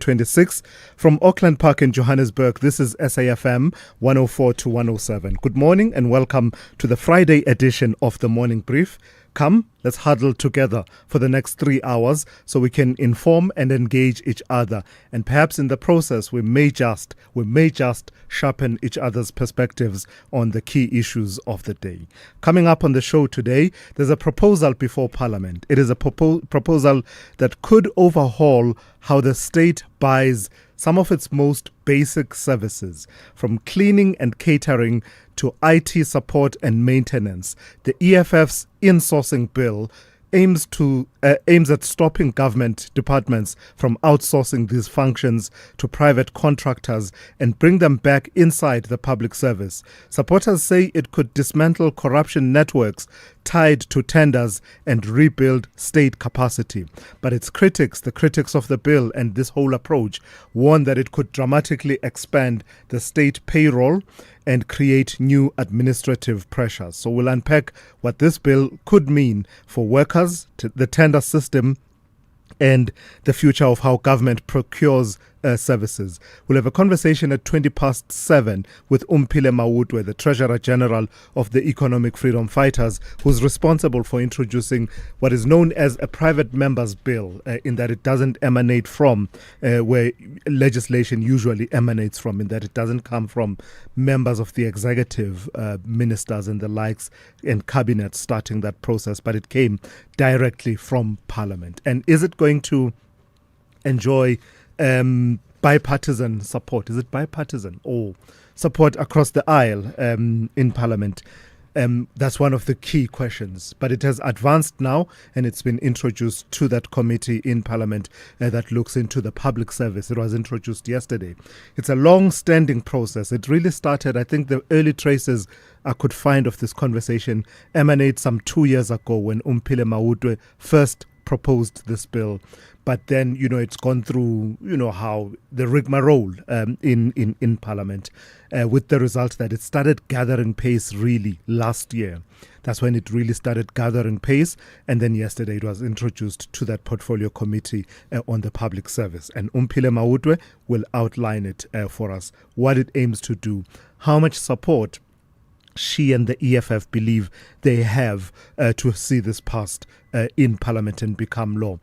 2026. From Auckland Park in Johannesburg, this is SAFM 104 to 107. Good morning and welcome to the Friday edition of the Morning Brief. Come, let's huddle together for the next 3 hours so we can inform and engage each other. And perhaps in the process, we may just sharpen each other's perspectives on the key issues of the day. Coming up on the show today, there's a proposal before Parliament. It is a proposal that could overhaul how the state buys some of its most basic services, from cleaning and catering to IT support and maintenance. The EFF's insourcing bill aims at stopping government departments from outsourcing these functions to private contractors and bring them back inside the public service. Supporters say it could dismantle corruption networks tied to tenders and rebuild state capacity. But its critics, the critics of the bill and this whole approach, warn that it could dramatically expand the state payroll and create new administrative pressures. So we'll unpack what this bill could mean for workers, the tender system, and the future of how government procures services. We'll have a conversation at 7:20 with Umphile Mawutwe, the Treasurer General of the Economic Freedom Fighters, who's responsible for introducing what is known as a private member's bill, in that it doesn't emanate from where legislation usually emanates from, in that it doesn't come from members of the executive, ministers and the likes, and cabinet starting that process, but it came directly from Parliament. And is it going to enjoy bipartisan support? Is it bipartisan or support across the aisle in Parliament? That's one of the key questions. But it has advanced now and it's been introduced to that committee in Parliament that looks into the public service. It was introduced yesterday. It's a long-standing process. It really started, I think the early traces I could find of this conversation emanate some 2 years ago when Umphile Mawutwe first proposed this bill. But then, it's gone through, how the rigmarole in Parliament with the result that it started gathering pace really last year. That's when it really started gathering pace. And then yesterday it was introduced to that portfolio committee on the public service. And Umphile Mawutwe will outline it for us, what it aims to do, how much support she and the EFF believe they have to see this passed in Parliament and become law.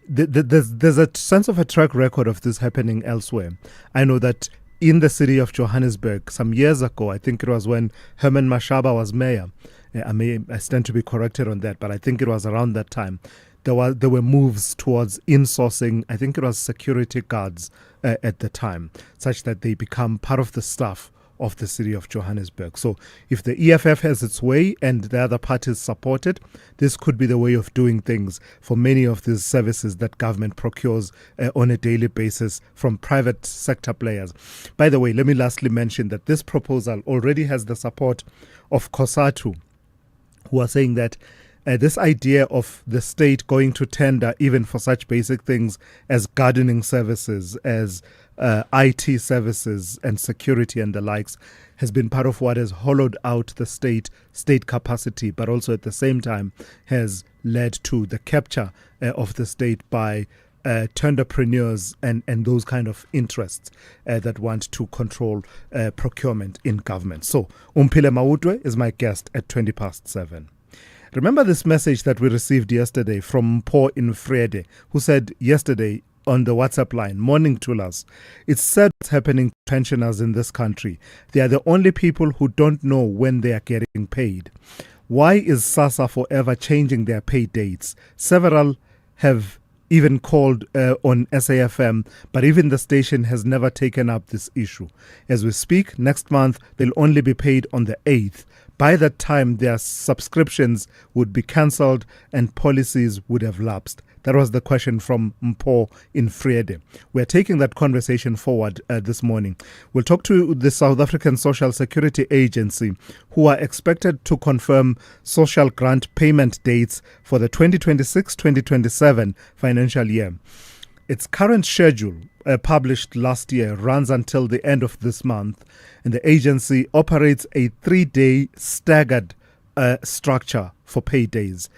There's a sense of a track record of this happening elsewhere. I know that in the city of Johannesburg some years ago, I think it was when Herman Mashaba was mayor. I stand to be corrected on that, but I think it was around that time. There were moves towards insourcing, I think it was security guards at the time, such that they become part of the staff of the city of Johannesburg. So if the EFF has its way and the other parties support it, this could be the way of doing things for many of these services that government procures on a daily basis from private sector players. By the way, let me lastly mention that this proposal already has the support of COSATU, who are saying that this idea of the state going to tender even for such basic things as gardening services, as IT services and security and the likes, has been part of what has hollowed out the state capacity, but also at the same time has led to the capture of the state by tenderpreneurs and those kind of interests that want to control procurement in government. So Umphile Mawutwe is my guest at 7:20. Remember this message that we received yesterday from Mpho in Friede, who said yesterday on the WhatsApp line, "Morning Thulas. It's sad what's happening to pensioners in this country. They are the only people who don't know when they are getting paid. Why is SASSA forever changing their pay dates? Several have even called on SAFM, but even the station has never taken up this issue. As we speak, next month they'll only be paid on the 8th. By that time, their subscriptions would be cancelled and policies would have lapsed." That was the question from Mpho in Friede. We're taking that conversation forward this morning. We'll talk to the South African Social Security Agency, who are expected to confirm social grant payment dates for the 2026-2027 financial year. Its current schedule, published last year, runs until the end of this month, and the agency operates a 3-day staggered structure for pay days.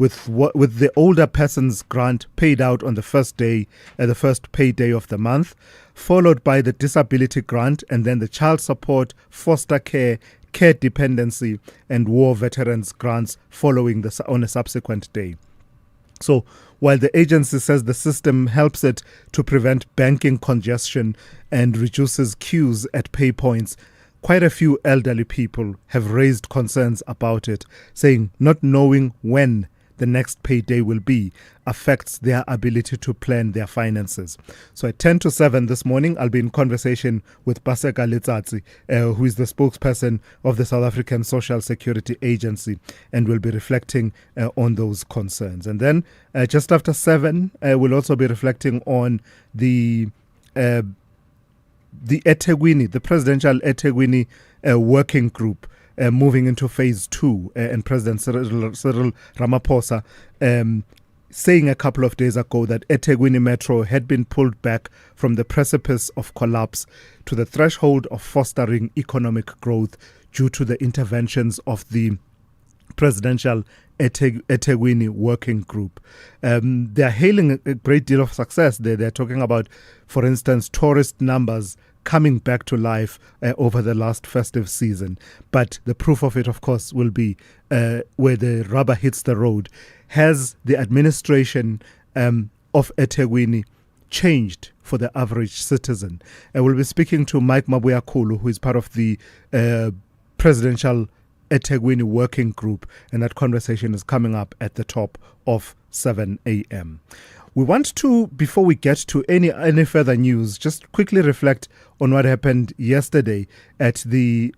with the older person's grant paid out on the first payday of the month, followed by the disability grant, and then the child support, foster care, care dependency, and war veterans grants following on a subsequent day. So while the agency says the system helps it to prevent banking congestion and reduces queues at pay points, quite a few elderly people have raised concerns about it, saying not knowing when the next payday will be affects their ability to plan their finances. So at 10 to 7 this morning, I'll be in conversation with Paseka Letsatsi, who is the spokesperson of the South African Social Security Agency, and we'll be reflecting on those concerns. And then just after 7, we'll also be reflecting on the eThekwini, the presidential eThekwini working group, moving into phase 2, and President Cyril Ramaphosa saying a couple of days ago that eThekwini Metro had been pulled back from the precipice of collapse to the threshold of fostering economic growth due to the interventions of the presidential eThekwini working group. They're hailing a great deal of success there. They're talking about, for instance, tourist numbers coming back to life over the last festive season. But the proof of it, of course, will be where the rubber hits the road. Has the administration of eThekwini changed for the average citizen? We'll be speaking to Mike Mabuyakulu, who is part of the presidential eThekwini working group, and that conversation is coming up at the top of 7 a.m. We want to, before we get to any further news, just quickly reflect on what happened yesterday at the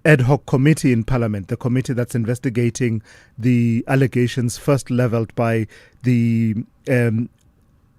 ad hoc committee in Parliament, the committee that's investigating the allegations first leveled by the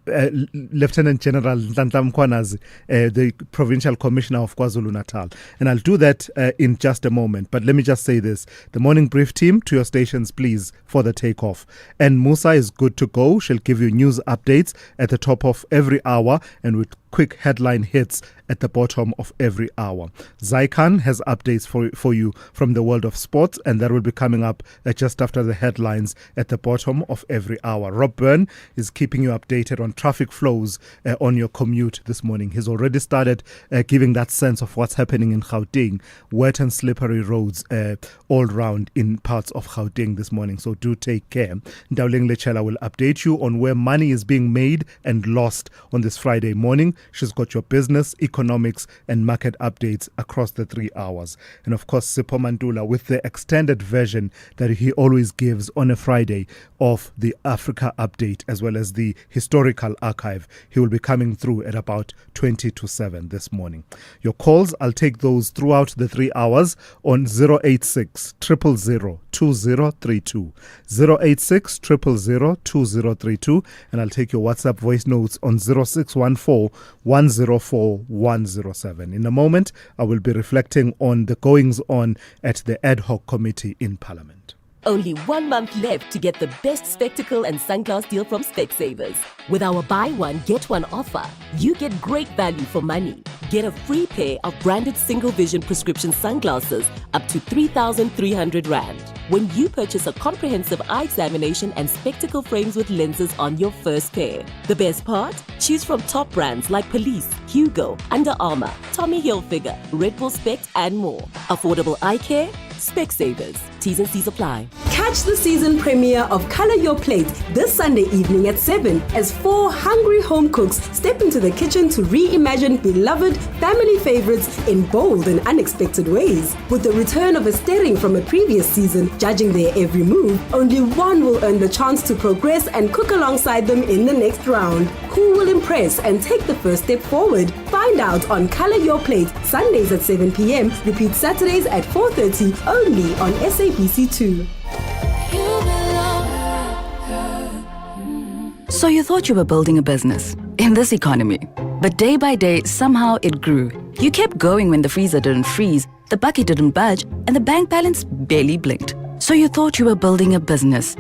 Lieutenant General Nhlanhla Mkhwanazi, the Provincial Commissioner of KwaZulu-Natal. And I'll do that in just a moment. But let me just say this. The Morning Brief team, to your stations, please, for the takeoff. And Musa is good to go. She'll give you news updates at the top of every hour and with quick headline hits at the bottom of every hour. Zaikan has updates for you from the world of sports, and that will be coming up just after the headlines at the bottom of every hour. Rob Byrne is keeping you updated on traffic flows on your commute this morning. He's already started giving that sense of what's happening in Gauteng, wet and slippery roads all round in parts of Gauteng this morning, so do take care. Ndawling Lechela will update you on where money is being made and lost on this Friday morning. She's got your business, economics, and market updates across the 3 hours. And of course, Sipho Mantula with the extended version that he always gives on a Friday of the Africa update, as well as the historical archive. He will be coming through at about 20 to 7 this morning. Your calls, I'll take those throughout the 3 hours on 086 000 2032, 086 000 2032, and I'll take your WhatsApp voice notes on 0614 104 107. In a moment, I will be reflecting on the goings on at the ad hoc committee in Parliament. Only 1 month left to get the best spectacle and sunglass deal from Specsavers. With our buy one, get one offer, you get great value for money. Get a free pair of branded single vision prescription sunglasses up to 3,300 Rand when you purchase a comprehensive eye examination and spectacle frames with lenses on your first pair. The best part? Choose from top brands like Police, Hugo, Under Armour, Tommy Hilfiger, Red Bull Spect, and more. Affordable eye care? Specsavers. T's and C's apply. Catch the season premiere of Color Your Plate this Sunday evening at 7 as 4 hungry home cooks step into the kitchen to reimagine beloved family favorites in bold and unexpected ways. With the return of a steering from a previous season judging their every move, only one will earn the chance to progress and cook alongside them in the next round. Who will impress and take the first step forward? Find out on Color Your Plate, Sundays at 7 p.m, repeat Saturdays at 4:30, only on SABC2. So you thought you were building a business in this economy, but day by day, somehow it grew. You kept going when the freezer didn't freeze, the bucket didn't budge, and the bank balance barely blinked. So you thought you were building a business.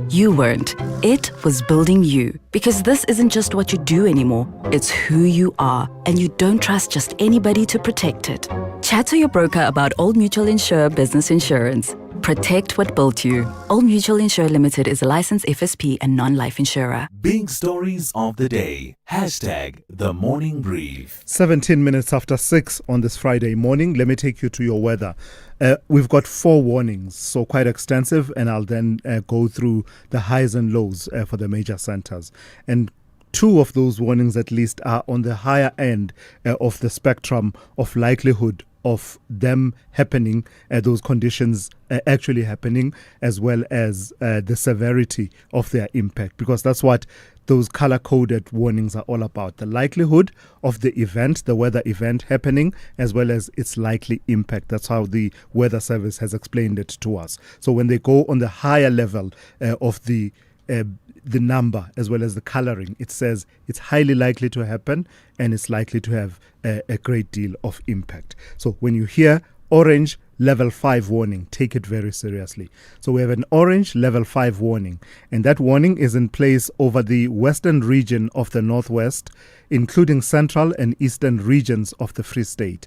You weren't. It was building you. Because this isn't just what you do anymore, it's who you are, and you don't trust just anybody to protect it. Chat to your broker about Old Mutual Insure Business Insurance. Protect what built you. Old Mutual Insure Limited is a licensed FSP and non-life insurer. Big stories of the day. Hashtag the morning brief. 17 minutes after 6 on this Friday morning. Let me take you to your weather. We've got 4 warnings, so quite extensive, and I'll then go through the highs and lows for the major centers. And 2 of those warnings at least are on the higher end of the spectrum of likelihood of them happening, those conditions actually happening, as well as the severity of their impact, because that's what those color-coded warnings are all about. The likelihood of the event, the weather event happening, as well as its likely impact. That's how the Weather Service has explained it to us. So when they go on the higher level of the number as well as the coloring, it says it's highly likely to happen and it's likely to have a great deal of impact. So when you hear orange level 5 warning, take it very seriously. So we have an orange level 5 warning, and that warning is in place over the western region of the Northwest, including central and eastern regions of the Free State.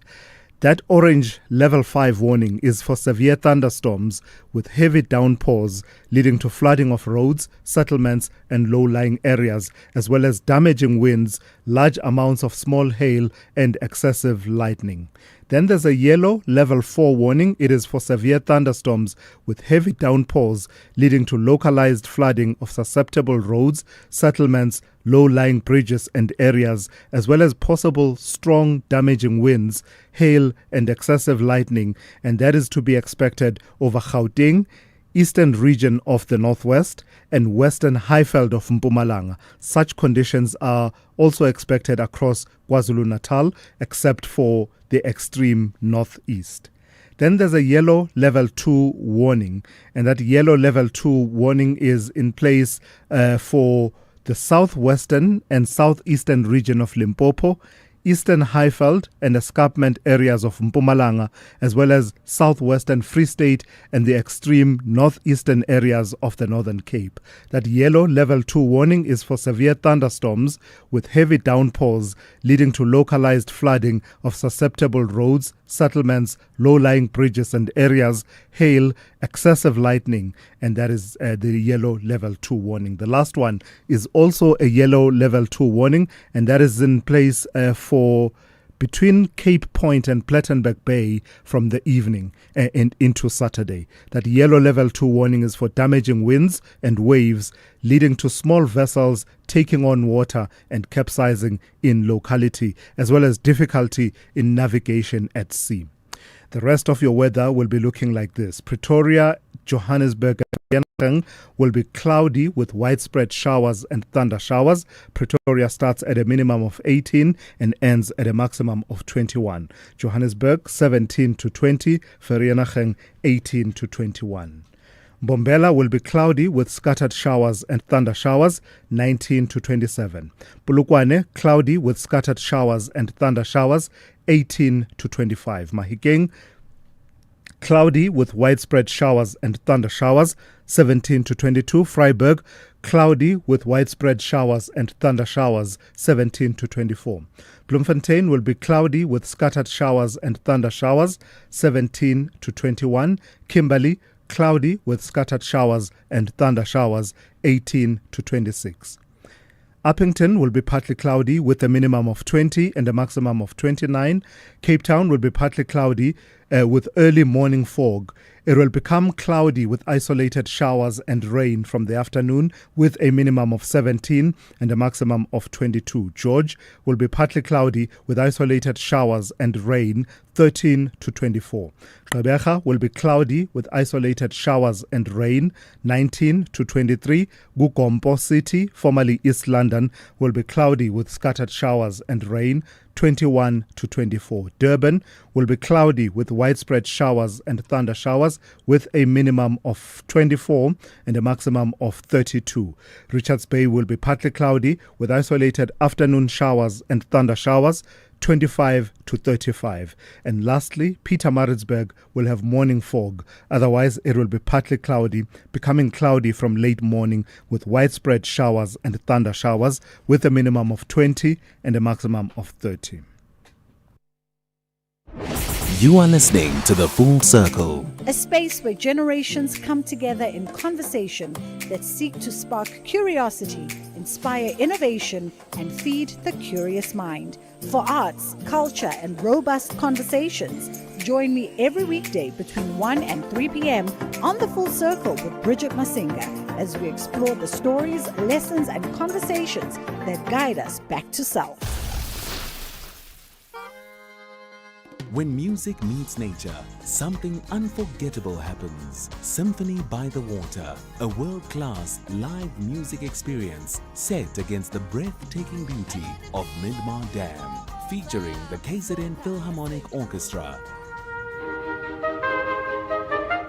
That orange level 5 warning is for severe thunderstorms with heavy downpours leading to flooding of roads, settlements and low-lying areas, as well as damaging winds, large amounts of small hail and excessive lightning. Then there's a yellow level 4 warning. It is for severe thunderstorms with heavy downpours leading to localized flooding of susceptible roads, settlements, low-lying bridges and areas, as well as possible strong damaging winds, hail and excessive lightning, and that is to be expected over Gauteng, eastern region of the Northwest and western Highveld of Mpumalanga. Such conditions are also expected across KwaZulu-Natal, except for the extreme northeast. Then there's a yellow level 2 warning, and that yellow level 2 warning is in place for the southwestern and southeastern region of Limpopo, eastern Highveld and escarpment areas of Mpumalanga, as well as southwestern Free State and the extreme northeastern areas of the Northern Cape. That yellow level 2 warning is for severe thunderstorms with heavy downpours leading to localized flooding of susceptible roads, settlements, low-lying bridges and areas, hail, excessive lightning, and that is the yellow level 2 warning. The last one is also a yellow level 2 warning, and that is in place for between Cape Point and Plettenberg Bay from the evening and into Saturday. That yellow level 2 warning is for damaging winds and waves leading to small vessels taking on water and capsizing in locality, as well as difficulty in navigation at sea. The rest of your weather will be looking like this. Pretoria, Johannesburg, and will be cloudy with widespread showers and thunder showers. Pretoria starts at a minimum of 18 and ends at a maximum of 21. Johannesburg 17 to 20, Vereeniging 18 to 21. Mbombela will be cloudy with scattered showers and thunder showers, 19 to 27. Polokwane, cloudy with scattered showers and thunder showers, 18 to 25. Mahikeng, cloudy with widespread showers and thunder showers, 17 to 22. Vryburg, cloudy with widespread showers and thunder showers, 17 to 24. Bloemfontein will be cloudy with scattered showers and thunder showers, 17 to 21. Kimberley, cloudy with scattered showers and thunder showers, 18 to 26. Uppington will be partly cloudy with a minimum of 20 and a maximum of 29. Cape Town will be partly cloudy with early morning fog. It will become cloudy with isolated showers and rain from the afternoon with a minimum of 17 and a maximum of 22. George will be partly cloudy with isolated showers and rain, 13 to 24. Gqeberha will be cloudy with isolated showers and rain, 19 to 23. Gugompo City, formerly East London, will be cloudy with scattered showers and rain, 21 to 24. Durban will be cloudy with widespread showers and thunder showers with a minimum of 24 and a maximum of 32. Richards Bay will be partly cloudy with isolated afternoon showers and thunder showers, 25 to 35. And lastly, Pietermaritzburg will have morning fog. Otherwise, it will be partly cloudy, becoming cloudy from late morning with widespread showers and thunder showers with a minimum of 20 and a maximum of 30. You are listening to The Full Circle. A space where generations come together in conversation that seek to spark curiosity, inspire innovation, and feed the curious mind. For arts, culture, and robust conversations, join me every weekday between 1 and 3 p.m. on The Full Circle with Bridget Masinga as we explore the stories, lessons, and conversations that guide us back to self. When music meets nature, something unforgettable happens. Symphony by the Water, a world-class live music experience set against the breathtaking beauty of Midmar Dam, featuring the KZN Philharmonic Orchestra,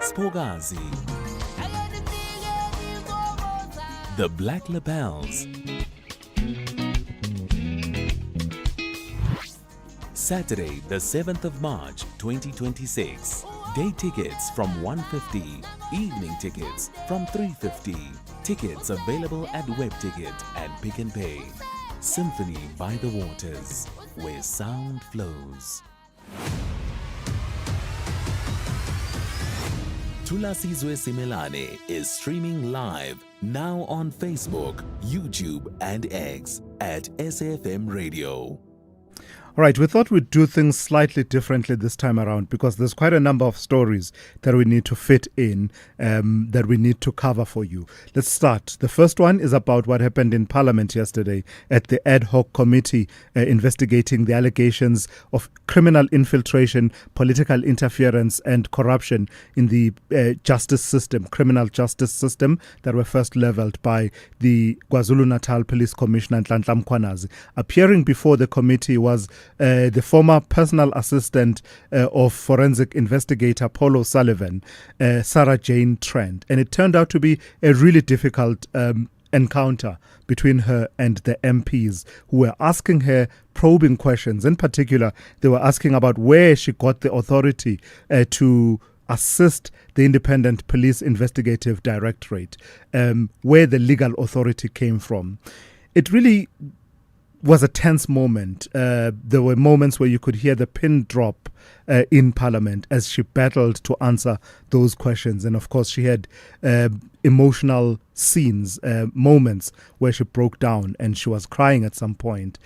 Spogazi, the Black Lapels, Saturday, the 7th of March, 2026. Day tickets from 150, evening tickets from 350. Tickets available at WebTicket and Pick n Pay. Symphony by the Waters, where sound flows. Thulasizwe Simelane is streaming live now on Facebook, YouTube, and X at SAFM Radio. All right, we thought we'd do things slightly differently this time around because there's quite a number of stories that we need to fit in, that we need to cover for you. Let's start. The first one is about what happened in Parliament yesterday at the ad hoc committee investigating the allegations of criminal infiltration, political interference and corruption in the justice system, criminal justice system, that were first leveled by the KwaZulu-Natal Police Commissioner Nhlanhla Mkhwanazi. Appearing before the committee was the former personal assistant of forensic investigator Paul O'Sullivan, Sarah Jane Trent. And it turned out to be a really difficult encounter between her and the MPs who were asking her probing questions. In particular, they were asking about where she got the authority to assist the Independent Police Investigative Directorate, where the legal authority came from. It really was a tense moment. There were moments where you could hear the pin drop in Parliament as she battled to answer those questions. And of course, she had emotional scenes, moments where she broke down and she was crying at some point,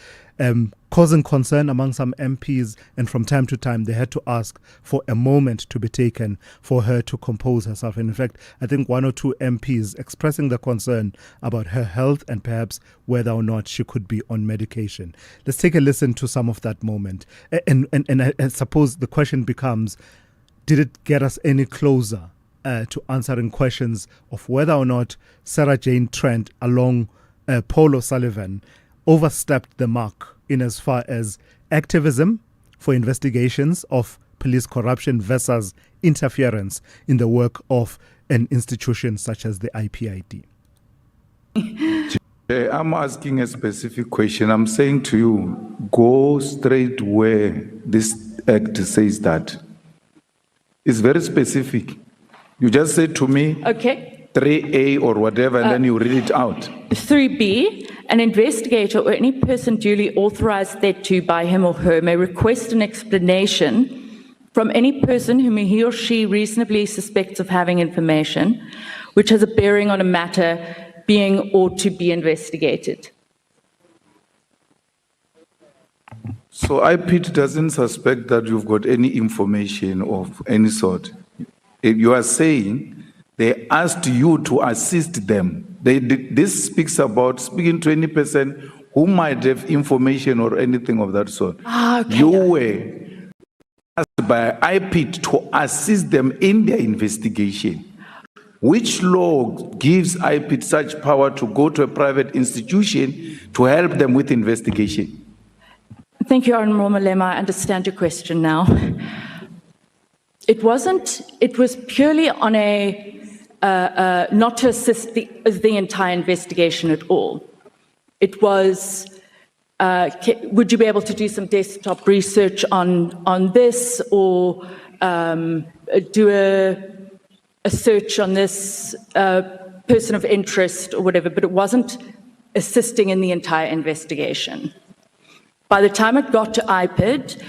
causing concern among some MPs. And from time to time, they had to ask for a moment to be taken for her to compose herself. And in fact, I think one or two MPs expressing the concern about her health and perhaps whether or not she could be on medication. Let's take a listen to some of that moment. And I suppose the question becomes, did it get us any closer to answering questions of whether or not Sarah Jane Trent, along Paul O'Sullivan, overstepped the mark in as far as activism for investigations of police corruption versus interference in the work of an institution such as the IPID? I'm asking a specific question. I'm saying to you, go straight where this act says that. It's very specific. You just say to me, okay, 3A or whatever, and then you read it out. 3B, an investigator or any person duly authorized thereto by him or her may request an explanation from any person whom he or she reasonably suspects of having information which has a bearing on a matter being or to be investigated. So IPID doesn't suspect that you've got any information of any sort. You are saying they asked you to assist them. This speaks about speaking to any person who might have information or anything of that sort. Okay. You were asked by IPID to assist them in their investigation. Which law gives IPID such power to go to a private institution to help them with investigation? Thank you, Honourable Malema. I understand your question now. It was purely on not to assist the entire investigation at all. It was, would you be able to do some desktop research on this, or do a search on this person of interest or whatever, but it wasn't assisting in the entire investigation. By the time it got to IPID,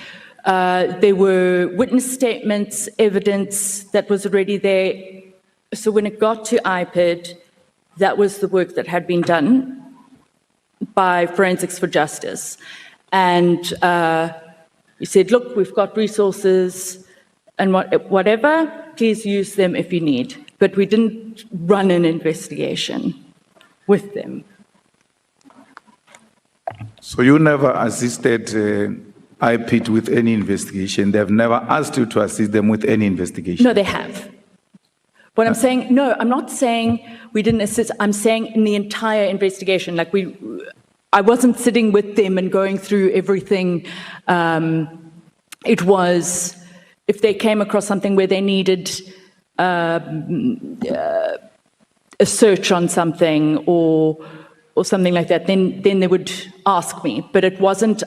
There were witness statements, evidence that was already there. So when it got to IPID, that was the work that had been done by Forensics for Justice. And you said, look, we've got resources and whatever, please use them if you need. But we didn't run an investigation with them. So you never assisted IPID with any investigation? They've never asked you to assist them with any investigation? No, they have. What I'm saying, no, I'm not saying we didn't assist. I'm saying in the entire investigation, like I wasn't sitting with them and going through everything. It was, if they came across something where they needed a search on something or something like that, then they would ask me. But it wasn't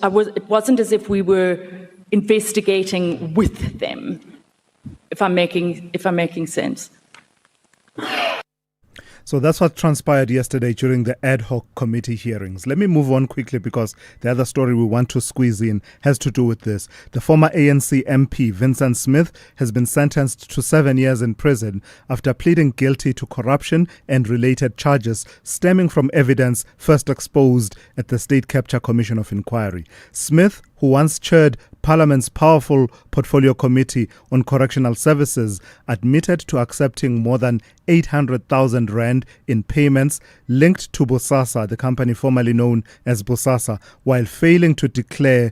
as if we were investigating with them, if I'm making sense. So that's what transpired yesterday during the ad hoc committee hearings. Let me move on quickly because the other story we want to squeeze in has to do with this. The former ANC MP, Vincent Smith, has been sentenced to 7 years in prison after pleading guilty to corruption and related charges stemming from evidence first exposed at the State Capture Commission of Inquiry. Smith, who once chaired Parliament's powerful Portfolio Committee on Correctional Services, admitted to accepting more than 800,000 rand in payments linked to Bosasa, the company formerly known as Bosasa, while failing to declare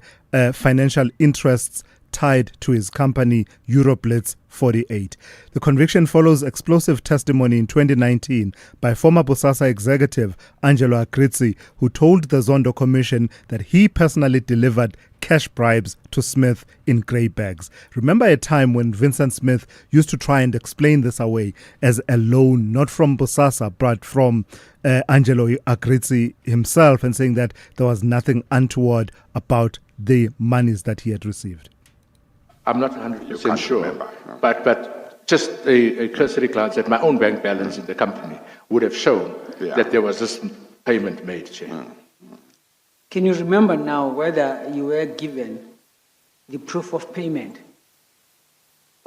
financial interests tied to his company Euroblitz 48. The conviction follows explosive testimony in 2019 by former Bosasa executive Angelo Agrizzi, who told the Zondo Commission that he personally delivered cash bribes to Smith in grey bags. Remember a time when Vincent Smith used to try and explain this away as a loan, not from Bosasa, but from Angelo Agrizzi himself, and saying that there was nothing untoward about the monies that he had received. I'm not 100% sure, but just a cursory glance at my own bank balance in the company would have shown that there was this payment made, Chair. Can you remember now whether you were given the proof of payment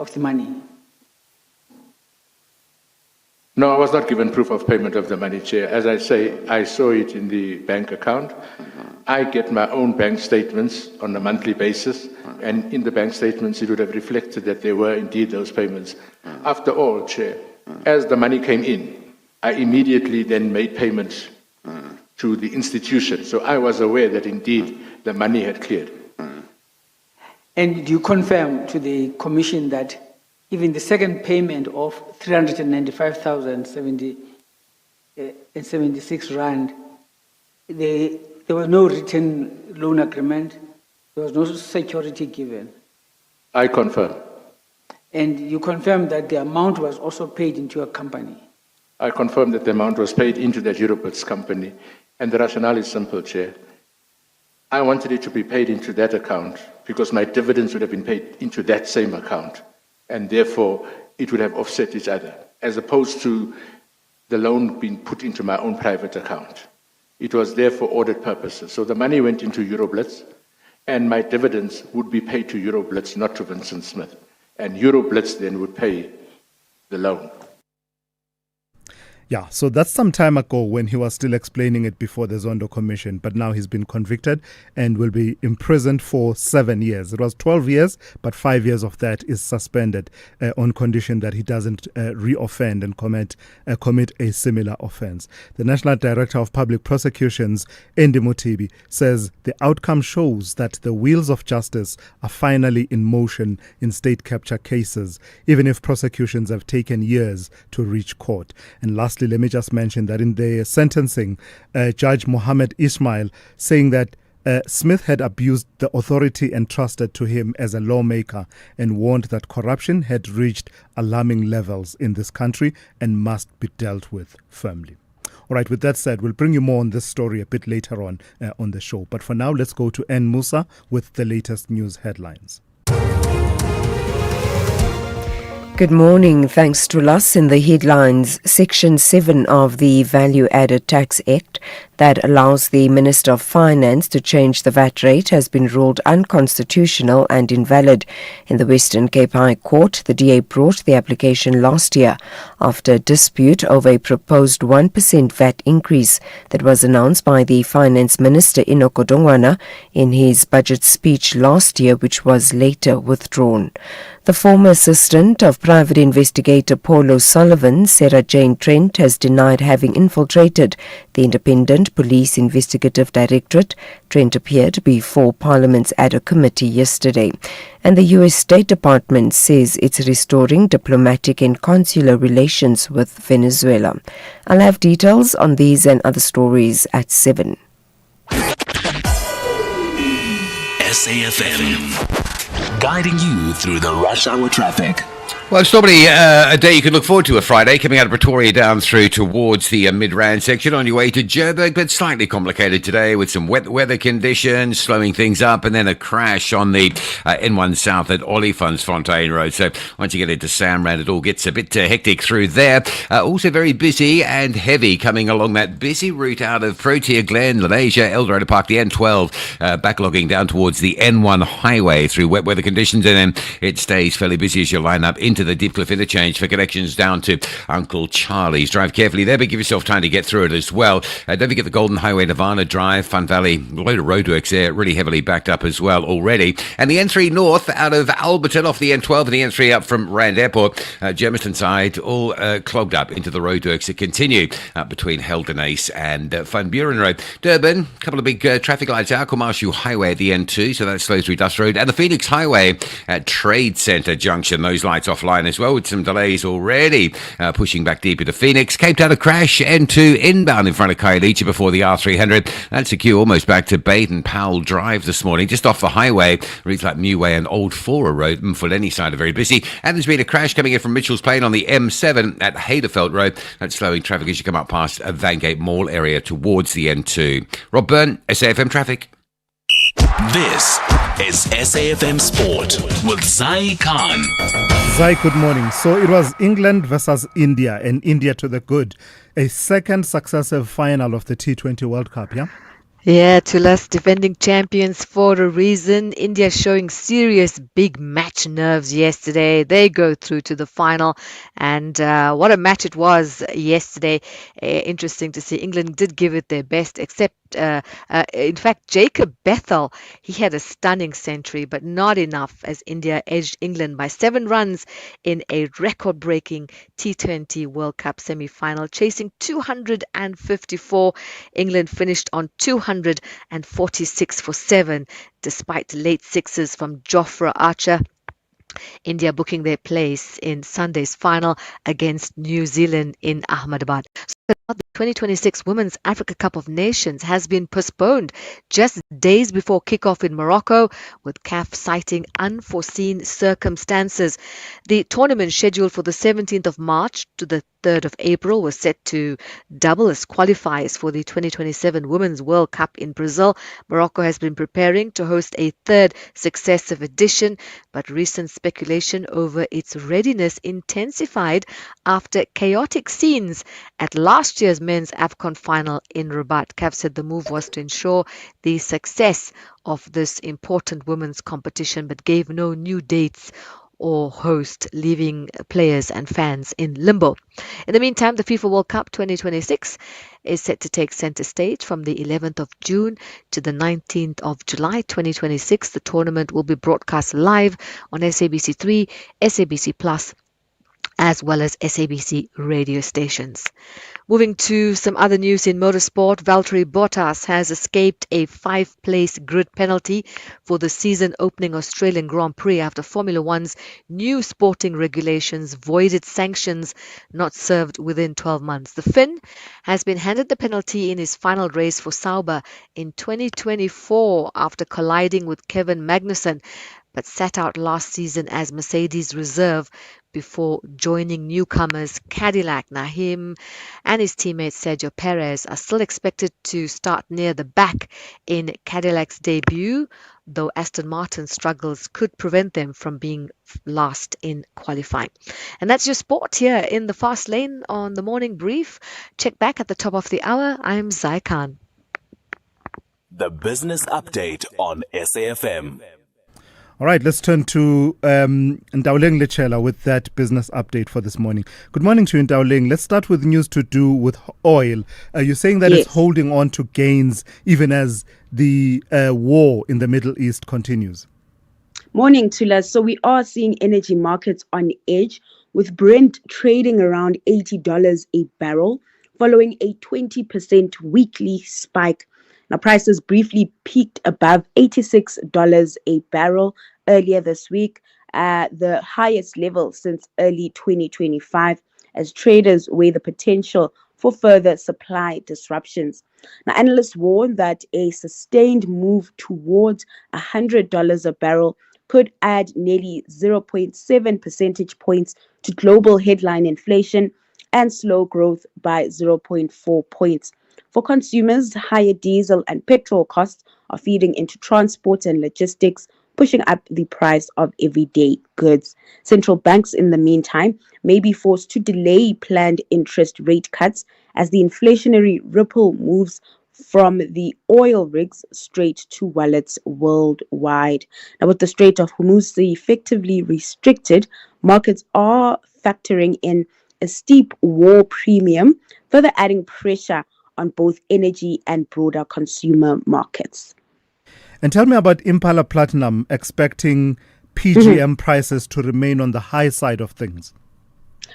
of the money? No, I was not given proof of payment of the money, Chair. As I say, I saw it in the bank account. I get my own bank statements on a monthly basis, and in the bank statements it would have reflected that there were indeed those payments. After all, Chair, as the money came in, I immediately then made payments to the institution. So I was aware that indeed the money had cleared. And do you confirm to the Commission that even the second payment of 395,076 rand, there was no written loan agreement, there was no security given? I confirm. And you confirm that the amount was also paid into your company? I confirm that the amount was paid into that Euroblitz company, and the rationale is simple, Chair. I wanted it to be paid into that account because my dividends would have been paid into that same account, and therefore it would have offset each other, as opposed to the loan being put into my own private account. It was there for audit purposes. So the money went into Euroblitz, and my dividends would be paid to Euroblitz, not to Vincent Smith. And Euroblitz then would pay the loan. Yeah, so that's some time ago when he was still explaining it before the Zondo Commission, but now he's been convicted and will be imprisoned for 7 years. It was 12 years, but 5 years of that is suspended on condition that he doesn't re-offend and commit a similar offense. The National Director of Public Prosecutions, Endi Motibi, says the outcome shows that the wheels of justice are finally in motion in state capture cases, even if prosecutions have taken years to reach court. And lastly, let me just mention that in the sentencing, Judge Mohammed Ismail saying that Smith had abused the authority entrusted to him as a lawmaker and warned that corruption had reached alarming levels in this country and must be dealt with firmly. All right, with that said, we'll bring you more on this story a bit later on the show. But for now, let's go to N. Musa with the latest news headlines. Good morning. Thanks to us in the headlines. Section 7 of the Value Added Tax Act that allows the Minister of Finance to change the VAT rate has been ruled unconstitutional and invalid. In the Western Cape High Court, the DA brought the application last year after a dispute over a proposed 1% VAT increase that was announced by the Finance Minister Enoch Godongwana in his budget speech last year, which was later withdrawn. The former assistant of private investigator Paul O'Sullivan, Sarah Jane Trent, has denied having infiltrated the Independent Police Investigative Directorate. Trent appeared before Parliament's ad hoc committee yesterday. And the U.S. State Department says it's restoring diplomatic and consular relations with Venezuela. I'll have details on these and other stories at 7. SAFM, guiding you through the rush hour traffic. Well, it's normally a day you can look forward to, a Friday, coming out of Pretoria down through towards the Midrand section on your way to Joburg, but slightly complicated today with some wet weather conditions, slowing things up, and then a crash on the N1 South at Olifantsfontein Road. So once you get into Samrand, it all gets a bit hectic through there. Also very busy and heavy coming along that busy route out of Protea Glen, Lenasia, Eldorado Park, the N12, backlogging down towards the N1 highway through wet weather conditions, and then it stays fairly busy as you line up into the Deepcliff interchange for connections down to Uncle Charlie's. Drive carefully there, but give yourself time to get through it as well. Don't forget the Golden Highway, Nirvana Drive, Fun Valley, a load of roadworks there, really heavily backed up as well already. And the N3 North out of Alberton off the N12 and the N3 up from Rand Airport, Germiston side, all clogged up into the roadworks that continue between Heldenace and Van Buren Road. Durban, a couple of big traffic lights out, Commercial Highway at the N2, so that slows through Dust Road. And the Phoenix Highway at Trade Centre Junction, those lights offline as well, with some delays already pushing back deeper to Phoenix. Cape Town a crash, N2 inbound in front of Khayelitsha before the R300. That's a queue almost back to Baden Powell Drive this morning, just off the highway. Routes like Newway and Old Fora Road, Mfuleni side are very busy. And there's been a crash coming in from Mitchell's Plain on the M7 at Haderfeld Road. That's slowing traffic as you come up past Vangate Mall area towards the N2. Rob Byrne, SAFM Traffic. This is SAFM Sport with Zai Khan. Zai, good morning. So it was England versus India, and India to the good. A second successive final of the T20 World Cup, yeah? Yeah, Thulas defending champions for a reason. India showing serious big match nerves yesterday. They go through to the final, and what a match it was yesterday. Interesting to see. England did give it their best, except in fact, Jacob Bethel, he had a stunning century, but not enough as India edged England by 7 runs in a record-breaking T20 World Cup semi-final, chasing 254. England finished on 246 for 7, despite late sixes from Jofra Archer. India booking their place in Sunday's final against New Zealand in Ahmedabad. So the 2026 Women's Africa Cup of Nations has been postponed just days before kickoff in Morocco, with CAF citing unforeseen circumstances. The tournament scheduled for the 17th of March to the 3rd of April was set to double as qualifiers for the 2027 Women's World Cup in Brazil. Morocco has been preparing to host a third successive edition, but recent speculation over its readiness intensified after chaotic scenes at last year's men's AFCON final in Rabat. CAF said the move was to ensure the success of this important women's competition, but gave no new dates or host, leaving players and fans in limbo. In the meantime, the FIFA World Cup 2026 is set to take center stage from the 11th of June to the 19th of July 2026. The tournament will be broadcast live on SABC3, SABC Plus, as well as SABC radio stations. Moving to some other news in motorsport, Valtteri Bottas has escaped a 5-place grid penalty for the season-opening Australian Grand Prix after Formula One's new sporting regulations voided sanctions not served within 12 months. The Finn has been handed the penalty in his final race for Sauber in 2024 after colliding with Kevin Magnussen, but sat out last season as Mercedes reserve before joining newcomers Cadillac. Now him and his teammate Sergio Perez are still expected to start near the back in Cadillac's debut, though Aston Martin's struggles could prevent them from being last in qualifying. And that's your sport here in the Fast Lane on the Morning Brief. Check back at the top of the hour. I'm Zai Khan. The Business Update on SAFM. All right, let's turn to Ndawuleng Lechela with that business update for this morning. Good morning to you, Ndawuleng. Let's start with news to do with oil. You're saying that it's holding on to gains even as the war in the Middle East continues. Morning, Thulas. So we are seeing energy markets on edge with Brent trading around $80 a barrel following a 20% weekly spike. Now, prices briefly peaked above $86 a barrel earlier this week, the highest level since early 2025, as traders weigh the potential for further supply disruptions. Now, analysts warn that a sustained move towards $100 a barrel could add nearly 0.7 percentage points to global headline inflation and slow growth by 0.4 points. For consumers, higher diesel and petrol costs are feeding into transport and logistics, pushing up the price of everyday goods. Central banks, in the meantime, may be forced to delay planned interest rate cuts as the inflationary ripple moves from the oil rigs straight to wallets worldwide. Now, with the Strait of Hormuz effectively restricted, markets are factoring in a steep war premium, further adding pressure on both energy and broader consumer markets. And tell me about Impala Platinum, expecting PGM prices to remain on the high side of things.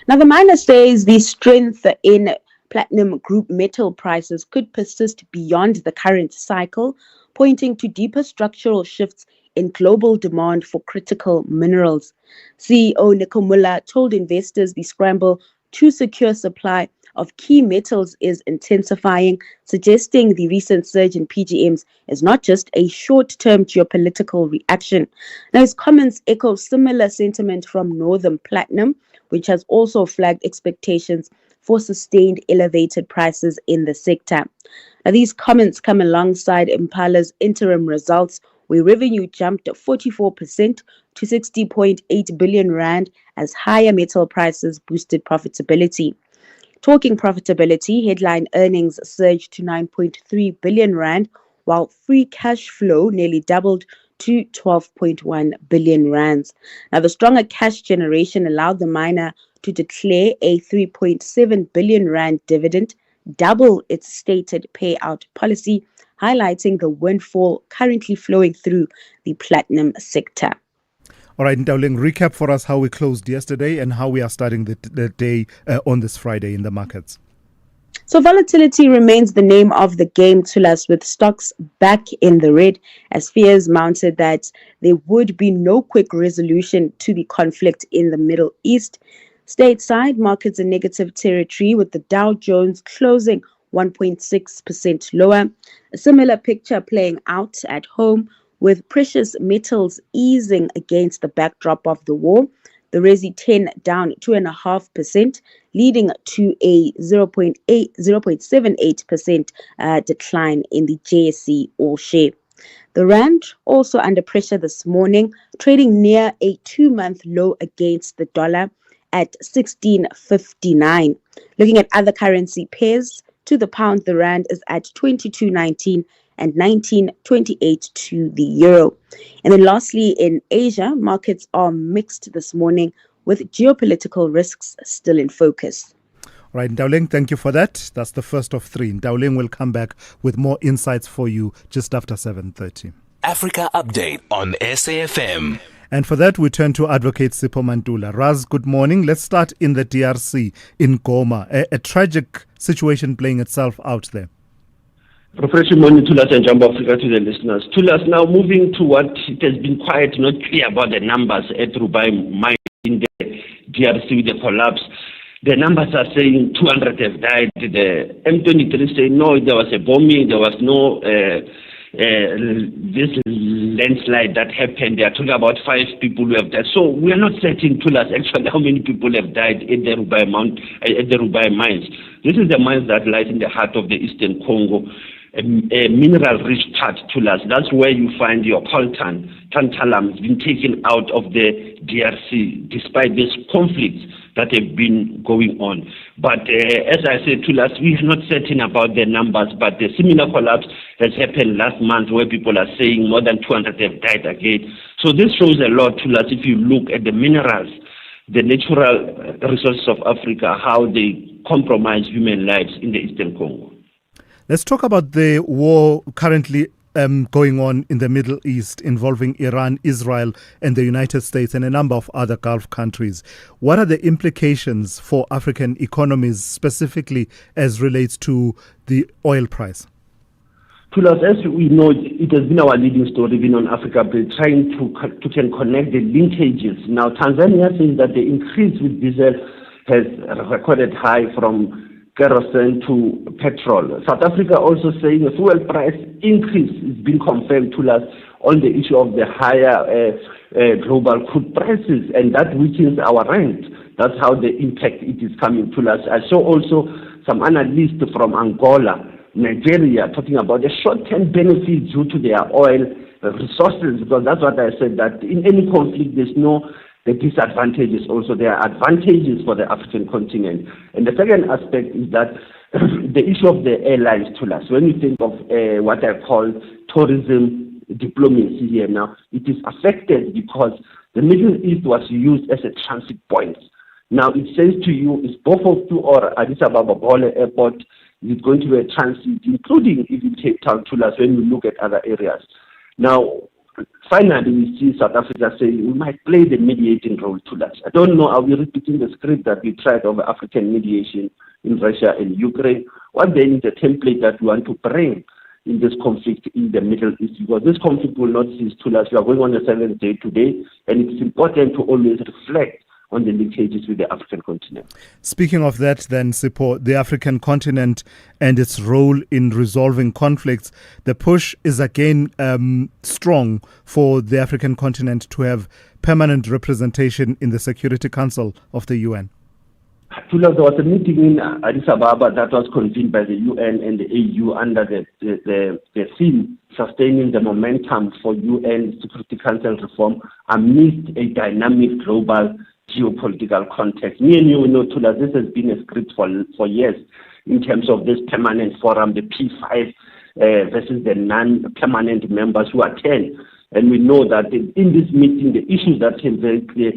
Now, the miner says the strength in platinum group metal prices could persist beyond the current cycle, pointing to deeper structural shifts in global demand for critical minerals. CEO Nikomula told investors the scramble to secure supply of key metals is intensifying, suggesting the recent surge in PGMs is not just a short-term geopolitical reaction. Now, his comments echo similar sentiment from Northern Platinum, which has also flagged expectations for sustained elevated prices in the sector. Now, these comments come alongside Impala's interim results, where revenue jumped 44% to 60.8 billion rand as higher metal prices boosted profitability. Talking profitability, headline earnings surged to 9.3 billion rand, while free cash flow nearly doubled to 12.1 billion rands. Now, the stronger cash generation allowed the miner to declare a 3.7 billion rand dividend, double its stated payout policy, highlighting the windfall currently flowing through the platinum sector. All right, Ndawuleng, recap for us how we closed yesterday and how we are starting the day on this Friday in the markets. So volatility remains the name of the game, Thulas, with stocks back in the red as fears mounted that there would be no quick resolution to the conflict in the Middle East. Stateside, markets in negative territory with the Dow Jones closing 1.6% lower. A similar picture playing out at home, with precious metals easing against the backdrop of the war. The Resi 10 down 2.5%, leading to a 0.78% decline in the JSE All Share. The Rand also under pressure this morning, trading near a 2-month low against the dollar at 16.59. Looking at other currency pairs, to the pound, the Rand is at 22.19 and 19.28 to the euro. And then lastly, in Asia, markets are mixed this morning with geopolitical risks still in focus. All right, Ndawuleng, thank you for that. That's the first of three. Ndawuleng will come back with more insights for you just after 7:30. Africa Update on SAFM. And for that, we turn to Advocate Sipho Mantula. Raz, good morning. Let's start in the DRC, in Goma. A tragic situation playing itself out there. Refreshing morning, Thulas and Jumbo Africa to the listeners. Thulas, now moving to what it has been quite not clear about the numbers at Rubai mine in the DRC with the collapse. The numbers are saying 200 have died. The M23 say no, there was a bombing, there was no this landslide that happened. They are talking about 5 people who have died. So we are not certain, Thulas, actually how many people have died in the Rubai mines. This is the mines that lies in the heart of the Eastern Congo. A mineral-rich part, Thulas. That's where you find your coltan, tantalum, has been taken out of the DRC despite this conflict that have been going on. But as I said to last, we are not certain about the numbers, but the similar collapse has happened last month where people are saying more than 200 have died again. So this shows a lot to us if you look at the minerals, the natural resources of Africa, how they compromise human lives in the Eastern Congo. Let's talk about the war currently going on in the Middle East involving Iran, Israel, and the United States and a number of other Gulf countries. What are the implications for African economies, specifically as relates to the oil price? Thulas, as we know, it has been our leading story even on Africa, but trying to connect the linkages. Now, Tanzania says that the increase with diesel has recorded high from kerosene to petrol. South Africa also saying the fuel price increase is being confirmed to us on the issue of the higher global crude prices, and that weakens our rand. That's how the impact it is coming to us. I saw also some analysts from Angola, Nigeria, talking about the short-term benefits due to their oil resources, because that's what I said, that in any conflict there's no the disadvantages. Also there are advantages for the African continent. And the second aspect is that the issue of the airlines to us. When you think of what I call tourism diplomacy here now, it is affected because the Middle East was used as a transit point. Now it says to you, is both of you or Addis Ababa Bole Airport is going to be a transit, including even Cape Town to us when we look at other areas. Now, finally, we see South Africa saying we might play the mediating role to us. I don't know, are we repeating the script that we tried of African mediation in Russia and Ukraine? What then is the template that we want to bring in this conflict in the Middle East? Because this conflict will not cease to us. We are going on the 7th day today, and it's important to always reflect on the linkages with the African continent. Speaking of that then, Sipho, the African continent and its role in resolving conflicts, the push is again strong for the African continent to have permanent representation in the Security Council of the UN. There was a meeting in Addis Ababa that was convened by the UN and the AU under the theme sustaining the momentum for UN Security Council reform amidst a dynamic global geopolitical context. Me and you know, Tula, this has been a script for years in terms of this permanent forum, the P5 versus the non-permanent members who attend. And we know that in this meeting, the issues that came very clear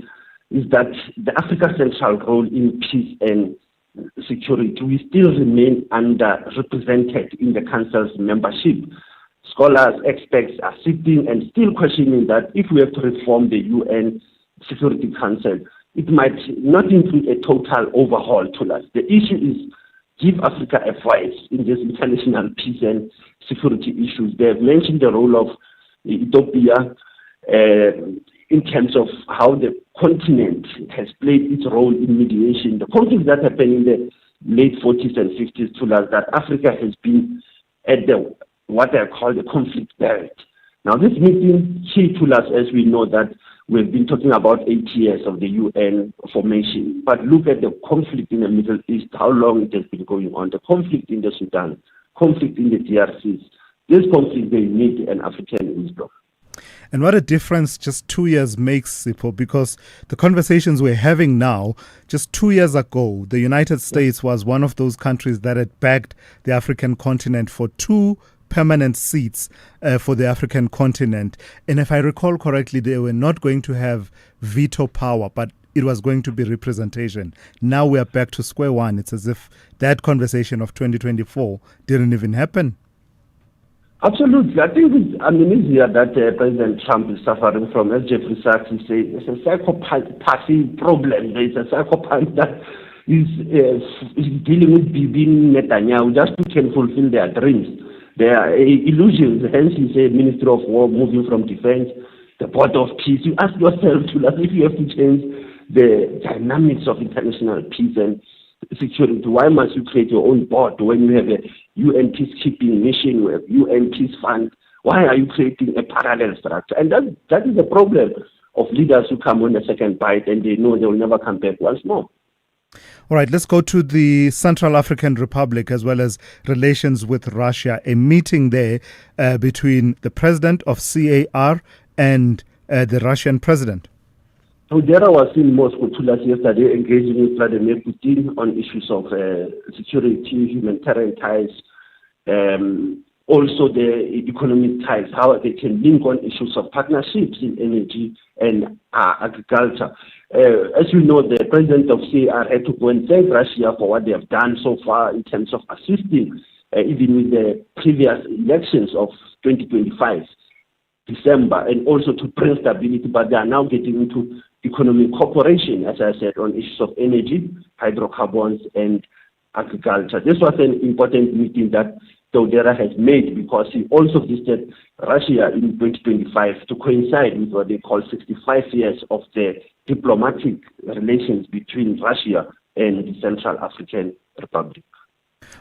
is that the Africa Central role in peace and security, we still remain underrepresented in the Council's membership. Scholars, experts are sitting and still questioning that if we have to reform the UN Security Council, it might not include a total overhaul to us. The issue is give Africa a voice in this international peace and security issues. They have mentioned the role of Ethiopia in terms of how the continent has played its role in mediation. The conflicts that happened in the late 40s and 50s to us, that Africa has been at the what I call the conflict belt. Now this meeting key to us, as we know that we've been talking about 8 years of the UN formation, but look at the conflict in the Middle East, how long it has been going on, the conflict in the Sudan, conflict in the DRCs. This conflict, they need an African wisdom. And what a difference just 2 years makes, Sipho, because the conversations we're having now, just 2 years ago, the United States was one of those countries that had backed the African continent for 2 permanent seats for the African continent. And if I recall correctly, they were not going to have veto power, but it was going to be representation. Now we are back to square one. It's as if that conversation of 2024 didn't even happen. Absolutely. I think it's amnesia that President Trump is suffering from. As Jeffrey Sachs is saying, it's a psychopathy problem. There is a psychopath that is dealing with Bibi Netanyahu just who can fulfill their dreams. There are illusions, hence you say Ministry of War moving from defense, the Board of Peace. You ask yourself, if you have to change the dynamics of international peace and security, why must you create your own board when you have a UN peacekeeping mission, you have UN peace fund? Why are you creating a parallel structure? And that is the problem of leaders who come on a second bite and they know they will never come back once more. All right, let's go to the Central African Republic as well as relations with Russia. A meeting there between the president of CAR and the Russian president. Odera was in Moscow yesterday engaging with Vladimir Putin on issues of security, humanitarian ties, also the economic ties, how they can link on issues of partnerships in energy and agriculture. As you know, the president of CAR had to go and thank Russia for what they have done so far in terms of assisting, even with the previous elections of 2025, December, and also to bring stability, but they are now getting into economic cooperation, as I said, on issues of energy, hydrocarbons, and agriculture. This was an important meeting that Odera has made because he also visited Russia in 2025 to coincide with what they call 65 years of the diplomatic relations between Russia and the Central African Republic.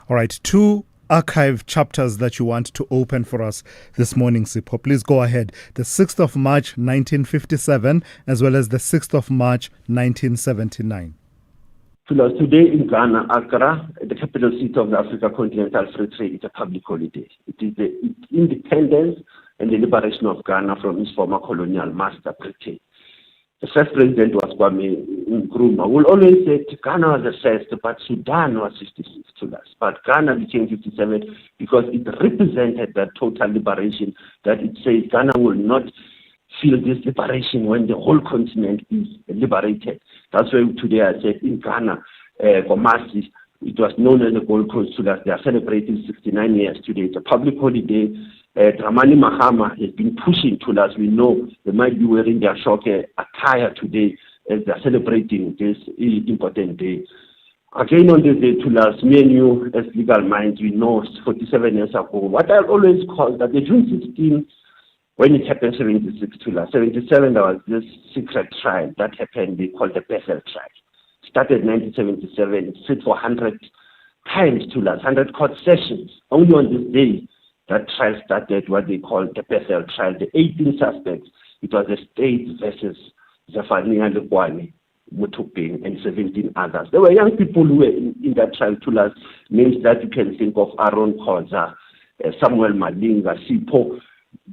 All right, 2 archive chapters that you want to open for us this morning, Sipho. Please go ahead. The 6th of March, 1957, as well as the 6th of March, 1979. Today in Ghana, Accra, the capital city of the Africa Continental Free Trade, is a public holiday. It is the independence and the liberation of Ghana from its former colonial master, Britain. The first president was Kwame Nkrumah. We'll always say Ghana was the first, but Sudan was 56 to last. But Ghana became 57 because it represented that total liberation that it says Ghana will not feel this liberation when the whole continent is liberated. That's why today I said in Ghana, for masses, it was known as the Gold Coast to last. They are celebrating 69 years today. It's a public holiday. Dramani Mahama has been pushing to us. We know they might be wearing their shock attire today as they're celebrating this important day. Again, on this day, to us, me and you, as legal minds, we know 47 years ago, what I always call that the June 16, when it happened 76 to us, 77, there was this secret trial that happened, they called the Bethel trial. Started in 1977, it sit for 100 times to us, 100 court sessions. Only on this day, that trial started, what they call the Bethel trial. The 18 suspects, it was the state versus Zafania Lekwane, Mutuping, and 17 others. There were young people who were in that trial to us, names that you can think of: Aaron Khoza, Samuel Malinga, Sipho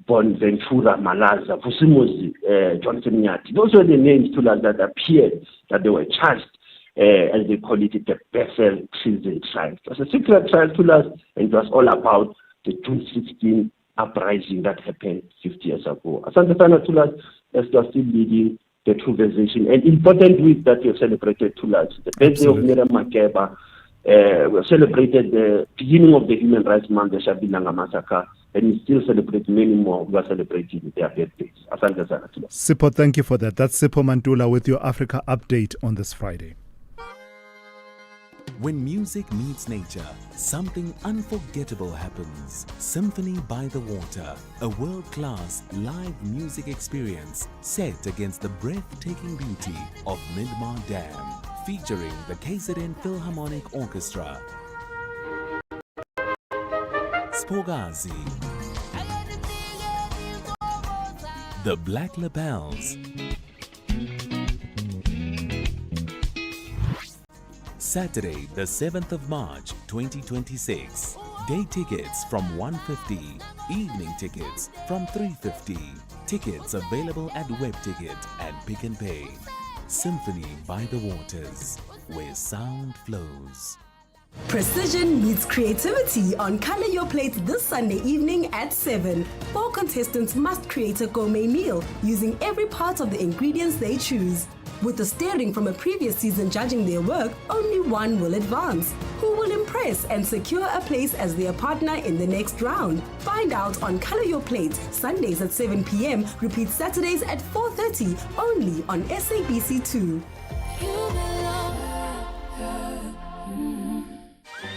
Bonventura Malaza, Fusimosi, Johnson Nyati. Those were the names to us that appeared, that they were charged, as they call it, the Bethel treason trial. It was a secret trial to us, and it was all about the 2016 uprising that happened 50 years ago. Asante Sana Tulas is still leading the Truthization. An important week that we have celebrated Tulas, the birthday of Miriam Makeba. We have celebrated the beginning of the Human Rights Month, the Shabilanga Massacre, and we still celebrate many more who are celebrating their birthdays. Asante Sana Tulas. Sipho, thank you for that. That's Sipho Mantula with your Africa update on this Friday. When music meets nature, something unforgettable happens. Symphony by the Water, a world-class live music experience set against the breathtaking beauty of Midmar Dam, featuring the KZN Philharmonic Orchestra, Spogazi, the Black Labels, Saturday, the 7th of March, 2026. Day tickets from $150, evening tickets from $350. Tickets available at WebTicket and Pick and Pay. Symphony by the Waters, where sound flows. Precision meets creativity on Color Your Plate this Sunday evening at 7. 4 contestants must create a gourmet meal using every part of the ingredients they choose. With the steering from a previous season judging their work, only one will advance. Who will impress and secure a place as their partner in the next round? Find out on Color Your Plate, Sundays at 7 p.m, repeat Saturdays at 4:30, only on SABC2.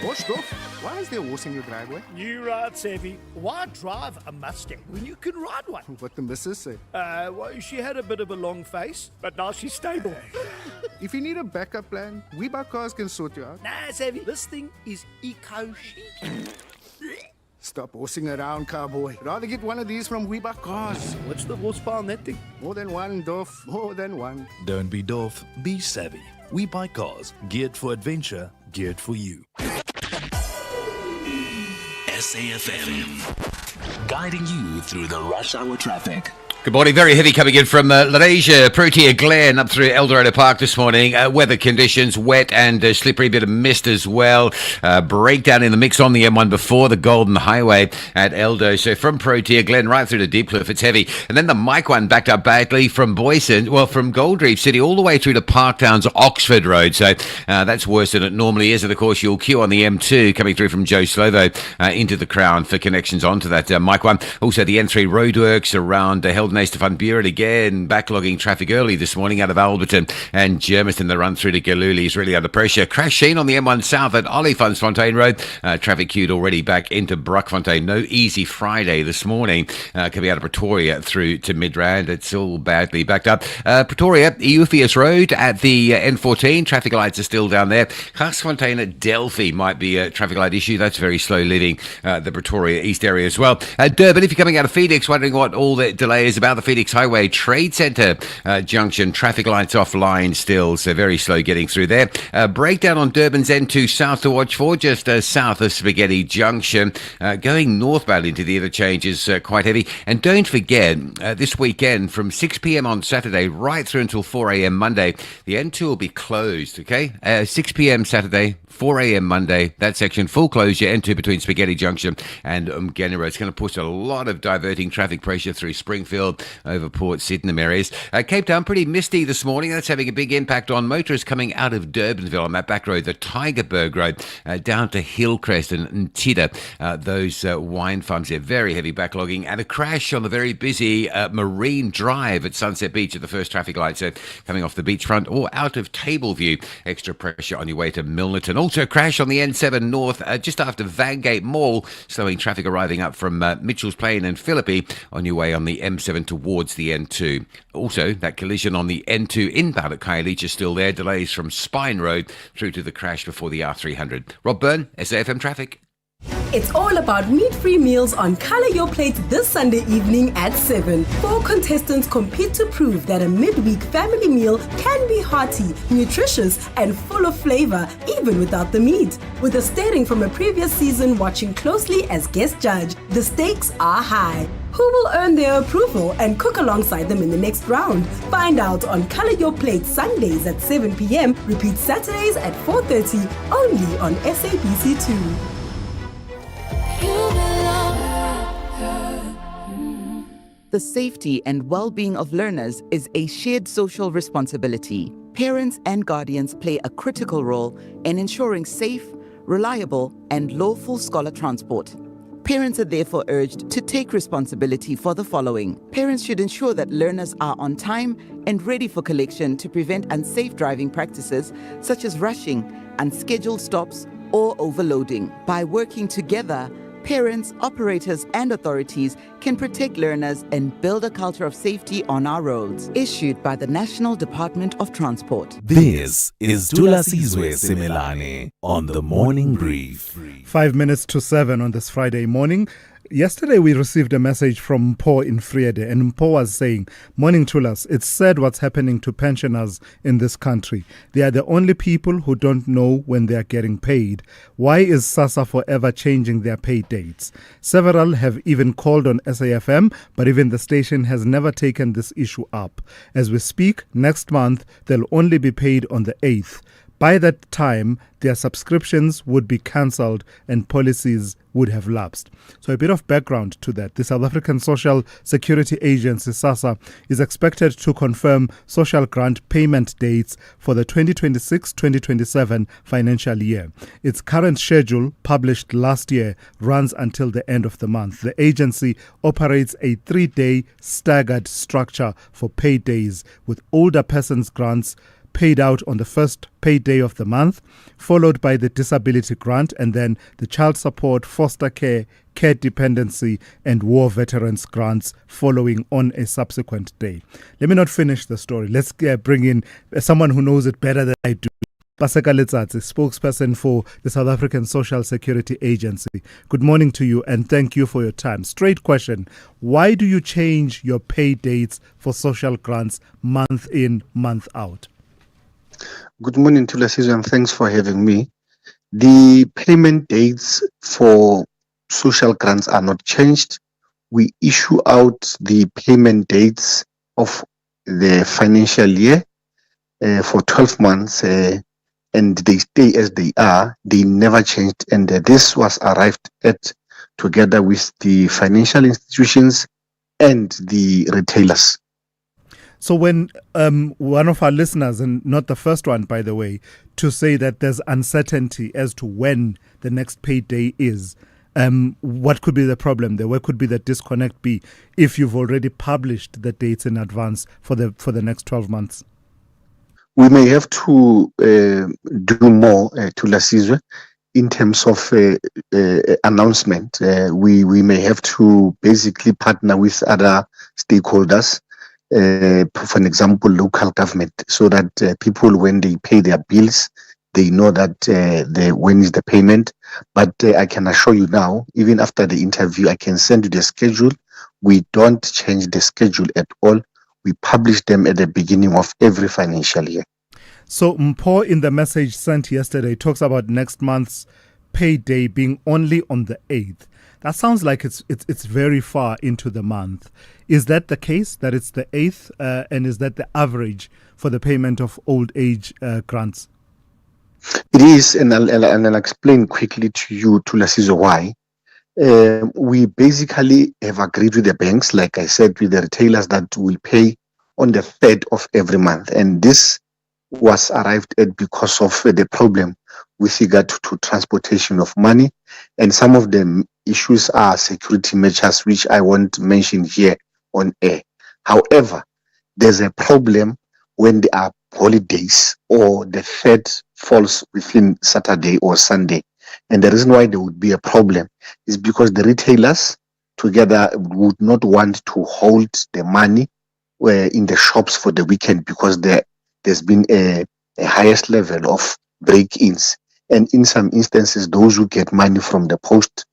Bushduff, why is there a horse in your driveway? You right, Savvy. Why drive a Mustang when you can ride one? What the missus say? Well, she had a bit of a long face, but now she's stable. If you need a backup plan, We Buy Cars can sort you out. Nah, Savvy, this thing is eco-chic. Stop horsing around, cowboy. Rather get one of these from We Buy Cars. What's the horsepower on that thing? More than one, Duff. More than one. Don't be Duff, be savvy. We Buy Cars, geared for adventure, geared for you. SAFM, guiding you through the rush hour traffic. Good morning. Very heavy coming in from Lanesia, Protea, Glen up through Eldorado Park this morning. Weather conditions, wet and slippery, bit of mist as well. Breakdown in the mix on the M1 before the Golden Highway at Eldo. So from Protea, Glen right through to Deepcliff, it's heavy. And then the Mike one backed up badly from from Goldreef City all the way through to Parktown's Oxford Road. So that's worse than it normally is. And of course, you'll queue on the M2 coming through from Joe Slovo into the Crown for connections onto that Mike one. Also the N3 roadworks around Helden to Van Buren again, backlogging traffic early this morning out of Alberton and Germiston. The run through to Galooly is really under pressure. Crash seen on the M1 South at Olifantsfontein Road. Traffic queued already back into Brockfontein. No easy Friday this morning coming out of Pretoria through to Midrand. It's all badly backed up. Pretoria, Eupheus Road at the N14. Traffic lights are still down there. Garsfontein at Delphi might be a traffic light issue. That's very slow leaving the Pretoria East area as well. Durban, if you're coming out of Phoenix, wondering what all the delay is about, the Phoenix Highway Trade Centre junction, traffic lights offline still, so very slow getting through there. Breakdown on Durban's N2 South to watch for, just south of Spaghetti Junction. Going northbound into the interchange is quite heavy. And don't forget, this weekend from 6 p.m. on Saturday right through until 4 a.m. Monday, the N2 will be closed, okay? 6 p.m. Saturday, 4 a.m. Monday, that section full closure, N2 between Spaghetti Junction and Umgeni. It's going to push a lot of diverting traffic pressure through Springfield, over Port Sydenham areas. Cape Town, pretty misty this morning. That's having a big impact on motorists coming out of Durbanville on that back road, the Tygerberg Road, down to Hillcrest and Ntida. Those wine farms there, very heavy backlogging, and a crash on the very busy Marine Drive at Sunset Beach at the first traffic light. So coming off the beachfront or out of Tableview, extra pressure on your way to Milnerton. Also a crash on the N7 North just after Vangate Mall, slowing traffic arriving up from Mitchell's Plain and Philippi on your way on the M7 towards the N2. Also, that collision on the N2 inbound at Khayelitsha is still there. Delays from Spine Road through to the crash before the R300. Rob Byrne, SAFM Traffic. It's all about meat-free meals on Colour Your Plate this Sunday evening at 7. 4 contestants compete to prove that a midweek family meal can be hearty, nutritious, and full of flavour, even without the meat. With a steering from a previous season watching closely as guest judge, the stakes are high. Who will earn their approval and cook alongside them in the next round? Find out on Colour Your Plate Sundays at 7 p.m. Repeat Saturdays at 4:30, only on SABC2. The safety and well-being of learners is a shared social responsibility. Parents and guardians play a critical role in ensuring safe, reliable, and lawful scholar transport. Parents are therefore urged to take responsibility for the following. Parents should ensure that learners are on time and ready for collection to prevent unsafe driving practices such as rushing, unscheduled stops, or overloading. By working together, parents, operators, and authorities can protect learners and build a culture of safety on our roads. Issued by the National Department of Transport. This is Thulasizwe Simelane on the Morning Brief. 5 minutes to 7 on this Friday morning. Yesterday we received a message from Mpo in Friede, and Mpo was saying, "Morning Thulas, it's sad what's happening to pensioners in this country. They are the only people who don't know when they are getting paid. Why is SASSA forever changing their pay dates? Several have even called on SAFM, but even the station has never taken this issue up. As we speak, next month they'll only be paid on the 8th. By that time, their subscriptions would be cancelled and policies would have lapsed." So a bit of background to that. The South African Social Security Agency, SASSA, is expected to confirm social grant payment dates for the 2026-2027 financial year. Its current schedule, published last year, runs until the end of the month. The agency operates a 3-day staggered structure for pay days, with older persons grants paid out on the first pay day of the month, followed by the disability grant, and then the child support, foster care, care dependency, and war veterans grants following on a subsequent day. Let me not finish the story. Let's bring in someone who knows it better than I do. Paseka Letsatsi, spokesperson for the South African Social Security Agency. Good morning to you and thank you for your time. Straight question. Why do you change your pay dates for social grants month in, month out? Good morning, Thulasizwe, and thanks for having me. The payment dates for social grants are not changed. we issue out the payment dates of the financial year for 12 months, and they stay as they are. They never changed, and this was arrived at together with the financial institutions and the retailers. So when one of our listeners, and not the first one, by the way, to say that there's uncertainty as to when the next payday is, what could be the problem there? Where could be the disconnect be if you've already published the dates in advance for the next 12 months? We may have to do more, Thulasizwe, in terms of announcement. We may have to basically partner with other stakeholders, for an example, local government, so that people, when they pay their bills, they know that when is the payment. But I can assure you now, even after the interview, I can send you the schedule. We don't change the schedule at all. We publish them at the beginning of every financial year. So Mpho, in the message sent yesterday, talks about next month's payday being only on the 8th. That sounds like it's very far into the month. Is that the case, that it's the 8th, and is that the average for the payment of old age grants? It is, and I'll explain quickly to you, Thulasizwe, why. We basically have agreed with the banks, like I said, with the retailers, that will pay on the 3rd of every month. And this was arrived at because of the problem with regard to transportation of money. And some of the issues are security measures, which I won't mention here on air. However, there's a problem when there are holidays or the 3rd falls within Saturday or Sunday. And the reason why there would be a problem is because the retailers together would not want to hold the money in the shops for the weekend, because there's been a highest level of break-ins. And in some instances, those who get money from the post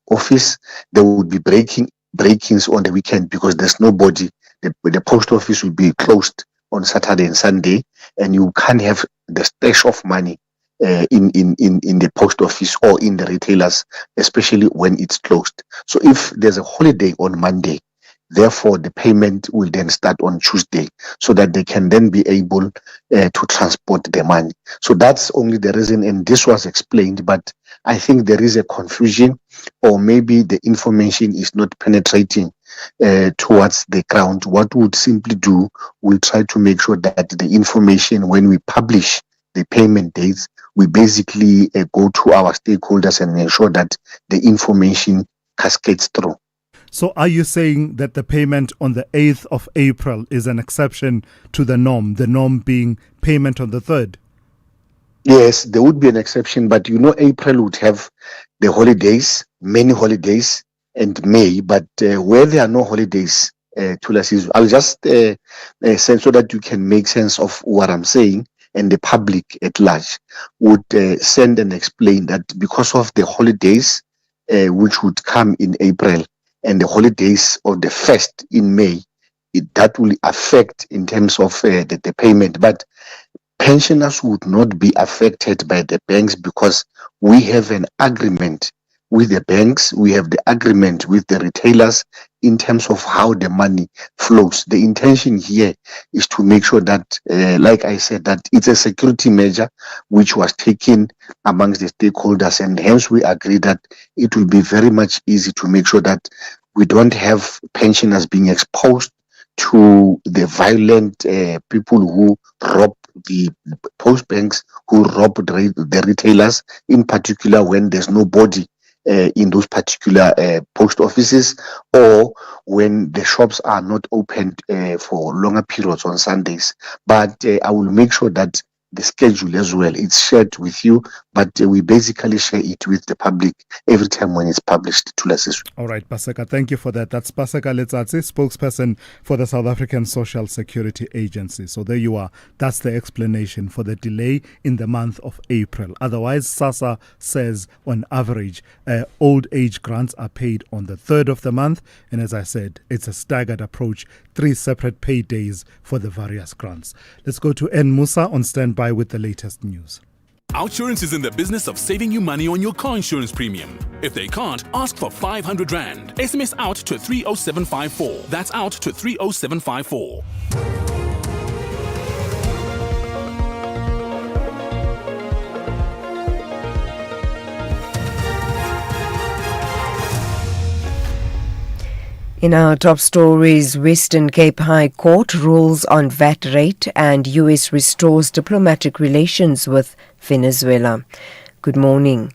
office, they would be break-ins on the weekend because there's nobody. The post office will be closed on Saturday and Sunday, and you can't have the stash of money in the post office or in the retailers, especially when it's closed. So if there's a holiday on Monday, therefore the payment will then start on Tuesday, so that they can then be able to transport the money. So that's only the reason, and this was explained, but I think there is a confusion, or maybe the information is not penetrating towards the ground. What we'll simply do, we'll try to make sure that the information, when we publish the payment dates, we basically go to our stakeholders and ensure that the information cascades through. So are you saying that the payment on the 8th of April is an exception to the norm being payment on the 3rd? Yes, there would be an exception, but April would have the holidays, many holidays, and May, but where there are no holidays, Thulasizwe, I'll just say so that you can make sense of what I'm saying, and the public at large would send and explain that because of the holidays which would come in April, and the holidays of the 1st in May, that will affect in terms of the payment. But pensioners would not be affected by the banks, because we have an agreement with the banks, we have the agreement with the retailers in terms of how the money flows. The intention here is to make sure that, like I said, that it's a security measure which was taken amongst the stakeholders, and hence we agree that it will be very much easy to make sure that we don't have pensioners being exposed to the violent people who rob the post banks, who rob the retailers, in particular when there's nobody in those particular post offices, or when the shops are not opened for longer periods on Sundays. But I will make sure that the schedule as well, it's shared with you, but we basically share it with the public every time when it's published. All right, Paseka, thank you for that. That's Paseka Letsatsi, spokesperson for the South African Social Security Agency. So there you are. That's the explanation for the delay in the month of April. Otherwise, SASSA says on average, old age grants are paid on the 3rd of the month. And as I said, it's a staggered approach, 3 separate pay days for the various grants. Let's go to N Musa on standby with the latest news. Outsurance is in the business of saving you money on your car insurance premium. If they can't, ask for 500 Rand. SMS out to 30754. That's out to 30754. In our top stories, Western Cape High Court rules on VAT rate and US restores diplomatic relations with Venezuela. Good morning.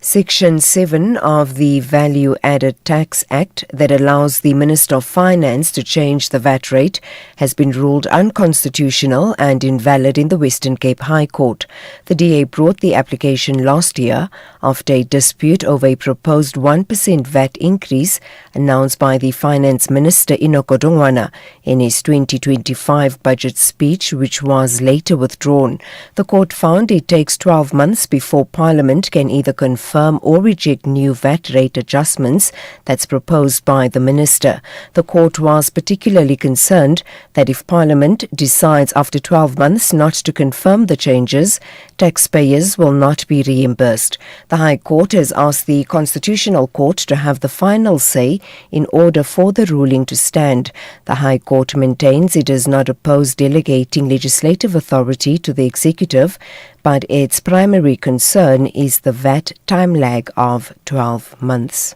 Section 7 of the Value Added Tax Act that allows the Minister of Finance to change the VAT rate has been ruled unconstitutional and invalid in the Western Cape High Court. The DA brought the application last year after a dispute over a proposed 1% VAT increase announced by the Finance Minister Enoch Godongwana in his 2025 budget speech, which was later withdrawn. The court found it takes 12 months before Parliament can either confirm or reject new VAT rate adjustments that's proposed by the minister. The court was particularly concerned that if Parliament decides after 12 months not to confirm the changes, taxpayers will not be reimbursed. The High Court has asked the Constitutional Court to have the final say in order for the ruling to stand. The High Court maintains it does not oppose delegating legislative authority to the executive, but its primary concern is the VAT time lag of 12 months.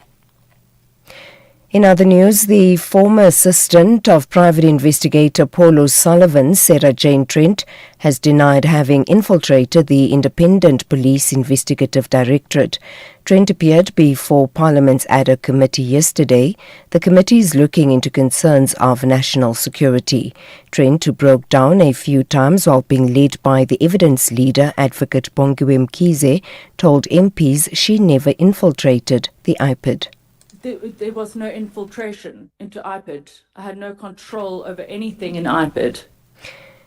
In other news, the former assistant of private investigator Paul O'Sullivan, Sarah Jane Trent, has denied having infiltrated the Independent Police Investigative Directorate. Trent appeared before Parliament's ad hoc committee yesterday. The committee is looking into concerns of national security. Trent, who broke down a few times while being led by the evidence leader, Advocate Bongiwe Mkhize, told MPs she never infiltrated the IPID. There was no infiltration into IPID. I had no control over anything in IPID.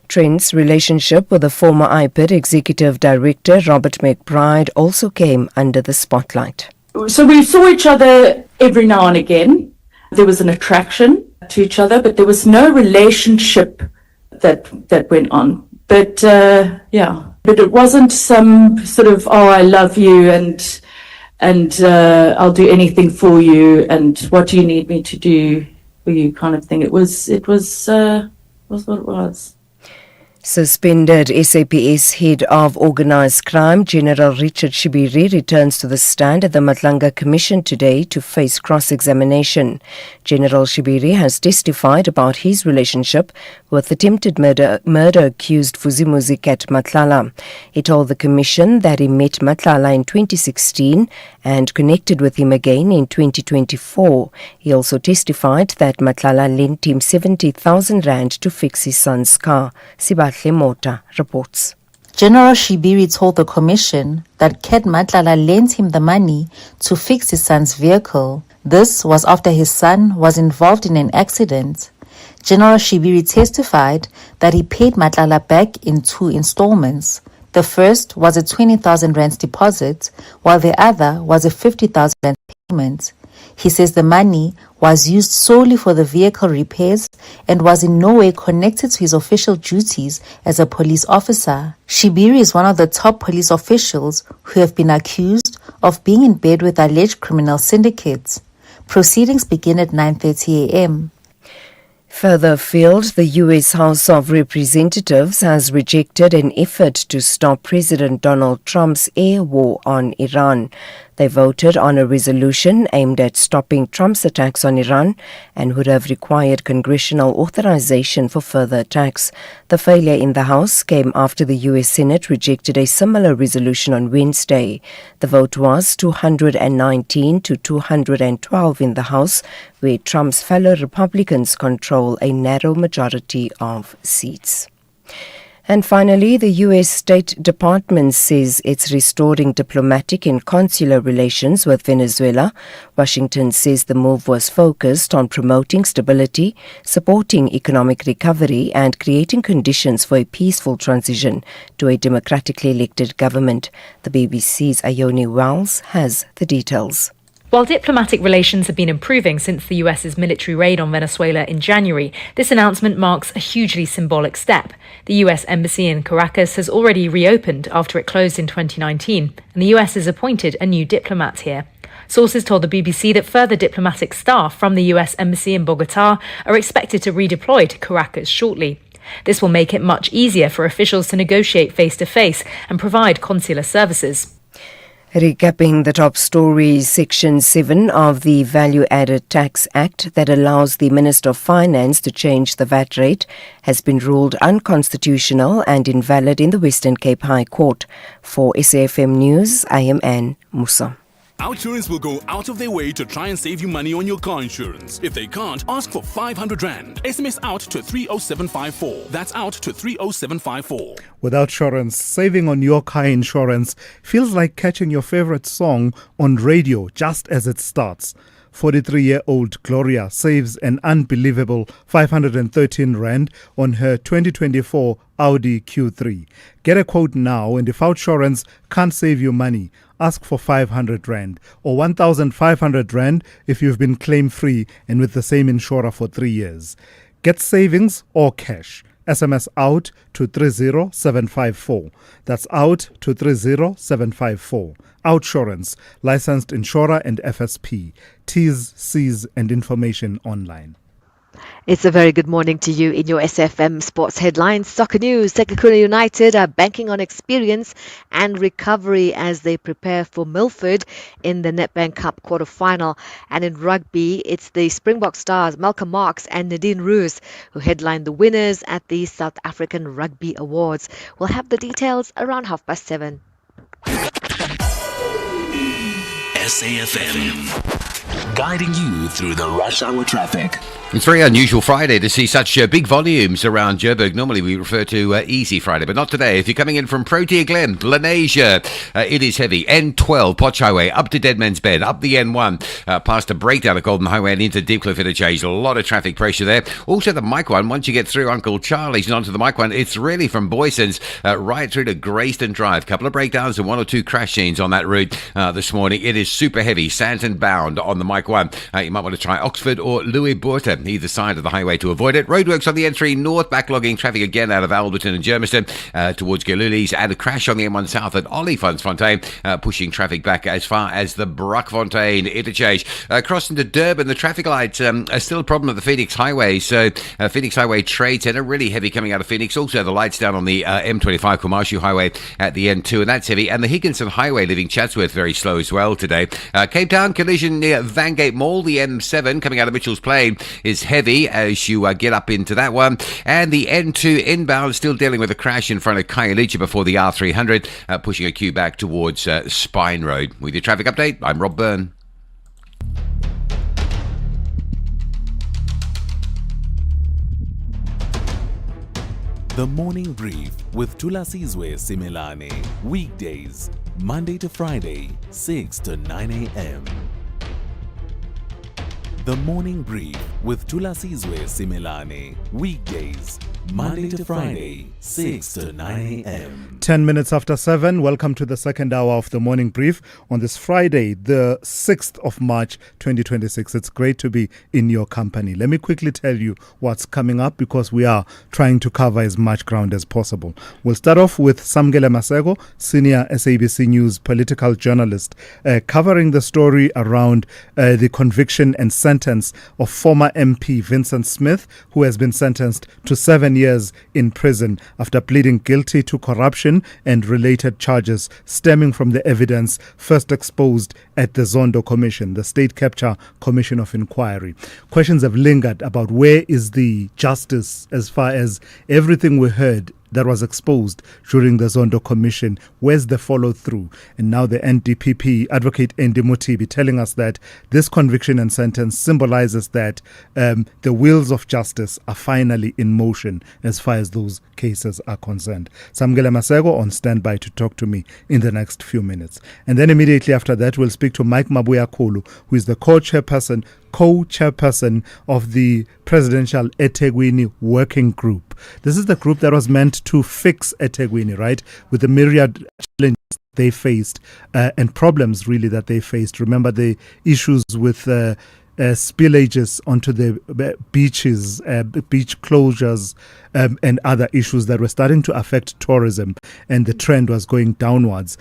Trent's relationship with the former IPID Executive Director Robert McBride also came under the spotlight. So we saw each other every now and again. There was an attraction to each other, but there was no relationship that went on. But but it wasn't some sort of, oh, I love you and I'll do anything for you, and what do you need me to do for you kind of thing. It was what it was. Suspended SAPS head of organised crime, General Richard Shibiri, returns to the stand at the Matlanga Commission today to face cross-examination. General Shibiri has testified about his relationship with attempted murder accused Vuzimuzi at Matlala. He told the Commission that he met Matlala in 2016 and connected with him again in 2024. He also testified that Matlala lent him 70,000 rand to fix his son's car. Sibahle Mota reports. General Shibiri told the Commission that Ket Matlala lent him the money to fix his son's vehicle. This was after his son was involved in an accident. General Shibiri testified that he paid Matlala back in 2 installments. The first was a 20,000 rand deposit, while the other was a 50,000 rand payment. He says the money was used solely for the vehicle repairs and was in no way connected to his official duties as a police officer. Shibiri is one of the top police officials who have been accused of being in bed with alleged criminal syndicates. Proceedings begin at 9:30 a.m. Further afield, the U.S. House of Representatives has rejected an effort to stop President Donald Trump's air war on Iran. They voted on a resolution aimed at stopping Trump's attacks on Iran and would have required congressional authorization for further attacks. The failure in the House came after the U.S. Senate rejected a similar resolution on Wednesday. The vote was 219 to 212 in the House, where Trump's fellow Republicans control a narrow majority of seats. And finally, the U.S. State Department says it's restoring diplomatic and consular relations with Venezuela. Washington says the move was focused on promoting stability, supporting economic recovery, and creating conditions for a peaceful transition to a democratically elected government. The BBC's Ione Wells has the details. While diplomatic relations have been improving since the US's military raid on Venezuela in January, this announcement marks a hugely symbolic step. The US embassy in Caracas has already reopened after it closed in 2019, and the US has appointed a new diplomat here. Sources told the BBC that further diplomatic staff from the US embassy in Bogotá are expected to redeploy to Caracas shortly. This will make it much easier for officials to negotiate face-to-face and provide consular services. Recapping the top stories, Section 7 of the Value Added Tax Act that allows the Minister of Finance to change the VAT rate has been ruled unconstitutional and invalid in the Western Cape High Court. For SAFM News, I am Anne Musa. Outsurance will go out of their way to try and save you money on your car insurance. If they can't, ask for 500 Rand. SMS out to 30754. That's out to 30754. With Outsurance, saving on your car insurance feels like catching your favorite song on radio just as it starts. 43-year-old Gloria saves an unbelievable 513 Rand on her 2024 Audi Q3. Get a quote now, and if Outsurance can't save you money, ask for 500 Rand or 1,500 Rand if you've been claim-free and with the same insurer for 3 years. Get savings or cash. SMS out to 30754. That's out to 30754. Outsurance, licensed insurer and FSP. T's, C's and information online. It's a very good morning to you in your SFM Sports Headlines. Soccer news, Sekhukhune United are banking on experience and recovery as they prepare for Milford in the Nedbank Cup quarter-final. And in rugby, it's the Springbok stars Malcolm Marx and Nadine Roos who headline the winners at the South African Rugby Awards. We'll have the details around 7:30. SAFM, guiding you through the rush hour traffic. It's very unusual Friday to see such big volumes around Joburg. Normally we refer to Easy Friday, but not today. If you're coming in from Protea Glen, Lenasia, it is heavy. N12, Potch Highway, up to Deadman's Bend, up the N1, past a breakdown at Golden Highway and into Deepcliff Interchange. A lot of traffic pressure there. Also the Mike One, once you get through Uncle Charlie's and onto the Mike One, it's really from Boyson's right through to Grayston Drive. Couple of breakdowns and 1 or 2 crash scenes on that route this morning. It is super heavy. Sandton bound on the Mike One. You might want to try Oxford or Louis Botha, either side of the highway to avoid it. Roadworks on the N3 North, backlogging traffic again out of Alberton and Germiston towards Galuli's, and a crash on the M1 South at Olifantsfontein, pushing traffic back as far as the Brockfontein interchange. Crossing to Durban, the traffic lights are still a problem at the Phoenix Highway, so Phoenix Highway Trade Centre, really heavy coming out of Phoenix. Also the lights down on the M25 Kumashu Highway at the N2, and that's heavy. And the Higginson Highway leaving Chatsworth very slow as well today. Cape Town, collision near Vangate Mall, the M7 coming out of Mitchell's Plain is heavy as you get up into that one. And the N2 inbound still dealing with a crash in front of Khayelitsha before the R300, pushing a queue back towards Spine Road. With your traffic update, I'm Rob Byrne. The Morning Brief with Thulasizwe Simelane. Weekdays, Monday to Friday, 6 to 9 a.m. The Morning Brief with Thulasizwe Simelane. Weekdays, Monday to Friday, 6 to 9 a.m. 10 minutes after 7. Welcome to the second hour of the Morning Brief on this Friday, the 6th of March, 2026. It's great to be in your company. Let me quickly tell you what's coming up because we are trying to cover as much ground as possible. We'll start off with Samgele Masego, senior SABC News political journalist, covering the story around the conviction and sentence of former MP Vincent Smith, who has been sentenced to 7 years in prison after pleading guilty to corruption and related charges stemming from the evidence first exposed at the Zondo Commission, the State Capture Commission of Inquiry. Questions have lingered about where is the justice as far as everything we heard that was exposed during the Zondo Commission. Where's the follow-through? And now the NDPP advocate Andy Mutibi telling us that this conviction and sentence symbolizes that the wheels of justice are finally in motion as far as those cases are concerned. Samgele Masego on standby to talk to me in the next few minutes. And then immediately after that, we'll speak to Mike Mabuya Kulu, who is the co-chairperson of the Presidential eThekwini Working Group. This is the group that was meant attempt to fix eThekwini, right, with the myriad challenges they faced and problems really that they faced. Remember the issues with spillages onto the beaches, beach closures, and other issues that were starting to affect tourism, and the trend was going downwards.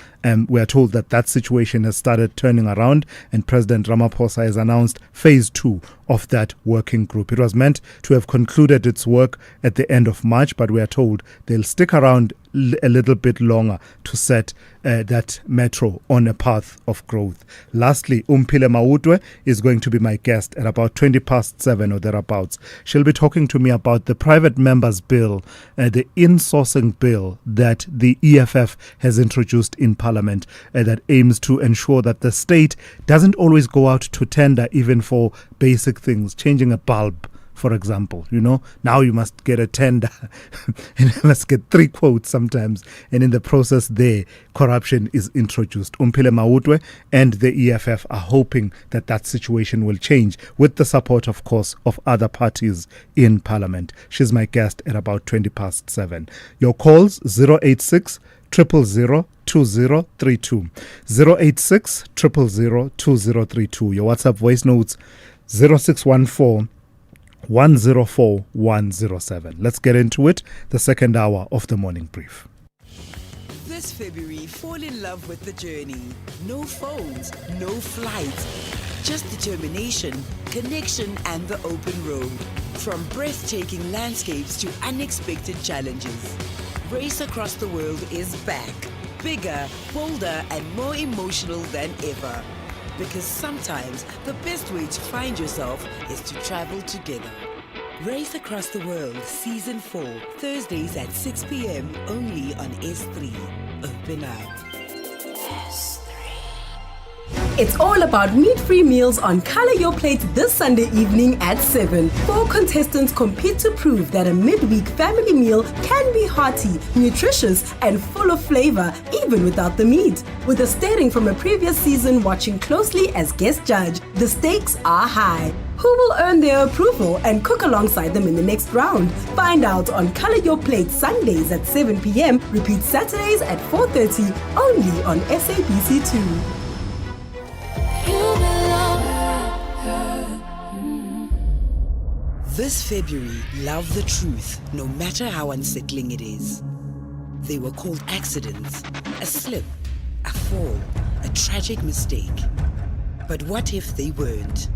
We are told that that situation has started turning around, and President Ramaphosa has announced phase 2 of that working group. It was meant to have concluded its work at the end of March, but we are told they'll stick around a little bit longer to set that metro on a path of growth. Lastly, Umphile Mautwe is going to be my guest at about 7:20 or thereabouts. She'll be talking to me about the private members bill, the insourcing bill that the EFF has introduced in Parliament that aims to ensure that the state doesn't always go out to tender even for basic things, changing a bulb, for example. Now you must get a tender and you must get 3 quotes sometimes, and in the process there corruption is introduced. Umphile Mautwe and the EFF are hoping that that situation will change with the support, of course, of other parties in Parliament. She's my guest at about 7:20. Your calls 086 000 2032 086 000 2032. Your WhatsApp voice notes 0614 104 107. Let's get into it. The second hour of the morning brief. This February, fall in love with the journey. No phones, no flights, just determination, connection, and the open road. From breathtaking landscapes to unexpected challenges, Race Across the World is back. Bigger, bolder, and more emotional than ever. Because sometimes the best way to find yourself is to travel together. Race Across the World Season 4, Thursdays at 6 p.m. only on S3. Open up. It's all about meat-free meals on Color Your Plate this Sunday evening at 7. 4 contestants compete to prove that a midweek family meal can be hearty, nutritious, and full of flavor, even without the meat. With a steering from a previous season watching closely as guest judge, the stakes are high. Who will earn their approval and cook alongside them in the next round? Find out on Color Your Plate Sundays at 7 p.m. Repeat Saturdays at 4:30 only on SABC2. This February, love the truth, no matter how unsettling it is. They were called accidents, a slip, a fall, a tragic mistake. But what if they weren't?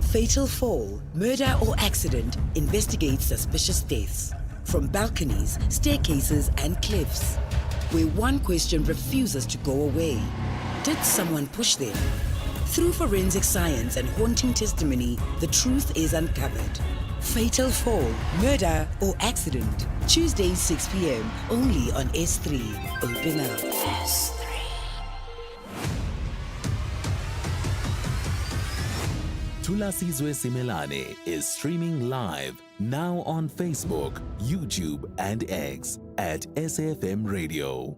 Fatal fall, murder or accident investigates suspicious deaths from balconies, staircases and cliffs, where one question refuses to go away. Did someone push them? Through forensic science and haunting testimony, the truth is uncovered. Fatal fall, murder or accident. Tuesdays 6 p.m. only on S3. Open up. S3. Thulasizwe Simelane is streaming live now on Facebook, YouTube, and X at SAFM Radio.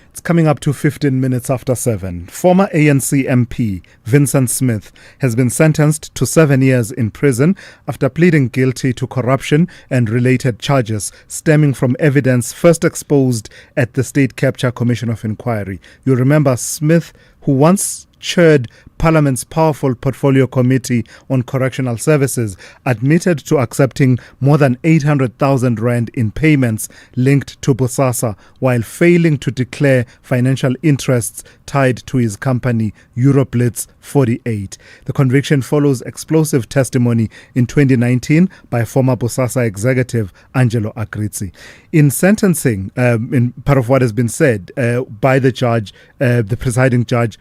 It's coming up to 15 minutes after 7. Former ANC MP Vincent Smith has been sentenced to 7 years in prison after pleading guilty to corruption and related charges stemming from evidence first exposed at the State Capture Commission of Inquiry. You remember Smith, who once chaired Parliament's powerful Portfolio Committee on Correctional Services, admitted to accepting more than 800,000 rand in payments linked to Bosasa while failing to declare financial interests tied to his company Euroblitz 48. The conviction follows explosive testimony in 2019 by former Bosasa executive Angelo Agrizzi. In sentencing, in part of what has been said by the judge, the presiding judge,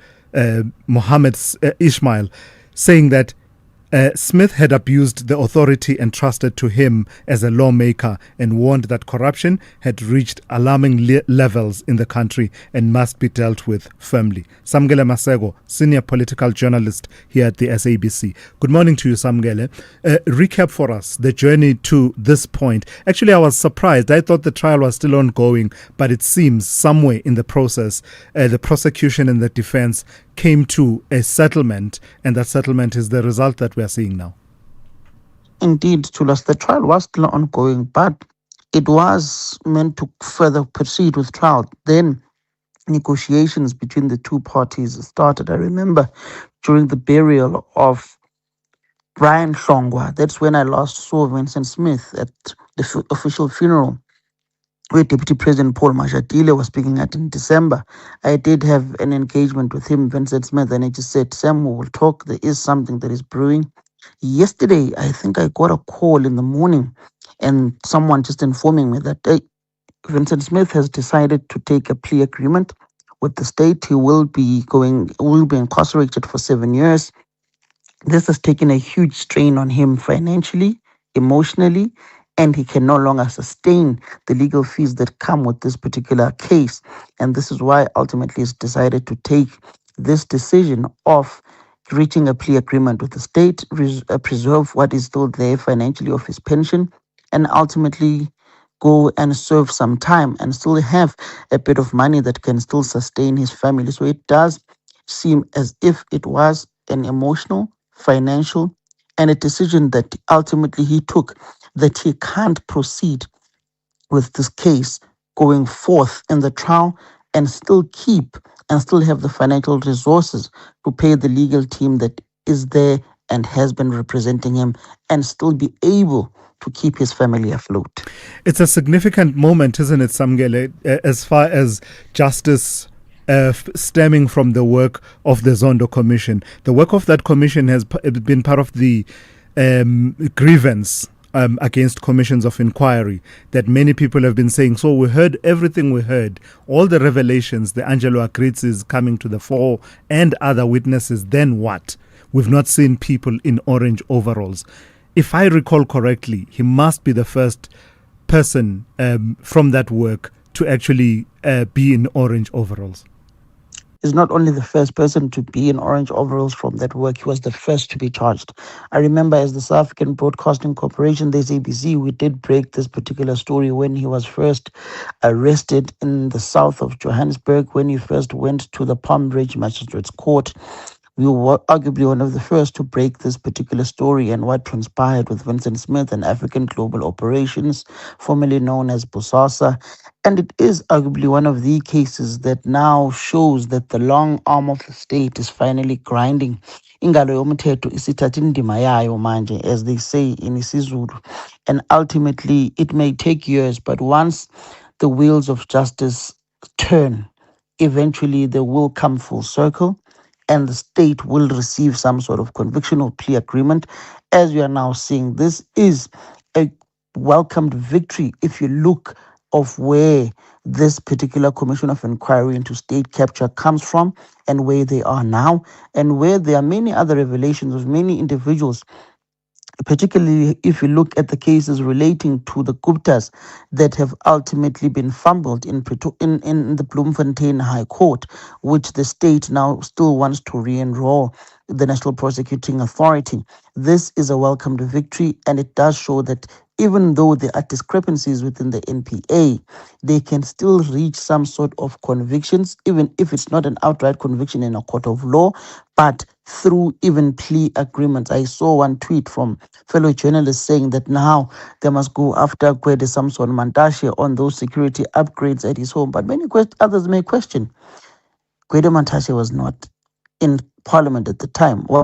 Mohammed Ismail, saying that Smith had abused the authority entrusted to him as a lawmaker and warned that corruption had reached alarming levels in the country and must be dealt with firmly. Samgele Masego, senior political journalist here at the SABC. Good morning to you, Samgele. Recap for us the journey to this point. Actually, I was surprised. I thought the trial was still ongoing, but it seems somewhere in the process, the prosecution and the defense came to a settlement, and that settlement is the result that we are seeing now. Indeed, Tulas, the trial was still ongoing, but it was meant to further proceed with trial. Then negotiations between the two parties started. I remember during the burial of Brian Hlongwa, that's when I last saw Vincent Smith at the official funeral where Deputy President Paul Mashatile was speaking at in December. I did have an engagement with him, Vincent Smith, and he just said, Sam, we will talk. There is something that is brewing. Yesterday, I think I got a call in the morning and someone just informing me that Vincent Smith has decided to take a plea agreement with the state. He will be incarcerated for 7 years. This has taken a huge strain on him financially, emotionally, and he can no longer sustain the legal fees that come with this particular case. And this is why ultimately he's decided to take this decision of reaching a plea agreement with the state, preserve what is still there financially of his pension, and ultimately go and serve some time and still have a bit of money that can still sustain his family. So it does seem as if it was an emotional, financial, and a decision that ultimately he took, that he can't proceed with this case going forth in the trial and still have the financial resources to pay the legal team that is there and has been representing him and still be able to keep his family afloat. It's a significant moment, isn't it, Samgele, as far as justice stemming from the work of the Zondo Commission. The work of that commission has been part of the grievance against commissions of inquiry that many people have been saying. So we heard everything we heard, all the revelations, the Angelo Akritzis coming to the fore and other witnesses. Then what? We've not seen people in orange overalls. If I recall correctly, he must be the first person from that work to actually be in orange overalls. He's not only the first person to be in orange overalls from that work, he was the first to be charged. I remember as the South African Broadcasting Corporation, the SABC, we did break this particular story when he was first arrested in the south of Johannesburg, when he first went to the Palm Ridge Magistrates Court. We were arguably one of the first to break this particular story and what transpired with Vincent Smith and African Global Operations, formerly known as Bosasa. And it is arguably one of the cases that now shows that the long arm of the state is finally grinding. Ingalo yomthetho isithatha indima yayo manje, as they say in isiZulu. And ultimately, it may take years, but once the wheels of justice turn, eventually they will come full circle and the state will receive some sort of conviction or plea agreement. As we are now seeing, this is a welcomed victory if you look of where this particular commission of inquiry into state capture comes from and where they are now, and where there are many other revelations of many individuals, particularly if you look at the cases relating to the Guptas that have ultimately been fumbled in the Bloemfontein High Court, which the state now still wants to re-enroll the National Prosecuting Authority. This is a welcomed victory, and it does show that even though there are discrepancies within the NPA, they can still reach some sort of convictions, even if it's not an outright conviction in a court of law, but through even plea agreements. I saw one tweet from fellow journalists saying that now they must go after Gwede Samson Mantashe on those security upgrades at his home. But many others may question, Gwede Mantashe was not in Parliament at the time. Well,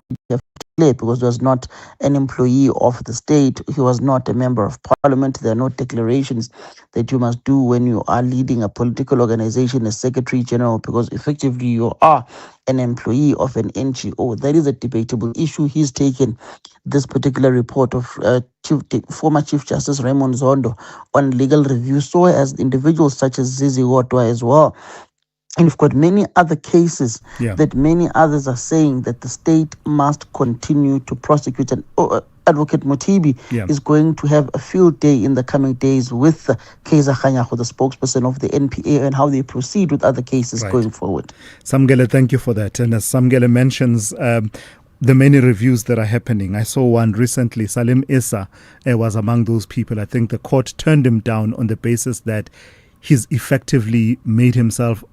because he was not an employee of the state. He was not a member of Parliament. There are no declarations that you must do when you are leading a political organization as Secretary General, because effectively you are an employee of an NGO. That is a debatable issue. He's taken this particular report of former Chief Justice Raymond Zondo on legal review, so as individuals such as Zizi Wotwa as well. And you've got many other cases that many others are saying that the state must continue to prosecute. And Advocate Motibi is going to have a field day in the coming days with Kaiser Khanyago, the spokesperson of the NPA, and how they proceed with other cases going forward. Samgele, thank you for that. And as Samgele mentions, the many reviews that are happening. I saw one recently. Salim Issa was among those people. I think the court turned him down on the basis that he's effectively made himself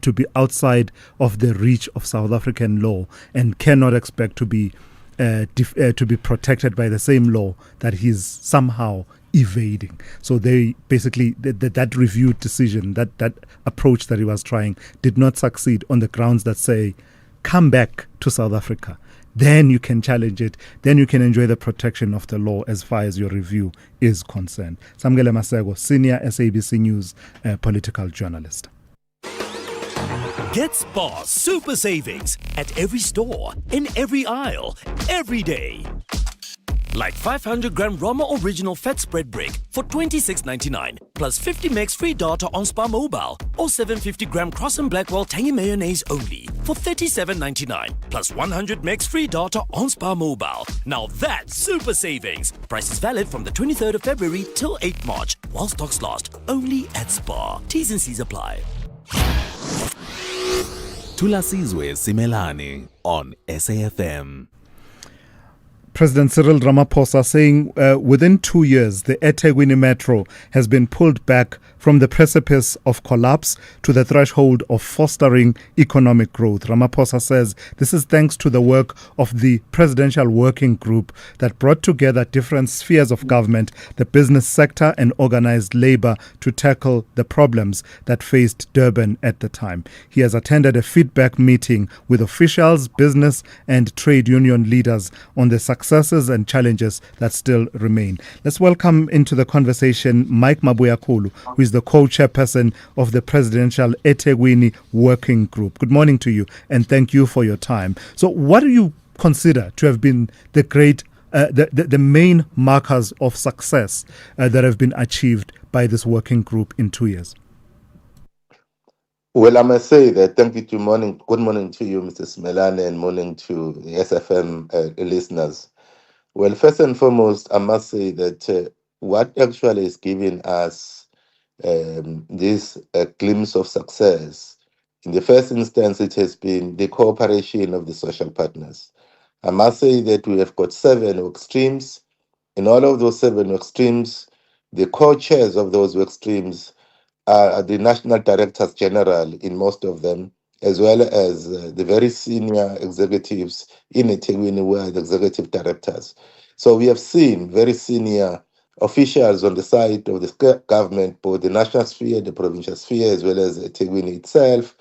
to be outside of the reach of South African law and cannot expect to be protected by the same law that he's somehow evading. So they basically, that review decision, that approach that he was trying did not succeed on the grounds that say, come back to South Africa. Then you can challenge it. Then you can enjoy the protection of the law as far as your review is concerned. Samgele Masego, senior SABC News political journalist. Get Spar super savings at every store, in every aisle, every day. Like 500 gram Roma Original Fat Spread Brick for $26.99 plus 50 megs free data on Spar Mobile, or 750 gram Cross and Blackwell Tangy Mayonnaise only for $37.99 plus 100 megs free data on Spar Mobile. Now that's super savings. Price is valid from the 23rd of February till 8 March while stocks last. Only at Spar. T's and C's apply. Thulasizwe Simelane on SAFM. President Cyril Ramaphosa saying within 2 years, the eThekwini Metro has been pulled back from the precipice of collapse to the threshold of fostering economic growth. Ramaphosa says this is thanks to the work of the Presidential Working Group that brought together different spheres of government, the business sector and organized labor to tackle the problems that faced Durban at the time. He has attended a feedback meeting with officials, business and trade union leaders on the successes and challenges that still remain. Let's welcome into the conversation Mike Mabuyakulu, who is the co-chairperson of the Presidential eThekwini Working Group. Good morning to you and thank you for your time. So what do you consider to have been the great, the main markers of success that have been achieved by this working group in 2 years? Well, I must say that thank you. Good morning to you, Mr. Simelane, and morning to the SFM listeners. Well, first and foremost, I must say that what actually is giving us this glimpse of success, in the first instance, it has been the cooperation of the social partners. I must say that we have got 7 work streams. In all of those 7 work streams, the co-chairs of those work streams are the national directors general in most of them, as well as the very senior executives in eThekwini who are the executive directors. So we have seen very senior officials on the side of the government, both the national sphere, the provincial sphere, as well as eThekwini itself,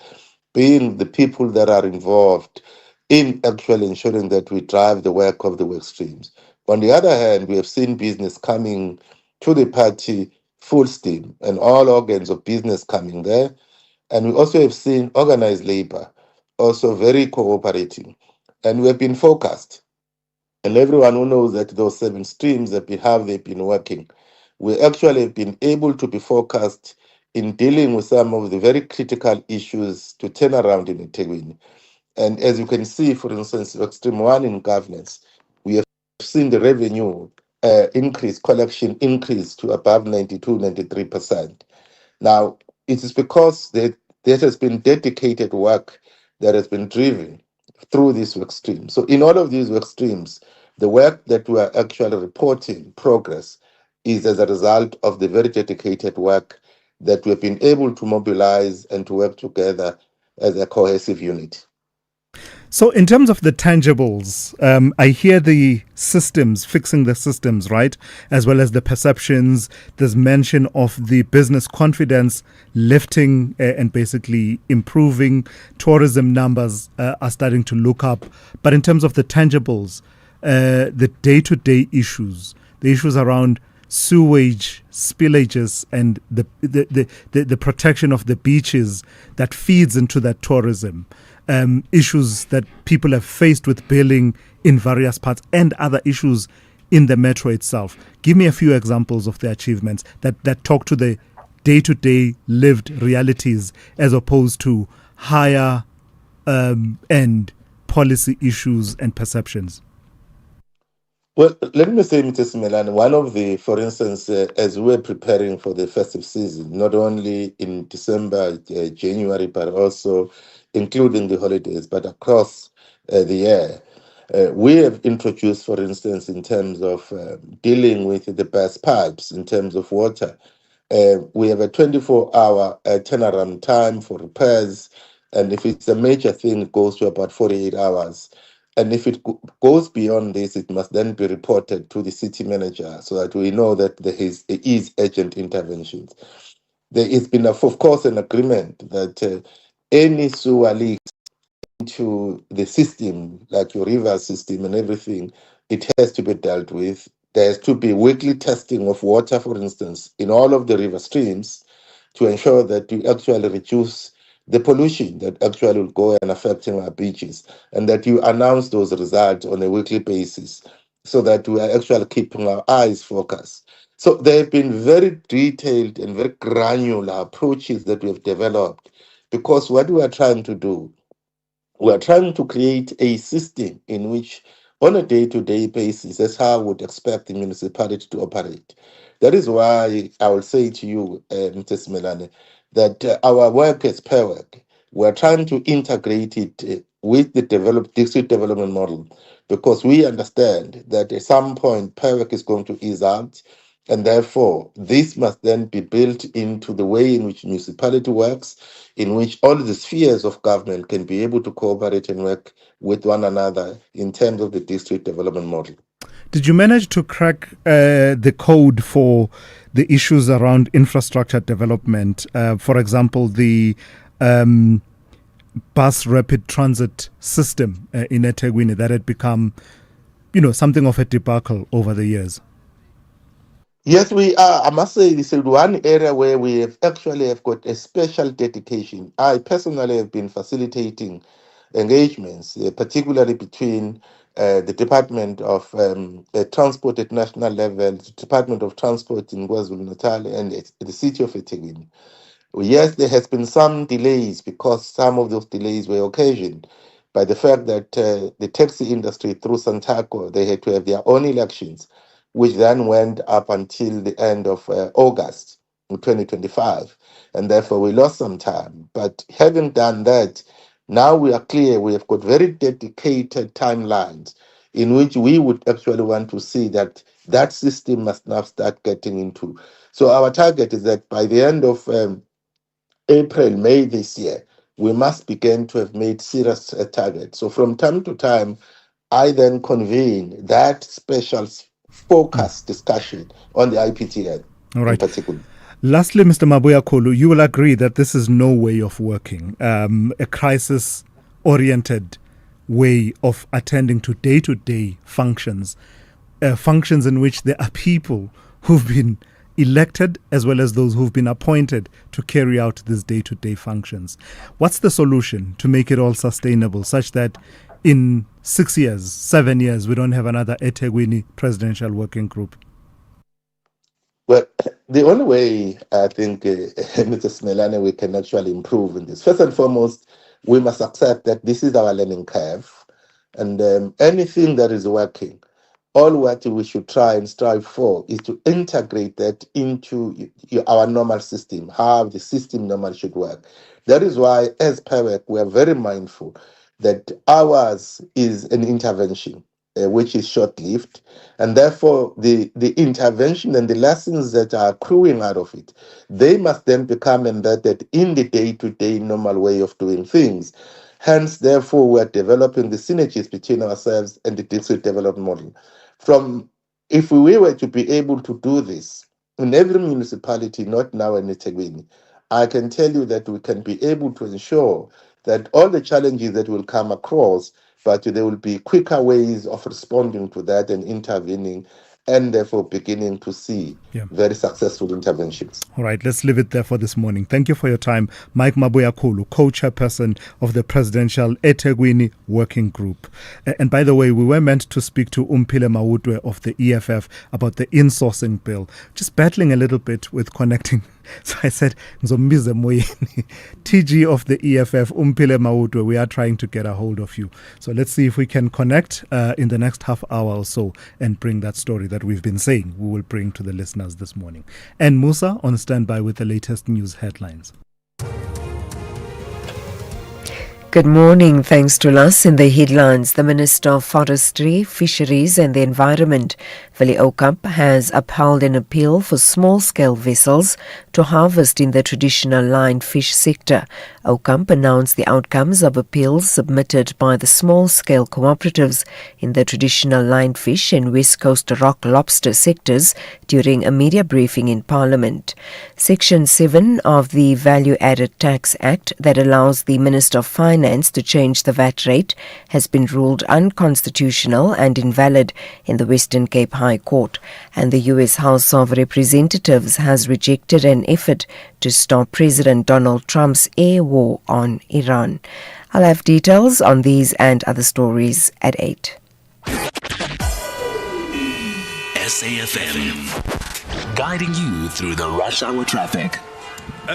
being the people that are involved in actually ensuring that we drive the work of the work streams. On the other hand, we have seen business coming to the party full steam and all organs of business coming there. And we also have seen organized labor also very cooperating. And we have been focused. And everyone who knows that those 7 streams that they've been working, we actually have been able to be focused in dealing with some of the very critical issues to turn around in eThekwini. And as you can see, for instance, Extreme 1 in governance, we have seen the revenue increase, collection increase to above 92-93%. Now, it is because there has been dedicated work that has been driven through this work stream. So in all of these work streams, the work that we are actually reporting progress is as a result of the very dedicated work that we have been able to mobilize and to work together as a cohesive unit. So in terms of the tangibles, I hear the systems, fixing the systems, right? As well as the perceptions. There's mention of the business confidence lifting and basically improving. Tourism numbers are starting to look up. But in terms of the tangibles, the day-to-day issues, the issues around sewage, spillages, and the protection of the beaches that feeds into that tourism. Issues that people have faced with billing in various parts and other issues in the metro itself. Give me a few examples of the achievements that talk to the day-to-day lived realities as opposed to higher end policy issues and perceptions. Well, let me say, Mr. Simelane, one of the, for instance, as we're preparing for the festive season, not only in December, January, but also including the holidays, but across the year, we have introduced, for instance, in terms of dealing with the burst pipes, in terms of water, we have a 24-hour turnaround time for repairs, and if it's a major thing, it goes to about 48 hours. And if it goes beyond this, it must then be reported to the city manager so that we know that there is urgent interventions. There has been, of course, an agreement that any sewer leaks into the system, like your river system and everything, it has to be dealt with. There has to be weekly testing of water, for instance, in all of the river streams to ensure that we actually reduce the pollution that actually will go and affecting our beaches, and that you announce those results on a weekly basis so that we are actually keeping our eyes focused. So there have been very detailed and very granular approaches that we have developed, because what we are trying to do, we are trying to create a system in which, on a day-to-day basis, that's how I would expect the municipality to operate. That is why I will say to you, Mr. Simelane, that our work as PERWORK, we are trying to integrate it with the district development model, because we understand that at some point PERWORK is going to ease out, and therefore this must then be built into the way in which municipality works, in which all the spheres of government can be able to cooperate and work with one another in terms of the district development model. Did you manage to crack the code for the issues around infrastructure development? For example, the bus rapid transit system in eThekwini that had become, something of a debacle over the years. Yes, we are. I must say this is one area where we have got a special dedication. I personally have been facilitating engagements, particularly between the Department of Transport at national level, the Department of Transport in KwaZulu-Natal, and the city of eThekwini. Yes, there has been some delays, because some of those delays were occasioned by the fact that the taxi industry through Santaco, they had to have their own elections, which then went up until the end of August 2025. And therefore, we lost some time. But having done that, now we are clear. We have got very dedicated timelines in which we would actually want to see that that system must now start getting into. So our target is that by the end of April, May this year, we must begin to have made serious targets. So from time to time, I then convene that special focus discussion on the IPTN in particular. Lastly, Mr. Mabuyakulu, you will agree that this is no way of working, a crisis-oriented way of attending to day-to-day functions, functions in which there are people who've been elected as well as those who've been appointed to carry out these day-to-day functions. What's the solution to make it all sustainable such that in 6 years, 7 years, we don't have another eThekwini presidential working group? Well, the only way I think, Mr. Simelane, we can actually improve in this, first and foremost, we must accept that this is our learning curve, and anything that is working, all what we should try and strive for is to integrate that into our normal system, how the system normally should work. That is why, as PERWORK, we are very mindful that ours is an intervention which is short-lived, and therefore the intervention and the lessons that are accruing out of it, they must then become embedded in the day-to-day normal way of doing things. Hence, therefore, we are developing the synergies between ourselves and the district development model. If we were to be able to do this in every municipality, not now in eThekwini, I can tell you that we can be able to ensure that all the challenges that will come across, but there will be quicker ways of responding to that and intervening, and therefore beginning to see very successful interventions. All right, let's leave it there for this morning. Thank you for your time. Mike Mabuyakulu, co-chairperson of the Presidential eThekwini Working Group. And by the way, we were meant to speak to Umphile Mawutwe of the EFF about the insourcing bill. Just battling a little bit with connecting. So I said, TG of the EFF, Umphile Mawutwe, we are trying to get a hold of you. So let's see if we can connect in the next half hour or so and bring that story that we've been saying we will bring to the listeners this morning. And Musa on standby with the latest news headlines. Good morning. Thanks to us. In the headlines, the Minister of Forestry, Fisheries and the Environment, Vili Okamp, has upheld an appeal for small-scale vessels to harvest in the traditional line fish sector. Okamp announced the outcomes of appeals submitted by the small-scale cooperatives in the traditional line fish and West Coast rock lobster sectors during a media briefing in Parliament. Section 7 of the Value Added Tax Act that allows the Minister of Finance to change the VAT rate has been ruled unconstitutional and invalid in the Western Cape High Court, and the US House of Representatives has rejected an effort to stop President Donald Trump's air war on Iran. I'll have details on these and other stories at 8. SAFM, guiding you through the rush hour traffic.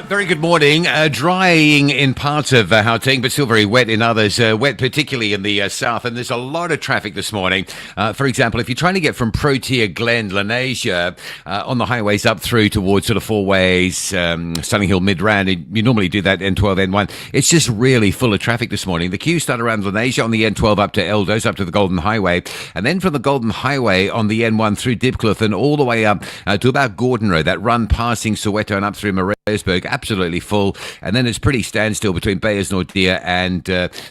Very good morning. Drying in parts of Gauteng, but still very wet in others. Wet particularly in the south, and there's a lot of traffic this morning. For example, if you're trying to get from Protea Glen, Lenasia, on the highways up through towards sort of Four Ways, Stunning Hill, Midrand, you normally do that N12, N1. It's just really full of traffic this morning. The queues start around Lenasia on the N12 up to Eldos, up to the Golden Highway, and then from the Golden Highway on the N1 through Dipcliff and all the way up to about Gordon Road, that run passing Soweto and up through Maritzburg, absolutely full, and then it's pretty standstill between Bayers Nordia and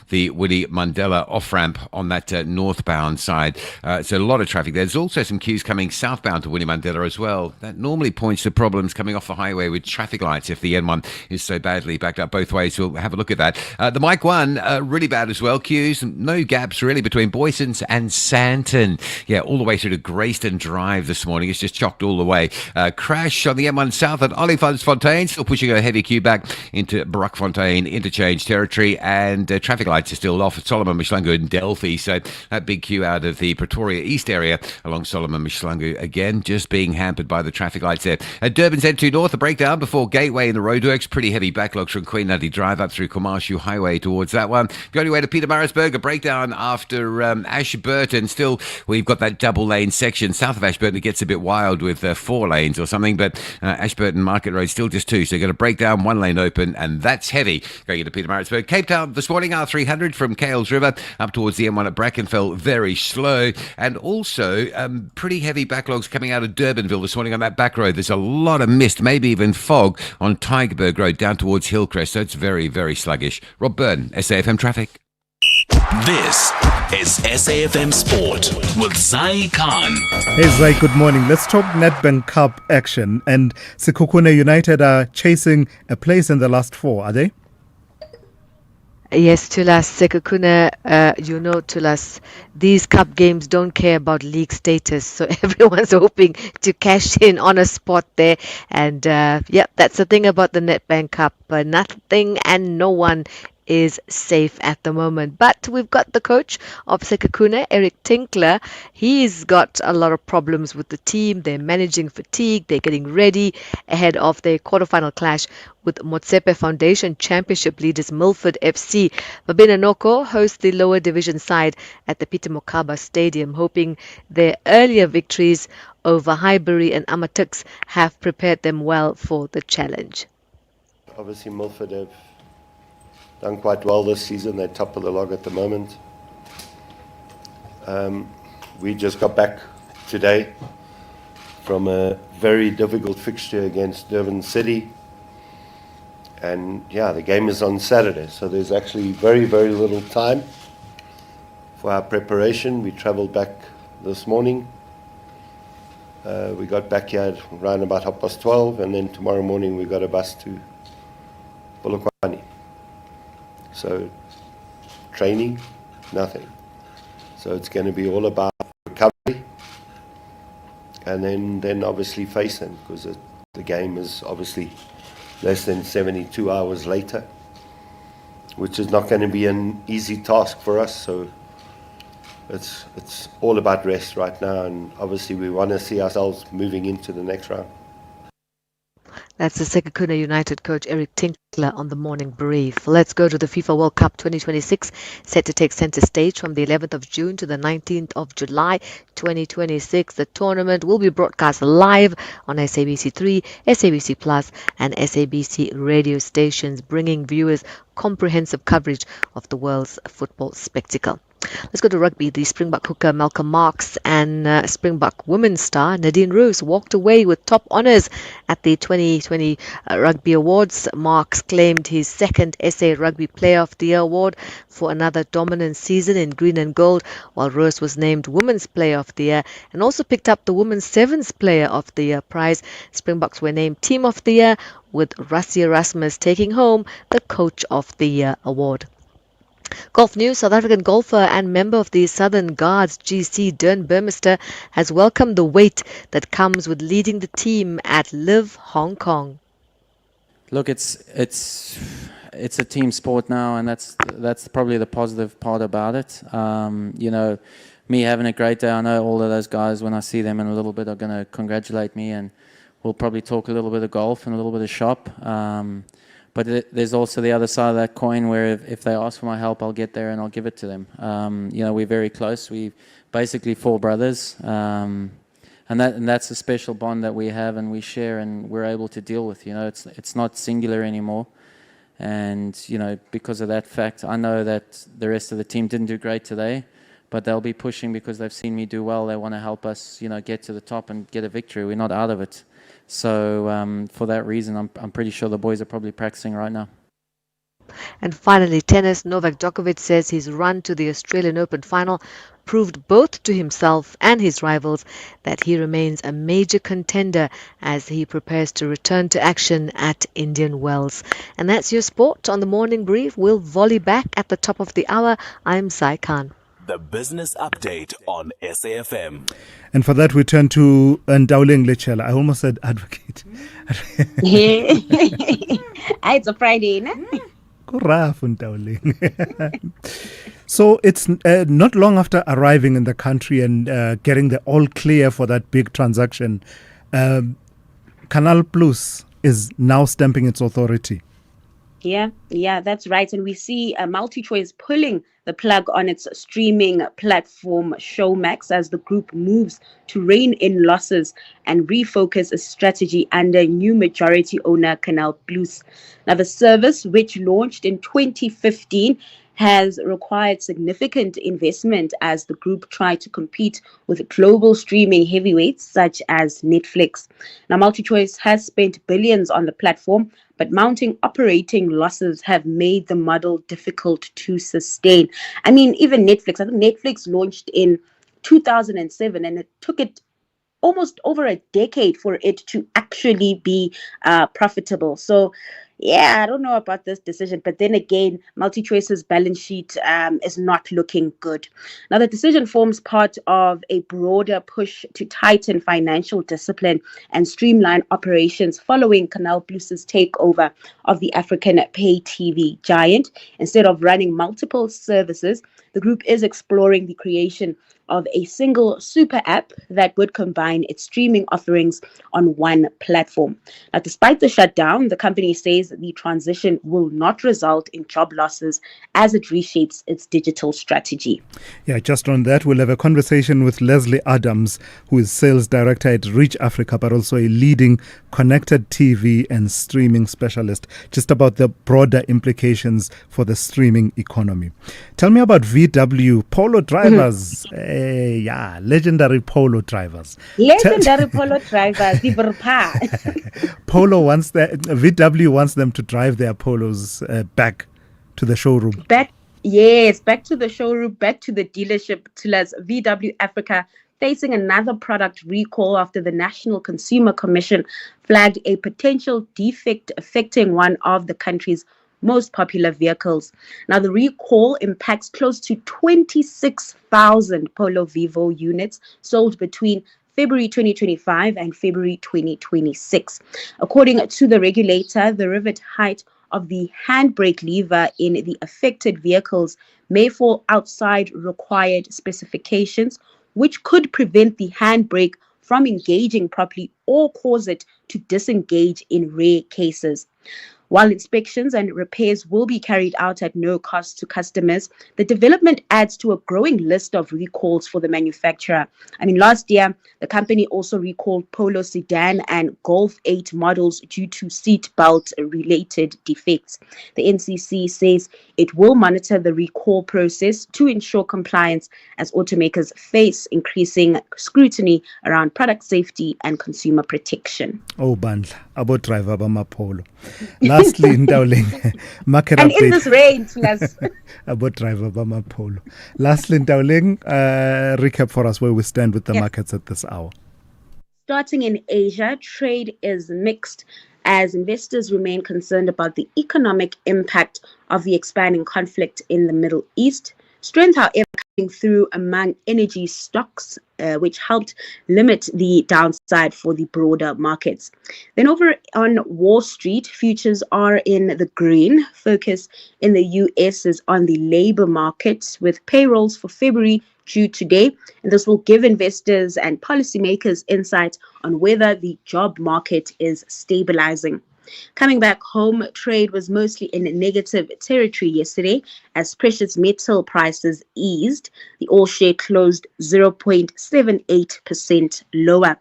the Winnie Mandela off-ramp on that northbound side. So a lot of traffic there. There's also some queues coming southbound to Winnie Mandela as well. That normally points to problems coming off the highway with traffic lights if the N1 is so badly backed up both ways. We'll have a look at that. The Mike 1, really bad as well. Queues, no gaps really between Boysons and Santon. Yeah, all the way through to Grayston Drive this morning. It's just chocked all the way. Crash on the M1 south at Olifantsfontein, still pushing a heavy queue back into Brockfontein interchange territory, and traffic lights are still off at Solomon Mishlangu and Delphi, so that big queue out of the Pretoria East area along Solomon Mishlangu again just being hampered by the traffic lights there. At Durban's N2 North, a breakdown before Gateway in the roadworks, pretty heavy backlogs from Queen Nutty Drive up through Komarshu Highway towards that one. Going way to Pietermaritzburg, a breakdown after Ashburton. Still, we've got that double lane section south of Ashburton. It gets a bit wild with 4 lanes or something, but Ashburton Market Road still just 2, so you've got a breakdown, 1 lane open, and that's heavy going into Pietermaritzburg. Cape Town this morning, R300 from Kales River up towards the M1 at Brackenfell, very slow, and also pretty heavy backlogs coming out of Durbanville this morning on that back road. There's a lot of mist, maybe even fog on Tygerberg Road down towards Hillcrest, so it's very, very sluggish. Rob Byrne, SAFM Traffic. This is SAFM Sport with Zai Khan. Hey Zai, good morning. Let's talk Nedbank Cup action. And Sekhukhune United are chasing a place in the last 4, are they? Yes, Thulas, Sekhukhune, Thulas, these cup games don't care about league status, so everyone's hoping to cash in on a spot there. And that's the thing about the Nedbank Cup. Nothing and no one is safe at the moment. But we've got the coach of Sekhukhune, Eric Tinkler. He's got a lot of problems with the team. They're managing fatigue. They're getting ready ahead of their quarterfinal clash with Motsepe Foundation Championship leaders Milford FC. Babina Noko hosts the lower division side at the Peter Mokaba Stadium, hoping their earlier victories over Highbury and Amatux have prepared them well for the challenge. Obviously, Milford have done quite well this season. They're top of the log at the moment. We just got back today from a very difficult fixture against Durban City. And the game is on Saturday, so there's actually very, very little time for our preparation. We travelled back this morning. We got back here around about 12:30, and then tomorrow morning we got a bus to Polokwane. So training, nothing. So it's going to be all about recovery, and then obviously face them, because the game is obviously less than 72 hours later, which is not going to be an easy task for us. So it's all about rest right now, and obviously we want to see ourselves moving into the next round. That's the Sekhukhune United coach Eric Tink. On the morning brief. Let's go to the FIFA World Cup 2026, set to take center stage from the 11th of June to the 19th of July 2026. The tournament will be broadcast live on SABC3, SABC Plus, and SABC radio stations, bringing viewers comprehensive coverage of the world's football spectacle. Let's go to rugby. The Springbok hooker Malcolm Marx and Springbok women's star Nadine Roos walked away with top honours at the 2020 Rugby Awards. Marx claimed his second SA Rugby Player of the Year award for another dominant season in green and gold, while Roos was named Women's Player of the Year and also picked up the Women's Sevens Player of the Year prize. Springboks were named Team of the Year, with Rassie Erasmus taking home the Coach of the Year award. Golf news. South African golfer and member of the Southern Guards GC Dern Burmester has welcomed the weight that comes with leading the team at Live Hong Kong. Look, it's a team sport now, and that's probably the positive part about it. Me having a great day. I know all of those guys, when I see them in a little bit, are going to congratulate me, and we'll probably talk a little bit of golf and a little bit of shop. But there's also the other side of that coin where if they ask for my help, I'll get there and I'll give it to them. We're very close. We're basically four brothers. And that's a special bond that we have and we share and we're able to deal with. It's not singular anymore. And, because of that fact, I know that the rest of the team didn't do great today, but they'll be pushing because they've seen me do well. They want to help us, get to the top and get a victory. We're not out of it. So for that reason, I'm pretty sure the boys are probably practicing right now. And finally, tennis. Novak Djokovic says his run to the Australian Open final proved both to himself and his rivals that he remains a major contender as he prepares to return to action at Indian Wells. And that's your sport on the morning brief. We'll volley back at the top of the hour. I'm Sai Khan. The Business Update on SAFM. And for that, we turn to Ndawling Lechela. I almost said advocate. It's a Friday, no? So it's not long after arriving in the country and getting the all clear for that big transaction, Canal Plus is now stamping its authority. Yeah, that's right. And we see MultiChoice pulling the plug on its streaming platform Showmax as the group moves to rein in losses and refocus its strategy under new majority owner Canal Plus. Now, the service, which launched in 2015, has required significant investment as the group tried to compete with global streaming heavyweights such as Netflix. Now, MultiChoice has spent billions on the platform, but mounting operating losses have made the model difficult to sustain. I mean, even Netflix, I think Netflix launched in 2007 and it took it almost over a decade for it to actually be profitable. So, yeah, I don't know about this decision, but then again, MultiChoice's balance sheet is not looking good. Now, the decision forms part of a broader push to tighten financial discipline and streamline operations following Canal Plus's takeover of the African pay TV giant. Instead of running multiple services, the group is exploring the creation of a single super app that would combine its streaming offerings on one platform. Now, despite the shutdown, the company says the transition will not result in job losses as it reshapes its digital strategy. Yeah, just on that, we'll have a conversation with Leslie Adams, who is sales director at Reach Africa, but also a leading connected TV and streaming specialist, just about the broader implications for the streaming economy. Tell me about VW Polo drivers. Legendary Polo drivers. Polo drivers, VW wants them to drive their Polos back to the showroom. Back to the showroom, back to the dealership. VW Africa facing another product recall after the National Consumer Commission flagged a potential defect affecting one of the country's most popular vehicles. Now, the recall impacts close to 26,000 Polo Vivo units sold between February 2025 and February 2026. According to the regulator, the rivet height of the handbrake lever in the affected vehicles may fall outside required specifications, which could prevent the handbrake from engaging properly or cause it to disengage in rare cases. While inspections and repairs will be carried out at no cost to customers, the development adds to a growing list of recalls for the manufacturer. I mean, last year, the company also recalled Polo sedan and Golf 8 models due to seat belt related defects. The NCC says it will monitor the recall process to ensure compliance as automakers face increasing scrutiny around product safety and consumer protection. Oh, Bandla, about driver Bama Polo. Lastly, Ndauling, market and update. in this rain, plus. About driver Bama Polo. Lastly, Ndauling, recap for us where we stand with the markets at this hour. Starting in Asia, trade is mixed as investors remain concerned about the economic impact of the expanding conflict in the Middle East. Strength, however, coming through among energy stocks, which helped limit the downside for the broader markets. Then over on Wall Street, futures are in the green. Focus in the US is on the labor market, with payrolls for February due today. And this will give investors and policymakers insight on whether the job market is stabilizing. Coming back home, trade was mostly in negative territory yesterday as precious metal prices eased. The all share closed 0.78% lower.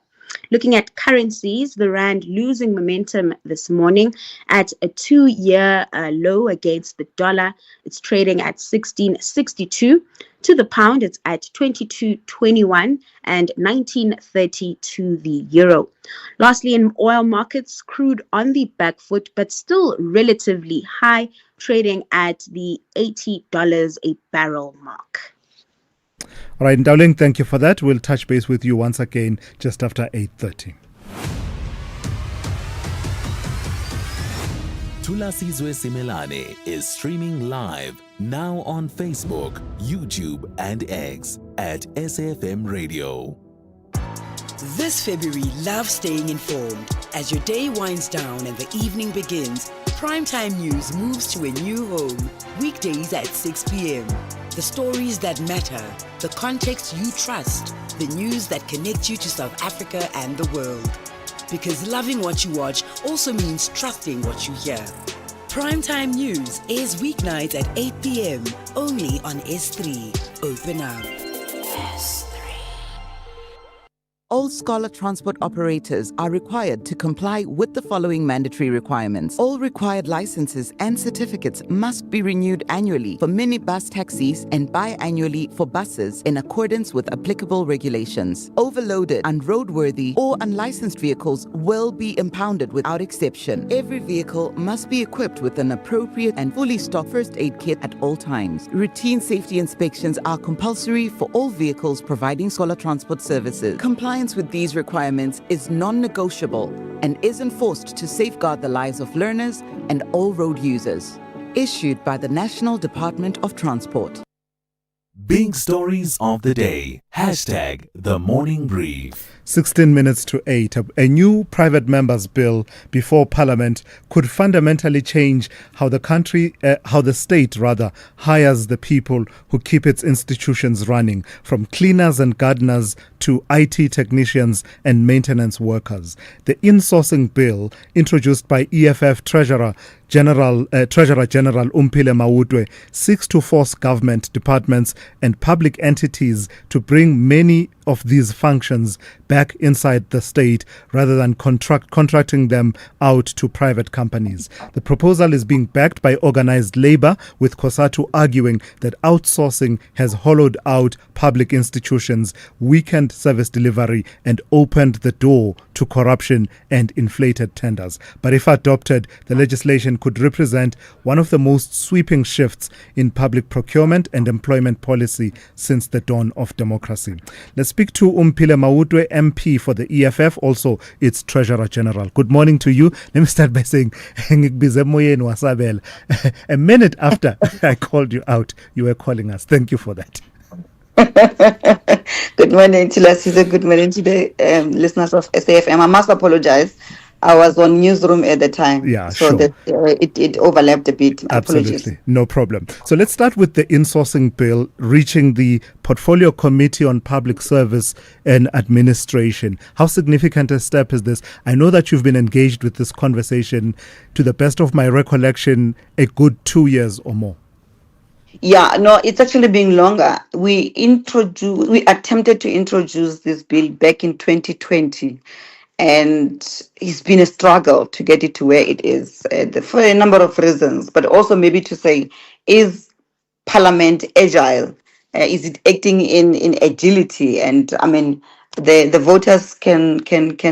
Looking at currencies, the rand losing momentum this morning at a 2-year low against the dollar. It's trading at 16.62. To the pound, it's at 22.21 and 19.30 to the euro. Lastly, in oil markets, crude on the back foot, but still relatively high, trading at the $80 a barrel mark. All right, Ndauling, thank you for that. We'll touch base with you once again just after 8:30. Thulasizwe Simelane is streaming live now on Facebook, YouTube, and X at SAFM Radio. This February, love staying informed. As your day winds down and the evening begins, Primetime News moves to a new home. Weekdays at 6 p.m. The stories that matter, the context you trust, the news that connects you to South Africa and the world. Because loving what you watch also means trusting what you hear. Primetime News is weeknights at 8 p.m. only on S3. Open up. S3. All Scholar Transport operators are required to comply with the following mandatory requirements. All required licenses and certificates must be renewed annually for minibus taxis and biannually for buses in accordance with applicable regulations. Overloaded, unroadworthy, or unlicensed vehicles will be impounded without exception. Every vehicle must be equipped with an appropriate and fully stocked first aid kit at all times. Routine safety inspections are compulsory for all vehicles providing Scholar Transport services. Compliance with these requirements is non-negotiable and is enforced to safeguard the lives of learners and all road users. Issued by the National Department of Transport. Big stories of the day. Hashtag the morning brief. 16 minutes to 8. A new private members bill before Parliament could fundamentally change how the state hires the people who keep its institutions running, from cleaners and gardeners to IT technicians and maintenance workers. The insourcing bill, introduced by EFF Treasurer General Umpile Mautwe, seeks to force government departments and public entities to bring many of these functions back inside the state rather than contracting them out to private companies. The proposal is being backed by organized labor, with COSATU arguing that outsourcing has hollowed out public institutions, weakened service delivery, and opened the door to corruption and inflated tenders. But if adopted, the legislation could represent one of the most sweeping shifts in public procurement and employment policy since the dawn of democracy. Let's speak to Umpile Mautwe, MP for the EFF, also its Treasurer General. Good morning to you. Let me start by saying, a minute after I called you out, you were calling us. Thank you for that. Good morning, Thulasizwe. Good morning to the listeners of SAFM. I must apologize. I was on newsroom at the time, Yeah, so sure. that it overlapped a bit. Apologies. Absolutely, no problem. So let's start with the insourcing bill reaching the Portfolio Committee on Public Service and Administration. How significant a step is this? I know that you've been engaged with this conversation, to the best of my recollection, a good 2 years or more. Yeah, no, it's actually been longer. We attempted to introduce this bill back in 2020, and it's been a struggle to get it to where it is for a number of reasons, but also maybe to say, is Parliament agile? Is it acting in agility? And I mean, the voters can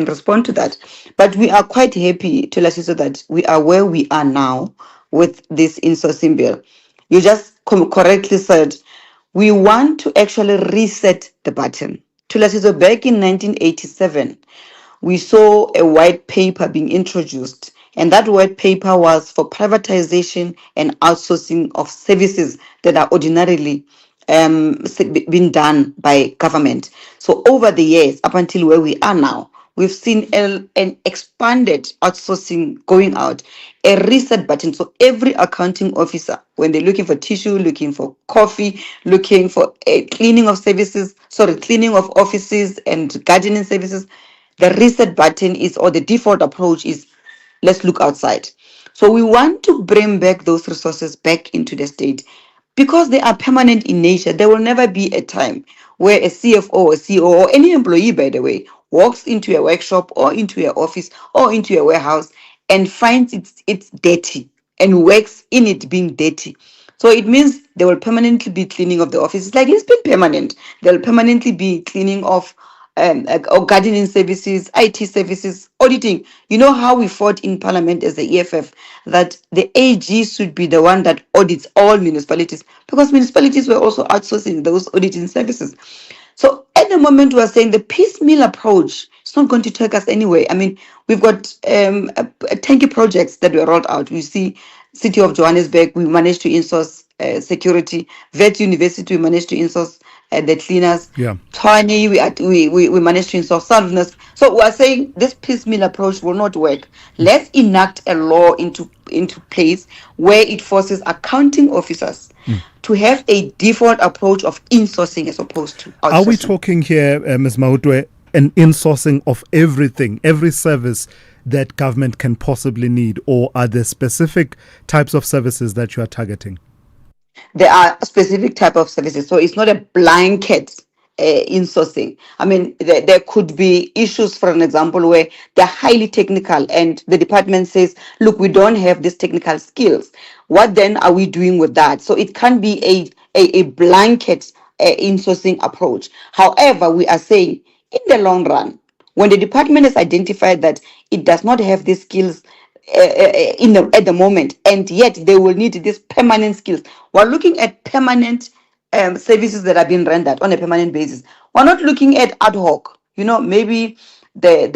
respond to that. But we are quite happy, Thulasizwe, that we are where we are now with this insourcing bill. You just correctly said we want to actually reset the button. Thulasizwe, back in 1987, we saw a white paper being introduced, and that white paper was for privatization and outsourcing of services that are ordinarily being done by government. So over the years, up until where we are now, we've seen an expanded outsourcing going out, a reset button. So every accounting officer, when they're looking for tissue, looking for coffee, looking for cleaning of offices and gardening services, the reset button is, or the default approach is, let's look outside. So we want to bring back those resources back into the state because they are permanent in nature. There will never be a time where a CFO or CEO or any employee, by the way, walks into a workshop or into your office or into a warehouse and finds it's dirty and works in it being dirty. So it means there will permanently be cleaning of the office. It's like it's been permanent. There will permanently be cleaning of or gardening services, IT services, auditing. You know how we fought in Parliament as the EFF that the AG should be the one that audits all municipalities, because municipalities were also outsourcing those auditing services. So at the moment, we are saying the piecemeal approach is not going to take us anywhere. I mean, we've got tanky projects that were rolled out. We see City of Johannesburg, we managed to insource security. Vet University, we managed to insource the cleaners. Yeah. Tiny, we managed to insource soundness. So we are saying this piecemeal approach will not work. Let's enact a law into place where it forces accounting officers to have a default approach of insourcing as opposed to outsourcing. Are we talking here, Ms. Mautwe, an insourcing of everything, every service that government can possibly need, or are there specific types of services that you are targeting? There are specific type of services, so it's not a blanket insourcing. I mean, there could be issues, for an example, where they're highly technical and the department says, look, we don't have these technical skills. What then are we doing with that? So it can be a blanket insourcing approach. However, we are saying in the long run, when the department has identified that it does not have these skills at the moment, and yet they will need these permanent skills. We're looking at permanent services that are being rendered on a permanent basis. We're not looking at ad hoc. You know, maybe the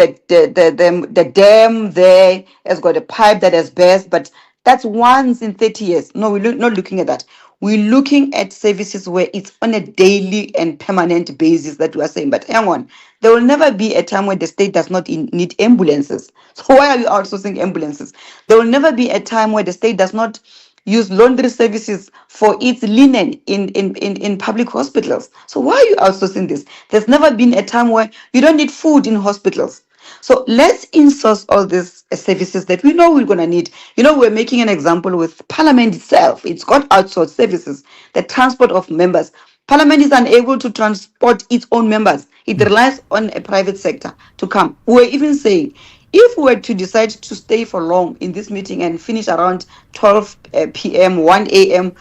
dam there has got a pipe that has burst, but that's once in 30 years. No, we're not looking at that. We're looking at services where it's on a daily and permanent basis that we are saying, but hang on, there will never be a time when the state does not need ambulances. So why are you outsourcing ambulances? There will never be a time where the state does not use laundry services for its linen in public hospitals. So why are you outsourcing this? There's never been a time where you don't need food in hospitals. So let's insource all these services that we know we're going to need. You know, we're making an example with Parliament itself. It's got outsourced services, the transport of members. Parliament is unable to transport its own members. It relies on a private sector to come. We're even saying, if we were to decide to stay for long in this meeting and finish around 12 p.m., 1 a.m.,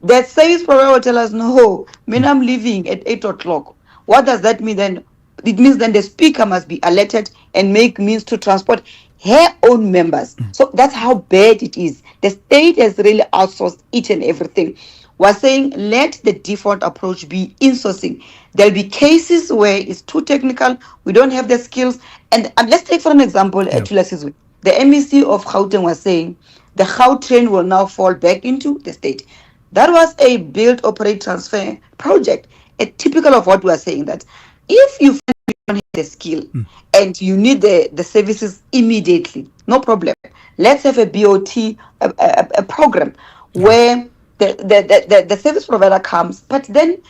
the service provider will tell us, no, I'm leaving at 8 o'clock. What does that mean then? It means then the speaker must be alerted and make means to transport her own members. So that's how bad it is. The state has really outsourced each and everything. We're saying let the default approach be insourcing. There'll be cases where it's too technical, we don't have the skills. And let's take for an example, Thulasizwe. The MEC of Gauteng was saying the Gautrain will now fall back into the state. That was a build, operate, transfer project, a typical of what we are saying, that if you have the skill and you need the services immediately, no problem. Let's have a BOT a program where the service provider comes, but then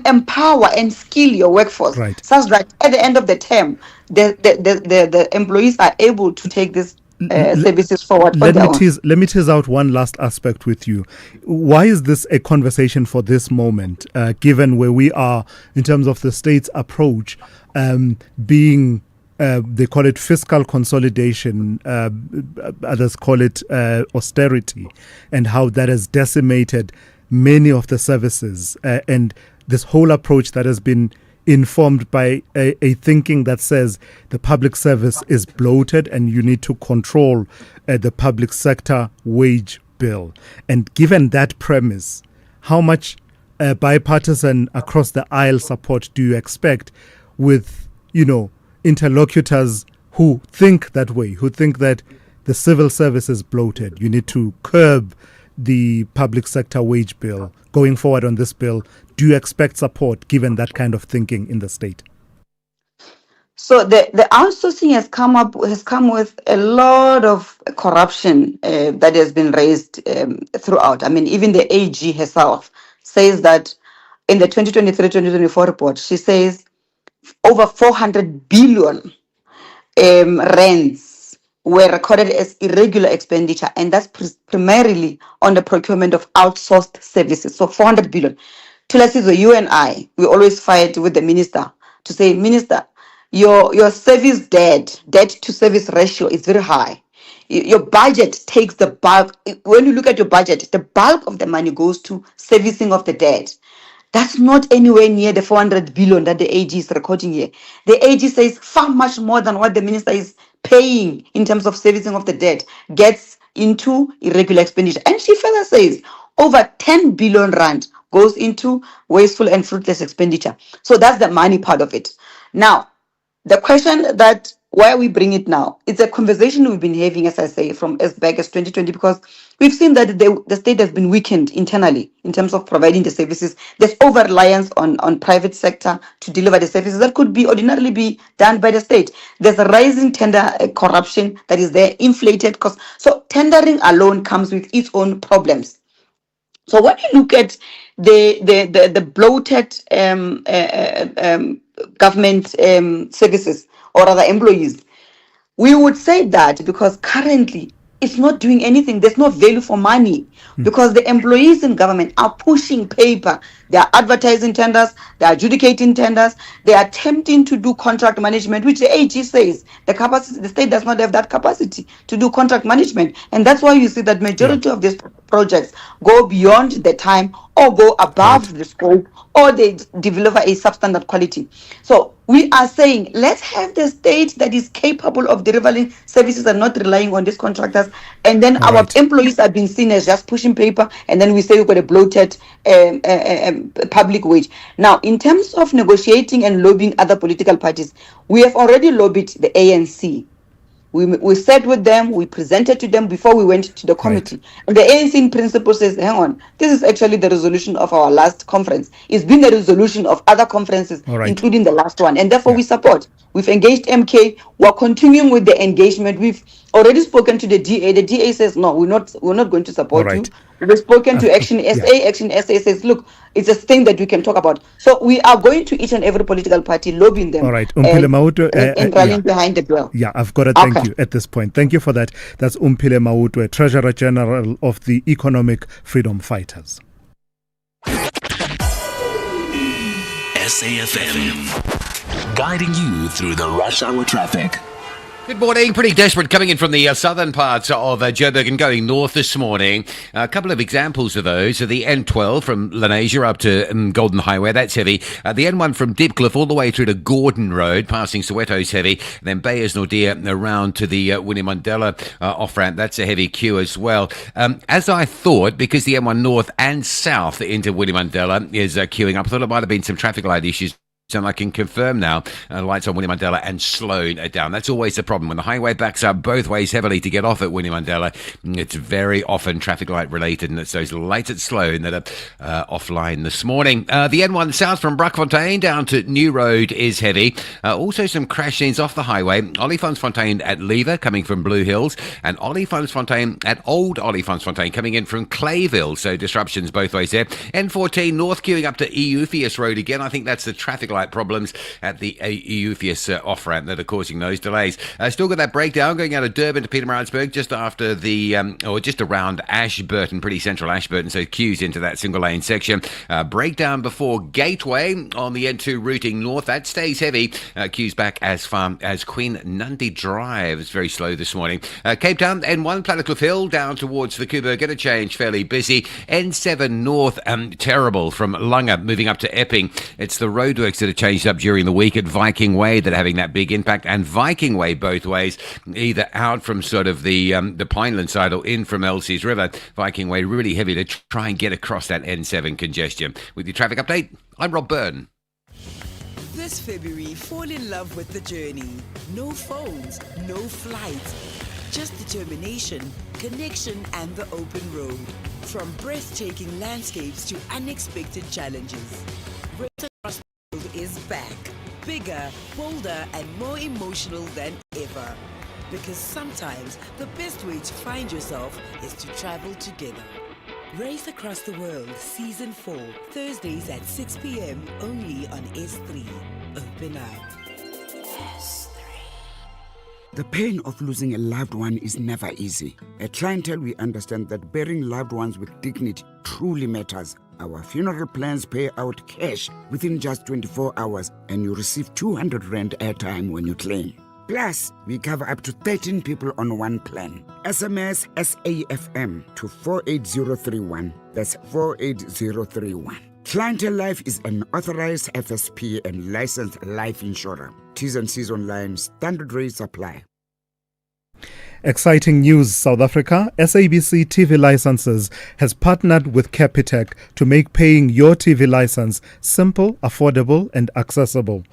empower and skill your workforce such that at the end of the term, the employees are able to take this services forward. Let me tease out one last aspect with you. Why is this a conversation for this moment, given where we are in terms of the state's approach, being they call it fiscal consolidation, others call it austerity, and how that has decimated many of the services, and this whole approach that has been informed by a thinking that says the public service is bloated and you need to control the public sector wage bill. And given that premise, how much bipartisan across the aisle support do you expect with, interlocutors who think that way, who think that the civil service is bloated? You need to curb the public sector wage bill. Going forward on this bill, do you expect support given that kind of thinking in the state? So the outsourcing has come with a lot of corruption that has been raised throughout. I mean, even the AG herself says that in the 2023-2024 report, she says over 400 billion rands were recorded as irregular expenditure, and that's primarily on the procurement of outsourced services. So 400 billion. Thulasizwe, you and I, we always fight with the minister to say, Minister, your service debt to service ratio is very high. Your budget takes the bulk. When you look at your budget, the bulk of the money goes to servicing of the debt. That's not anywhere near the 400 billion that the AG is recording here. The AG says far much more than what the minister is paying in terms of servicing of the debt gets into irregular expenditure. And she further says over 10 billion rand goes into wasteful and fruitless expenditure. So that's the money part of it. Now, the question that why we bring it now, it's a conversation we've been having, as I say, from as back as 2020, because we've seen that the state has been weakened internally in terms of providing the services. There's over-reliance on private sector to deliver the services that could be ordinarily be done by the state. There's a rising tender corruption that is there, inflated costs. So tendering alone comes with its own problems. So when you look at the bloated government services, or rather employees, we would say that because currently it's not doing anything. There's no value for money because the employees in government are pushing paper. They are advertising tenders, they are adjudicating tenders, they are attempting to do contract management, which the AG says the state does not have that capacity to do contract management. And that's why you see that majority of these projects go beyond the time or go above the scope, or they deliver a substandard quality. So we are saying, let's have the state that is capable of delivering services and not relying on these contractors. And then our employees are being seen as just pushing paper. And then we say we've got a bloated public wage. Now, in terms of negotiating and lobbying other political parties, we have already lobbied the ANC. We sat with them, we presented to them before we went to the committee. And the ANC in principle says, hang on, this is actually the resolution of our last conference. It's been the resolution of other conferences, including the last one. And therefore we support. We've engaged MK. We're continuing with the engagement. We've already spoken to the DA. The DA says, no, we're not going to support you. We've spoken to Action SA. Action SA says, look, it's a thing that we can talk about. So we are going to each and every political party, lobbying them. All right. And rallying behind the bill. Yeah, I've got to thank you at this point. Thank you for that. That's Umphile Mautwe, Treasurer General of the Economic Freedom Fighters. SAFM, guiding you through the rush hour traffic. Good morning. Pretty desperate coming in from the southern parts of Joburg and going north this morning. A couple of examples of those are the N12 from Lenasia up to Golden Highway. That's heavy. The N1 from Deepcliff all the way through to Gordon Road, passing Soweto's heavy. Then Bayers Nordia around to the Winnie Mandela off-ramp. That's a heavy queue as well. As I thought, because the M1 north and south into Winnie Mandela is queuing up, I thought it might have been some traffic light issues And I can confirm now, lights on Winnie Mandela and Sloane are down. That's always the problem. When the highway backs up both ways heavily to get off at Winnie Mandela, it's very often traffic light related, and it's those lights at Sloane that are offline this morning. The N1 south from Brackfontein down to New Road is heavy. Also some crash scenes off the highway. Olifantsfontein at Lever coming from Blue Hills, and Olifantsfontein at Old Olifantsfontein coming in from Clayville. So disruptions both ways there. N14 north queuing up to Eupheus Road again. I think that's the traffic light problems at the Eupheus off-ramp that are causing those delays. Still got that breakdown going out of Durban to Pietermaritzburg just after the, or just around Ashburton, pretty central Ashburton, so queues into that single lane section. Breakdown before Gateway on the N2 routing north. That stays heavy. Queues back as far as Queen Nandi Drive. It's very slow this morning. Cape Town, N1, Plattekloof Hill down towards the Kuiper. Get a change, fairly busy. N7 north, terrible from Langa moving up to Epping. It's the roadworks that are changed up during the week at Viking Way that are having that big impact, and Viking Way both ways, either out from sort of the Pineland side or in from Elsie's River. Viking Way really heavy to try and get across that N7 congestion. With your traffic update, I'm Rob Byrne. This February, fall in love with the journey. No phones, no flights, just determination, connection, and the open road. From breathtaking landscapes to unexpected challenges. Race Across the World is back. Bigger, bolder, and more emotional than ever. Because sometimes the best way to find yourself is to travel together. Race Across the World Season 4, Thursdays at 6 p.m. only on S3. Open up. S3. The pain of losing a loved one is never easy. At Clientele, we understand that burying loved ones with dignity truly matters. Our funeral plans pay out cash within just 24 hours, and you receive 200 Rand airtime when you claim. Plus, we cover up to 13 people on one plan. SMS SAFM to 48031. That's 48031. Clientele Life is an authorized FSP and licensed life insurer. T's and C's online. Standard rates apply. Exciting news, South Africa. SABC TV Licenses has partnered with Capitec to make paying your TV license simple, affordable, and accessible.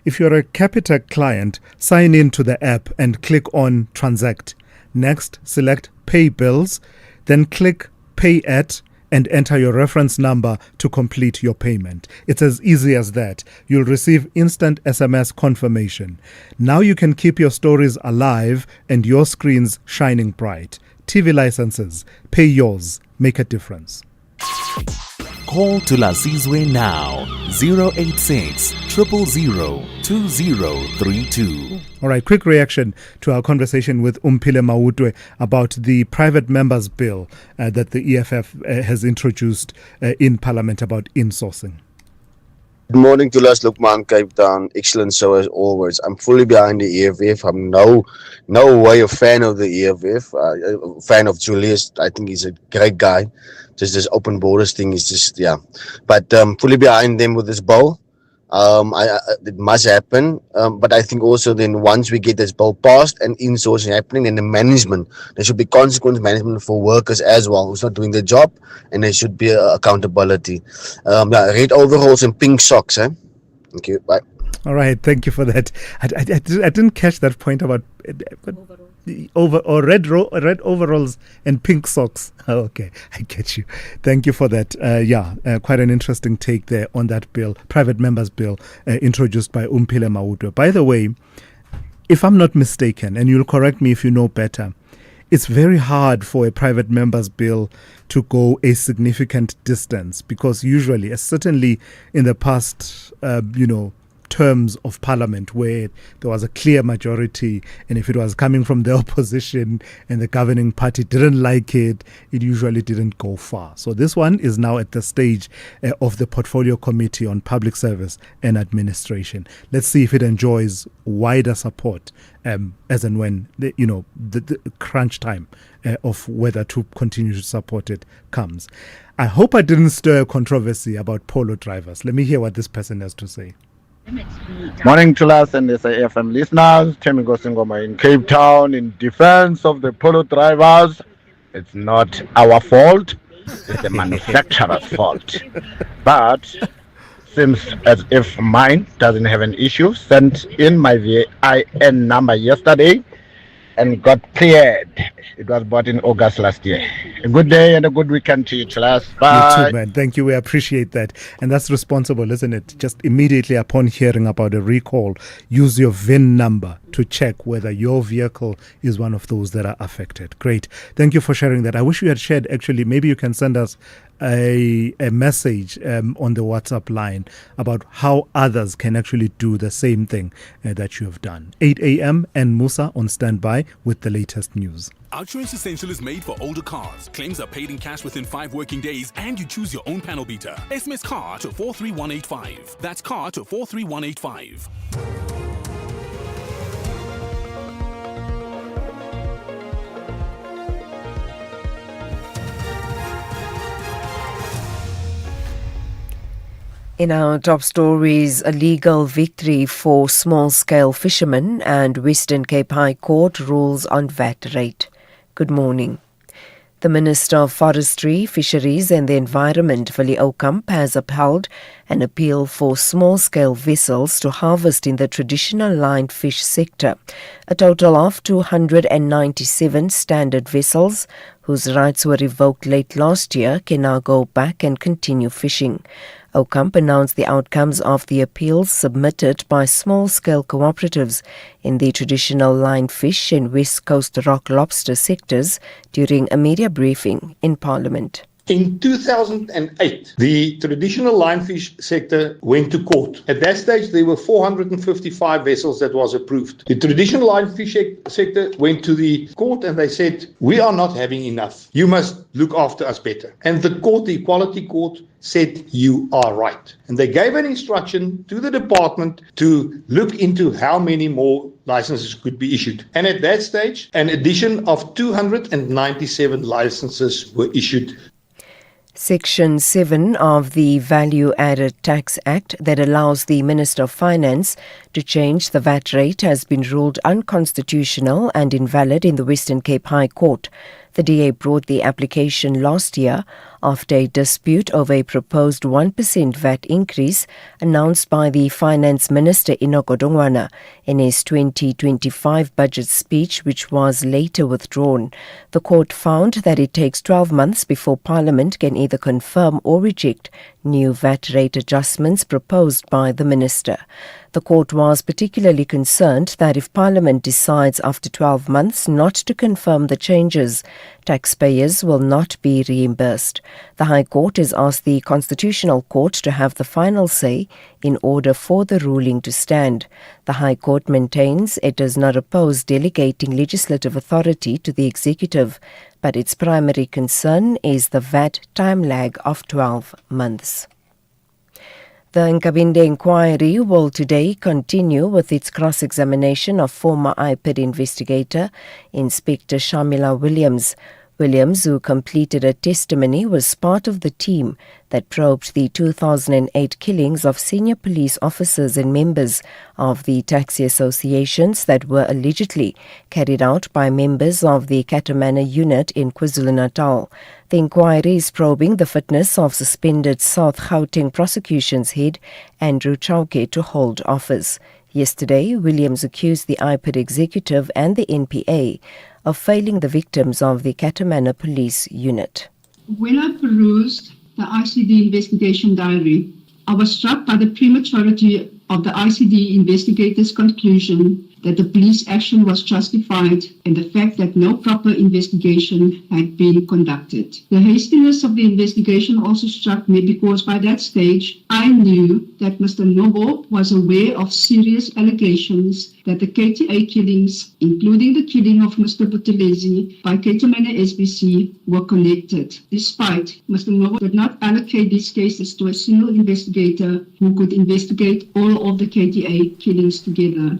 If you're a Capitec client, sign in to the app and click on Transact. Next, select Pay Bills, then click Pay At and enter your reference number to complete your payment. It's as easy as that. You'll receive instant SMS confirmation. Now you can keep your stories alive and your screens shining bright. TV Licenses. Pay yours. Make a difference. Call Thulasizwe now, 086 000 2032. All right, quick reaction to our conversation with Umphile Mautwe about the private members bill that the EFF has introduced in Parliament about insourcing. Good morning to Las Lukman, Cape Town. Excellent show as always. I'm fully behind the EFF. I'm no way a fan of the EFF. A fan of Julius. I think he's a great guy. Just this open borders thing is just, yeah. But fully behind them with this bill. It must happen. But I think also then once we get this bill passed and insourcing happening, then the management, there should be consequence management for workers as well who's not doing their job, and there should be accountability. Red overalls and pink socks. Thank you. Bye. All right, thank you for that. I didn't catch that point about red overalls and pink socks. Oh, okay, I get you. Thank you for that. Quite an interesting take there on that bill, private members bill, introduced by Umphile Mautwe. By the way, if I'm not mistaken, and you'll correct me if you know better, it's very hard for a private members bill to go a significant distance because usually, certainly in the past, terms of Parliament where there was a clear majority, and if it was coming from the opposition and the governing party didn't like it, it usually didn't go far. So this one is now at the stage of the Portfolio Committee on Public Service and Administration. Let's see if it enjoys wider support as and when the crunch time of whether to continue to support it comes. I hope I didn't stir a controversy about polo drivers. Let me hear what this person has to say. Morning to us and SAFM listeners. Temi Gosingoma in Cape Town in defense of the polo drivers. It's not our fault. It's the manufacturer's fault. But seems as if mine doesn't have an issue. Sent in my VIN number yesterday and got cleared. It was bought in August last year. A good day and a good weekend to you, Chilas. Bye. You too, man. Thank you. We appreciate that. And that's responsible, isn't it? Just immediately upon hearing about a recall, use your VIN number to check whether your vehicle is one of those that are affected. Great. Thank you for sharing that. I wish you had shared, actually, maybe you can send us a message on the WhatsApp line about how others can actually do the same thing that you have done. 8 a.m. and Musa on standby with the latest news. Outsurance Essential is made for older cars. Claims are paid in cash within 5 working days, and you choose your own panel beater. SMS CAR to 43185. That's CAR to 43185. In our top stories, a legal victory for small-scale fishermen and Western Cape High Court rules on VAT rate. Good morning. The Minister of Forestry, Fisheries and the Environment, Willie Oukamp, has upheld an appeal for small-scale vessels to harvest in the traditional line fish sector. A total of 297 standard vessels, whose rights were revoked late last year, can now go back and continue fishing. Oukamp announced the outcomes of the appeals submitted by small-scale cooperatives in the traditional line fish and West Coast rock lobster sectors during a media briefing in Parliament. In 2008, the traditional linefish sector went to court. At that stage, there were 455 vessels that was approved. The traditional linefish sector went to the court and they said, we are not having enough. You must look after us better. And the court, the Equality Court, said, you are right. And they gave an instruction to the department to look into how many more licenses could be issued. And at that stage, an addition of 297 licenses were issued. Section 7 of the Value Added Tax Act that allows the Minister of Finance to change the VAT rate has been ruled unconstitutional and invalid in the Western Cape High Court. The DA brought the application last year after a dispute over a proposed 1% VAT increase announced by the Finance Minister Enoch Godongwana in his 2025 budget speech, which was later withdrawn. The court found that it takes 12 months before Parliament can either confirm or reject new VAT rate adjustments proposed by the Minister. The court was particularly concerned that if Parliament decides after 12 months not to confirm the changes, taxpayers will not be reimbursed. The High Court has asked the Constitutional Court to have the final say in order for the ruling to stand. The High Court maintains it does not oppose delegating legislative authority to the executive, but its primary concern is the VAT time lag of 12 months. The Nkabinde inquiry will today continue with its cross-examination of former IPID investigator, Inspector Shamila Williams. Williams, who completed a testimony, was part of the team that probed the 2008 killings of senior police officers and members of the taxi associations that were allegedly carried out by members of the Katamana unit in KwaZulu-Natal. The inquiry is probing the fitness of suspended South Gauteng prosecution's head, Andrew Chauke, to hold office. Yesterday, Williams accused the IPID executive and the NPA of failing the victims of the Katamana police unit. When I perused the ICD investigation diary, I was struck by the prematurity of the ICD investigator's conclusion that the police action was justified and the fact that no proper investigation had been conducted. The hastiness of the investigation also struck me because by that stage I knew that Mr. Nobo was aware of serious allegations that the KTA killings, including the killing of Mr. Buthelezi by Katamana SBC, were connected, despite Mr. Nobo did not allocate these cases to a single investigator who could investigate all of the KTA killings together.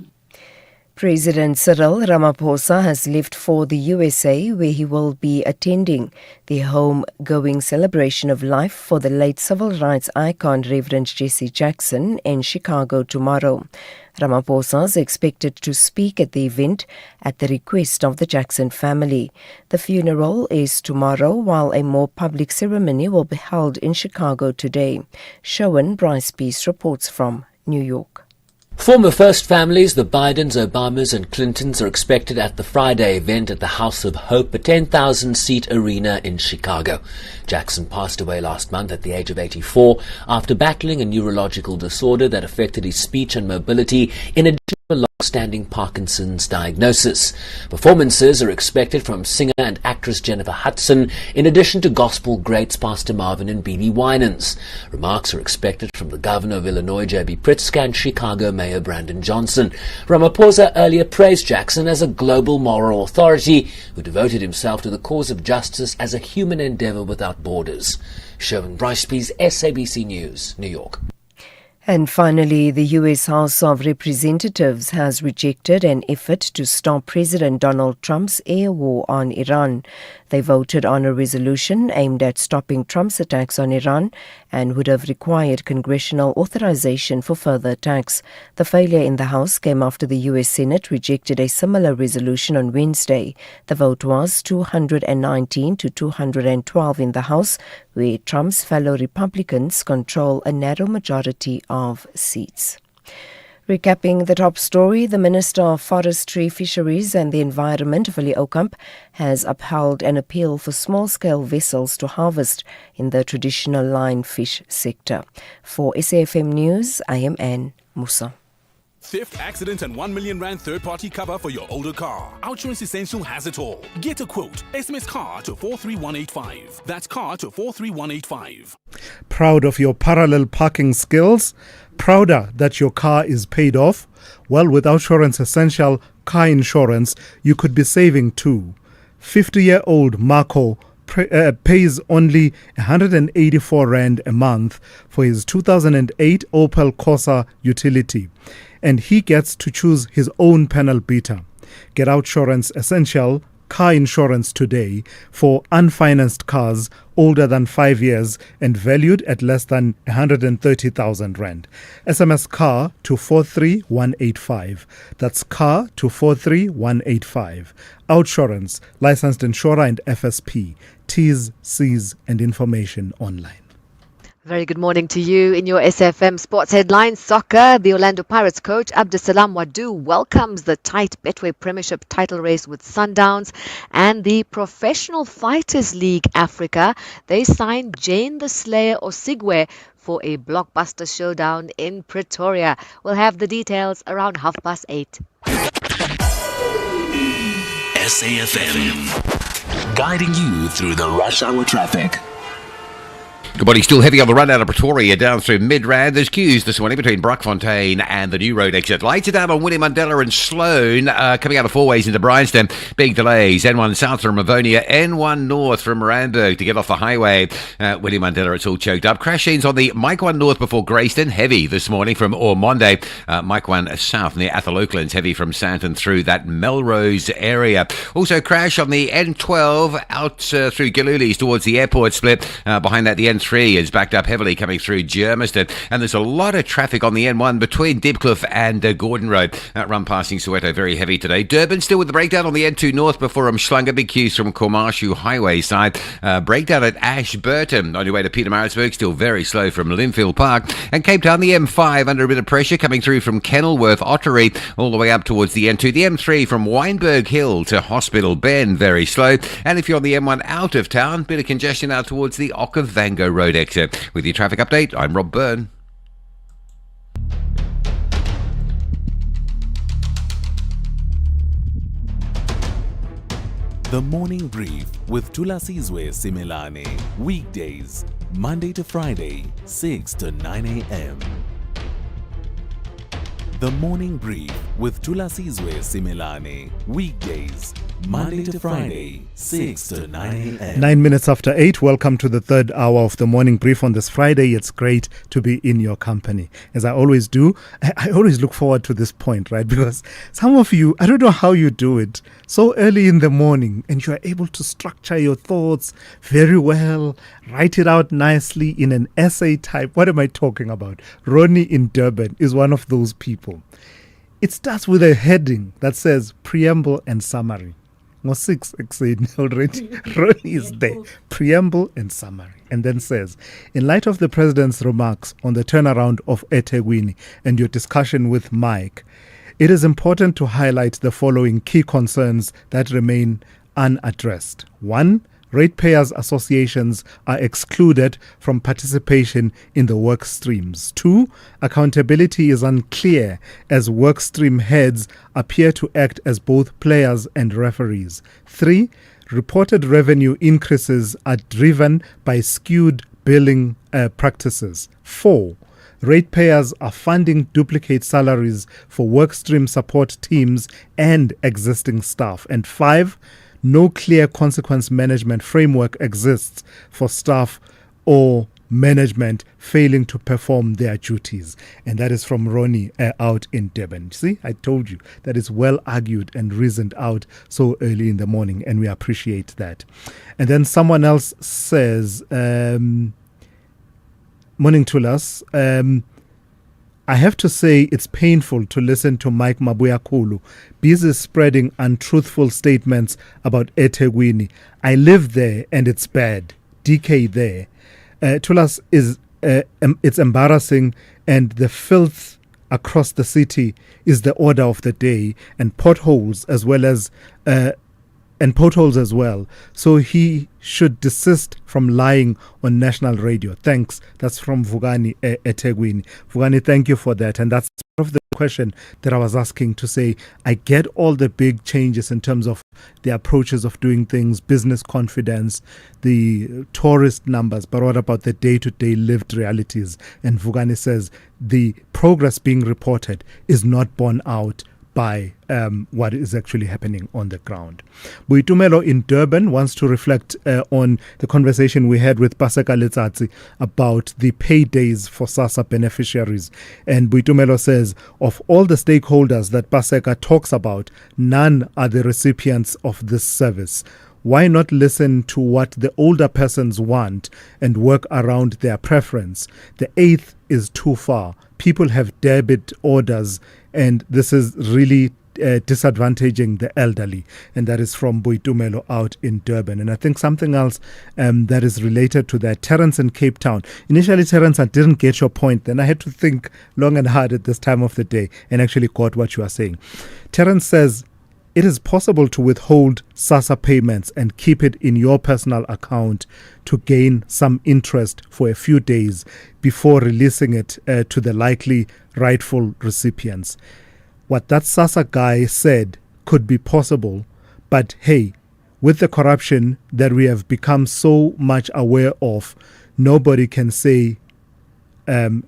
President Cyril Ramaphosa has left for the USA, where he will be attending the home-going celebration of life for the late civil rights icon Reverend Jesse Jackson in Chicago tomorrow. Ramaphosa is expected to speak at the event at the request of the Jackson family. The funeral is tomorrow, while a more public ceremony will be held in Chicago today. Showan Bryce Peace reports from New York. Former First Families, the Bidens, Obamas and Clintons are expected at the Friday event at the House of Hope, a 10,000-seat arena in Chicago. Jackson passed away last month at the age of 84 after battling a neurological disorder that affected his speech and mobility in addition to a long-standing Parkinson's diagnosis. Performances are expected from singer and actress Jennifer Hudson, in addition to gospel greats Pastor Marvin and B.B. Winans. Remarks are expected from the Governor of Illinois, J.B. Pritzker, and Chicago Mayor Brandon Johnson. Ramaphosa earlier praised Jackson as a global moral authority who devoted himself to the cause of justice as a human endeavor without borders. Sherwin Brycepeace, SABC News, New York. And finally, the U.S. House of Representatives has rejected an effort to stop President Donald Trump's air war on Iran. They voted on a resolution aimed at stopping Trump's attacks on Iran and would have required congressional authorization for further attacks. The failure in the House came after the U.S. Senate rejected a similar resolution on Wednesday. The vote was 219 to 212 in the House, where Trump's fellow Republicans control a narrow majority of seats. Recapping the top story, the Minister of Forestry, Fisheries and the Environment, Willie Okamp, has upheld an appeal for small-scale vessels to harvest in the traditional line fish sector. For SAFM News, I am Anne Musa. Theft, accident, and 1 million rand third-party cover for your older car. Outsurance Essential has it all. Get a quote. SMS CAR to 43185. That's CAR to 43185. Proud of your parallel parking skills? Prouder that your car is paid off? Well, with Outsurance Essential car insurance, you could be saving too. 50-year-old Marco pays only 184 Rand a month for his 2008 Opel Corsa utility, and he gets to choose his own panel beater. Get Outsurance Essential car insurance today for unfinanced cars older than 5 years and valued at less than 130,000 Rand. SMS CAR to 43185. That's CAR to 43185. Outsurance, licensed insurer and FSP. T's, C's and information online. Very good morning to you. In your SFM Sports Headlines, soccer, the Orlando Pirates coach Abdusalam Wadu welcomes the tight Betway Premiership title race with Sundowns, and the Professional Fighters League Africa, they signed Jane the Slayer Osigwe for a blockbuster showdown in Pretoria. We'll have the details around 8:30. SAFM, guiding you through the rush hour traffic. Good morning. Still heavy on the run out of Pretoria down through Midrand. There's queues this morning between Brockfontein and the New Road exit. Lights are down on Winnie Mandela and Sloane coming out of Four Ways into Bryanston. Big delays. N1 south from Rivonia, N1 north from Randburg to get off the highway. Winnie Mandela, it's all choked up. Crash scenes on the Mike 1 north before Grayston. Heavy this morning from Ormonde. Mike 1 south near Athol Oaklands. Heavy from Sandton through that Melrose area. Also crash on the N12 out through Giloolis towards the airport split. Behind that, the N3 is backed up heavily coming through Germiston, and there's a lot of traffic on the N1 between Dibcliff and Gordon Road. That run passing Soweto very heavy today. Durban still with the breakdown on the N2 north before Umhlanga. Big queues from Komarshu Highway side. Breakdown at Ashburton on your way to Pietermaritzburg, still very slow from Linfield Park. And Cape Town, the M5 under a bit of pressure coming through from Kenilworth Ottery all the way up towards the N2. The M3 from Wynberg Hill to Hospital Bend, very slow. And if you're on the M1 out of town, bit of congestion out towards the Okavango Road exit. With your traffic update, I'm Rob Byrne. The Morning Brief with Thulasizwe Simelane. Weekdays, Monday to Friday, 6 to 9 a.m. The Morning Brief with Thulasizwe Simelane. Weekdays, Monday to Friday, 6 to 9 a.m. 9 minutes after 8, welcome to the third hour of the morning brief on this Friday. It's great to be in your company. As I always do, I always look forward to this point, right? Because some of you, I don't know how you do it, so early in the morning, and you are able to structure your thoughts very well, write it out nicely in an essay type. What am I talking about? Ronnie in Durban is one of those people. It starts with a heading that says preamble and summary. No 6 already. Ronnie is there. Preamble and summary. And then says, in light of the President's remarks on the turnaround of eThekwini and your discussion with Mike, it is important to highlight the following key concerns that remain unaddressed. 1. Ratepayers associations are excluded from participation in the work streams. 2. Accountability is unclear as work stream heads appear to act as both players and referees. 3. Reported revenue increases are driven by skewed billing practices. 4. Ratepayers are funding duplicate salaries for workstream support teams and existing staff. And 5, no clear consequence management framework exists for staff or management failing to perform their duties. And that is from Ronnie out in Durban. See, I told you that is well argued and reasoned out so early in the morning, and we appreciate that. And then someone else says, morning to us. I have to say it's painful to listen to Mike Mabuyakulu busy spreading untruthful statements about eThekwini. I live there and it's bad. DK there. Thulas is it's embarrassing, and the filth across the city is the order of the day, and potholes as well. So he should desist from lying on national radio. Thanks. That's from Vugani eThekwini. Vugani, thank you for that. And that's part of the question that I was asking, to say, I get all the big changes in terms of the approaches of doing things, business confidence, the tourist numbers, but what about the day-to-day lived realities? And Vugani says the progress being reported is not borne out by what is actually happening on the ground. Boitumelo in Durban wants to reflect on the conversation we had with Paseka Letsatsi about the paydays for SASSA beneficiaries. And Boitumelo says, of all the stakeholders that Paseka talks about, none are the recipients of this service. Why not listen to what the older persons want and work around their preference? The 8th is too far. People have debit orders, and this is really disadvantaging the elderly. And that is from Boitumelo out in Durban. And I think something else that is related to that, Terence in Cape Town. Initially, Terence, I didn't get your point. Then I had to think long and hard at this time of the day and actually got what you are saying. Terence says, it is possible to withhold SASSA payments and keep it in your personal account to gain some interest for a few days before releasing it to the likely rightful recipients. What that SASSA guy said could be possible, but hey, with the corruption that we have become so much aware of, nobody can say, good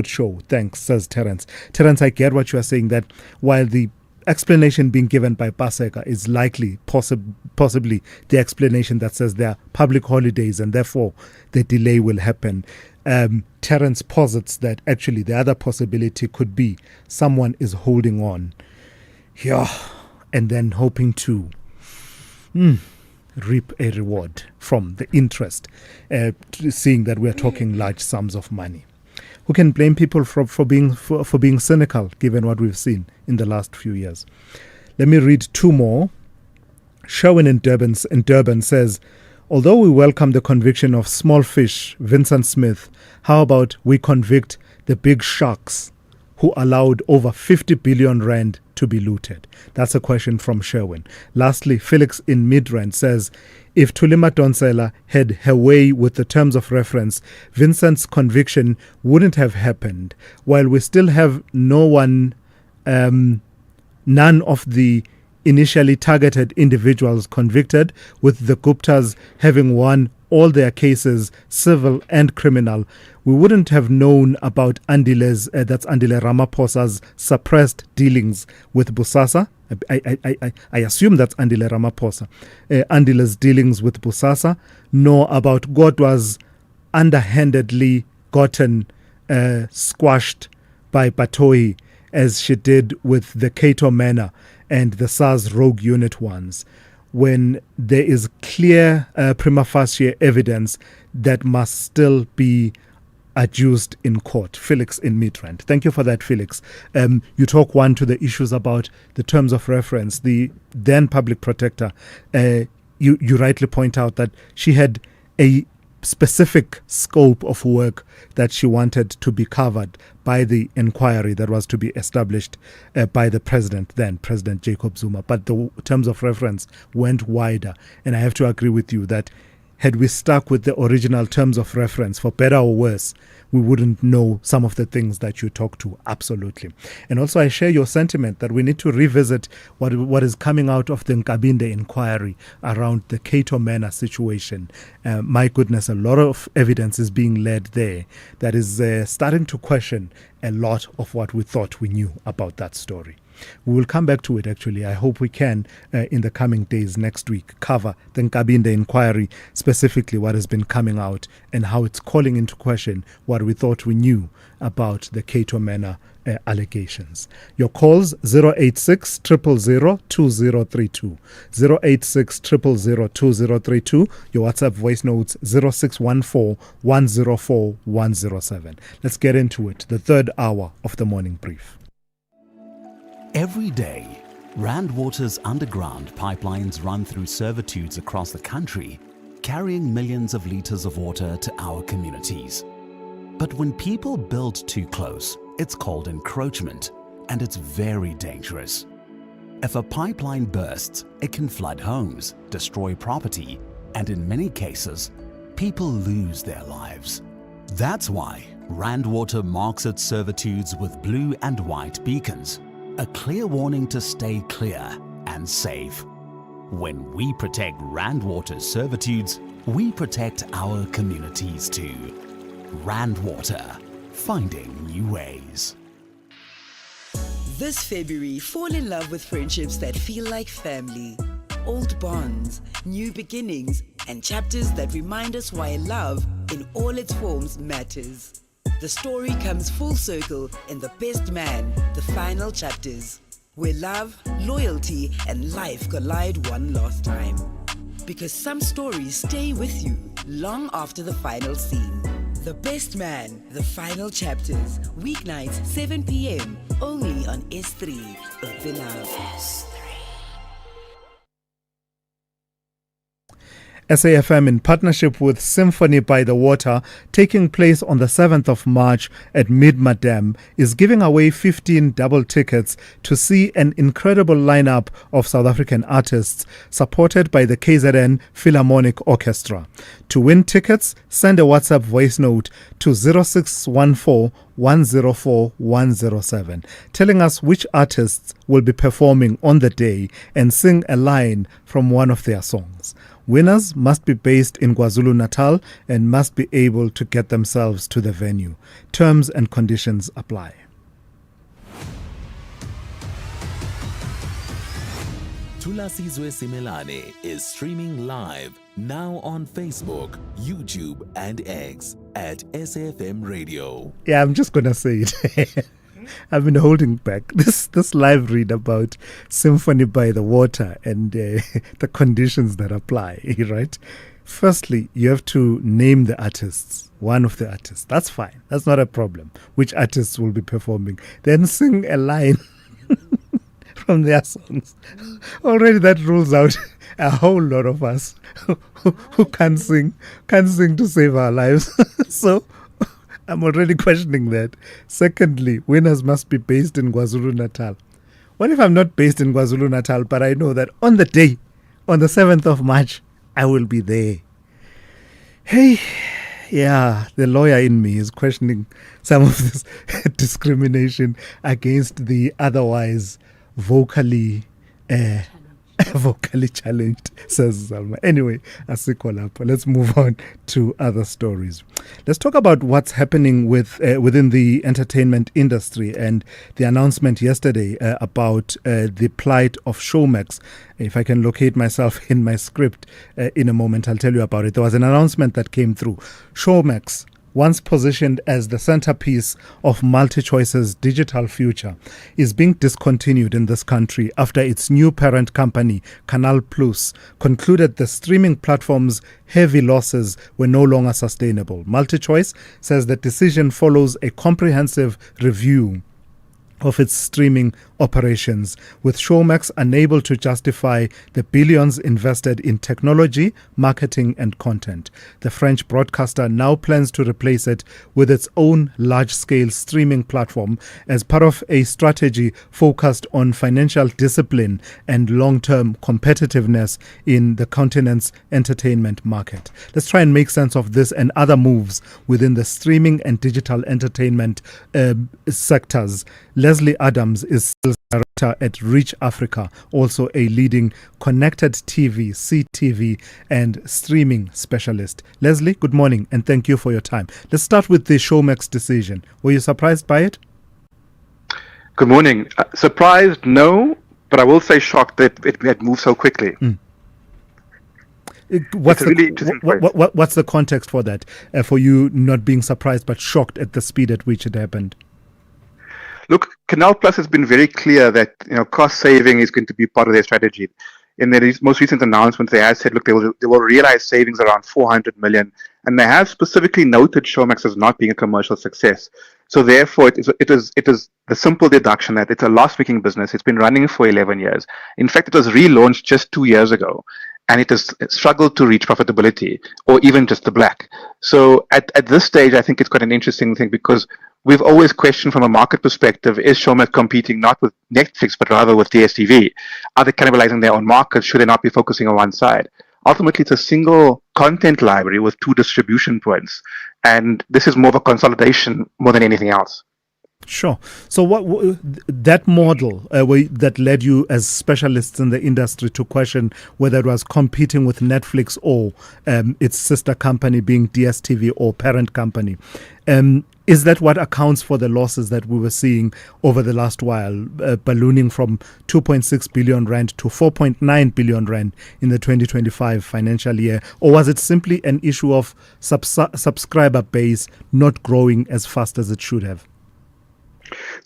show. Thanks, says Terence. Terence, I get what you are saying, that while the explanation being given by Paseka is likely, possibly the explanation that says there are public holidays and therefore the delay will happen. Terence posits that actually the other possibility could be someone is holding on here and then hoping to reap a reward from the interest, seeing that we're talking large sums of money. Who can blame people for being cynical, given what we've seen in the last few years? Let me read 2 more. Sherwin in Durban says, although we welcome the conviction of small fish, Vincent Smith, how about we convict the big sharks who allowed over 50 billion rand to be looted? That's a question from Sherwin. Lastly, Felix in Midrand says, if Thuli Madonsela had her way with the terms of reference, Vincent's conviction wouldn't have happened. While we still have none of the initially targeted individuals convicted, with the Guptas having won all their cases, civil and criminal, we wouldn't have known about Andile's, that's Andile Ramaphosa's suppressed dealings with Bosasa. I assume that's Andile Ramaphosa. Andile's dealings with Bosasa, nor about Godwa's underhandedly gotten squashed by Batohi, as she did with the Cato Manor and the SARS rogue unit ones, when there is clear prima facie evidence that must still be adduced in court. Felix in Midrand. Thank you for that, Felix. You talk to the issues about the terms of reference. The then public protector, you rightly point out that she had a specific scope of work that she wanted to be covered by the inquiry that was to be established by the president, then President Jacob Zuma. But the terms of reference went wider. And I have to agree with you that had we stuck with the original terms of reference, for better or worse, we wouldn't know some of the things that you talk to. Absolutely. And also I share your sentiment that we need to revisit what is coming out of the Nkabinde inquiry around the Cato Manor situation. My goodness, a lot of evidence is being led there that is starting to question a lot of what we thought we knew about that story. We will come back to it, actually. I hope we can, in the coming days, next week, cover the Nkabinde inquiry, specifically what has been coming out and how it's calling into question what we thought we knew about the Cato Manor allegations. Your calls 086 000 2032, 086 000 2032. Your WhatsApp voice notes 0614 104 107. Let's get into it. The third hour of the morning brief. Every day, Rand Water's underground pipelines run through servitudes across the country, carrying millions of litres of water to our communities. But when people build too close, it's called encroachment, and it's very dangerous. If a pipeline bursts, it can flood homes, destroy property, and in many cases, people lose their lives. That's why Rand Water marks its servitudes with blue and white beacons, a clear warning to stay clear and safe. When we protect Rand Water's servitudes, we protect our communities too. Rand Water, finding new ways. This February, fall in love with friendships that feel like family. Old bonds, new beginnings, and chapters that remind us why love, in all its forms, matters. The story comes full circle in The Best Man, the final chapters, where love, loyalty, and life collide one last time. Because some stories stay with you long after the final scene. The Best Man, the final chapters, weeknights 7 p.m. only on S3 of the Love. SAFM, in partnership with Symphony by the Water, taking place on the 7th of March at Midmadam, is giving away 15 double tickets to see an incredible lineup of South African artists supported by the KZN Philharmonic Orchestra. To win tickets, send a WhatsApp voice note to 0614 104 107, telling us which artists will be performing on the day and sing a line from one of their songs. Winners must be based in KwaZulu-Natal and must be able to get themselves to the venue. Terms and conditions apply. Thulasizwe Simelane is streaming live now on Facebook, YouTube, and X at SAFM Radio. Yeah, I'm just going to say it. I've been holding back this live read about Symphony by the Water and the conditions that apply, right? Firstly, you have to name the artists, one of the artists. That's fine. That's not a problem. Which artists will be performing? Then sing a line from their songs. Already that rules out a whole lot of us who can't sing to save our lives. So I'm already questioning that. Secondly, winners must be based in KwaZulu-Natal. What if I'm not based in KwaZulu-Natal, but I know that on the day, on the 7th of March, I will be there? Hey, yeah, the lawyer in me is questioning some of this discrimination against the otherwise vocally Vocally challenged, says Zalma. Anyway, let's move on to other stories. Let's talk about what's happening within the entertainment industry and the announcement yesterday about the plight of Showmax. If I can locate myself in my script in a moment, I'll tell you about it. There was an announcement that came through. Showmax, once positioned as the centerpiece of MultiChoice's digital future, is being discontinued in this country after its new parent company, Canal Plus, concluded the streaming platform's heavy losses were no longer sustainable. MultiChoice says the decision follows a comprehensive review of its streaming operations, with Showmax unable to justify the billions invested in technology, marketing and content. The French broadcaster now plans to replace it with its own large-scale streaming platform as part of a strategy focused on financial discipline and long-term competitiveness in the continent's entertainment market. Let's try and make sense of this and other moves within the streaming and digital entertainment sectors. Leslie Adams is sales director at Reach Africa, also a leading connected TV, CTV, and streaming specialist. Leslie, good morning and thank you for your time. Let's start with the Showmax decision. Were you surprised by it? Good morning. Surprised, no, but I will say shocked that it had moved so quickly. What's the context for that? For you not being surprised but shocked at the speed at which it happened? Look, Canal Plus has been very clear that cost saving is going to be part of their strategy. In their most recent announcement, they have said, look, they will realize savings around 400 million, and they have specifically noted Showmax as not being a commercial success. So therefore, it is the simple deduction that it's a loss-making business. It's been running for 11 years. In fact, it was relaunched just 2 years ago, and it has struggled to reach profitability or even just the black. So at this stage, I think it's quite an interesting thing because we've always questioned from a market perspective, is Showmax competing not with Netflix, but rather with DSTV? Are they cannibalizing their own market? Should they not be focusing on one side? Ultimately, it's a single content library with 2 distribution points. And this is more of a consolidation more than anything else. Sure. So that model that led you as specialists in the industry to question whether it was competing with Netflix or its sister company being DSTV or parent company, is that what accounts for the losses that we were seeing over the last while, ballooning from 2.6 billion rand to 4.9 billion rand in the 2025 financial year? Or was it simply an issue of subscriber base not growing as fast as it should have?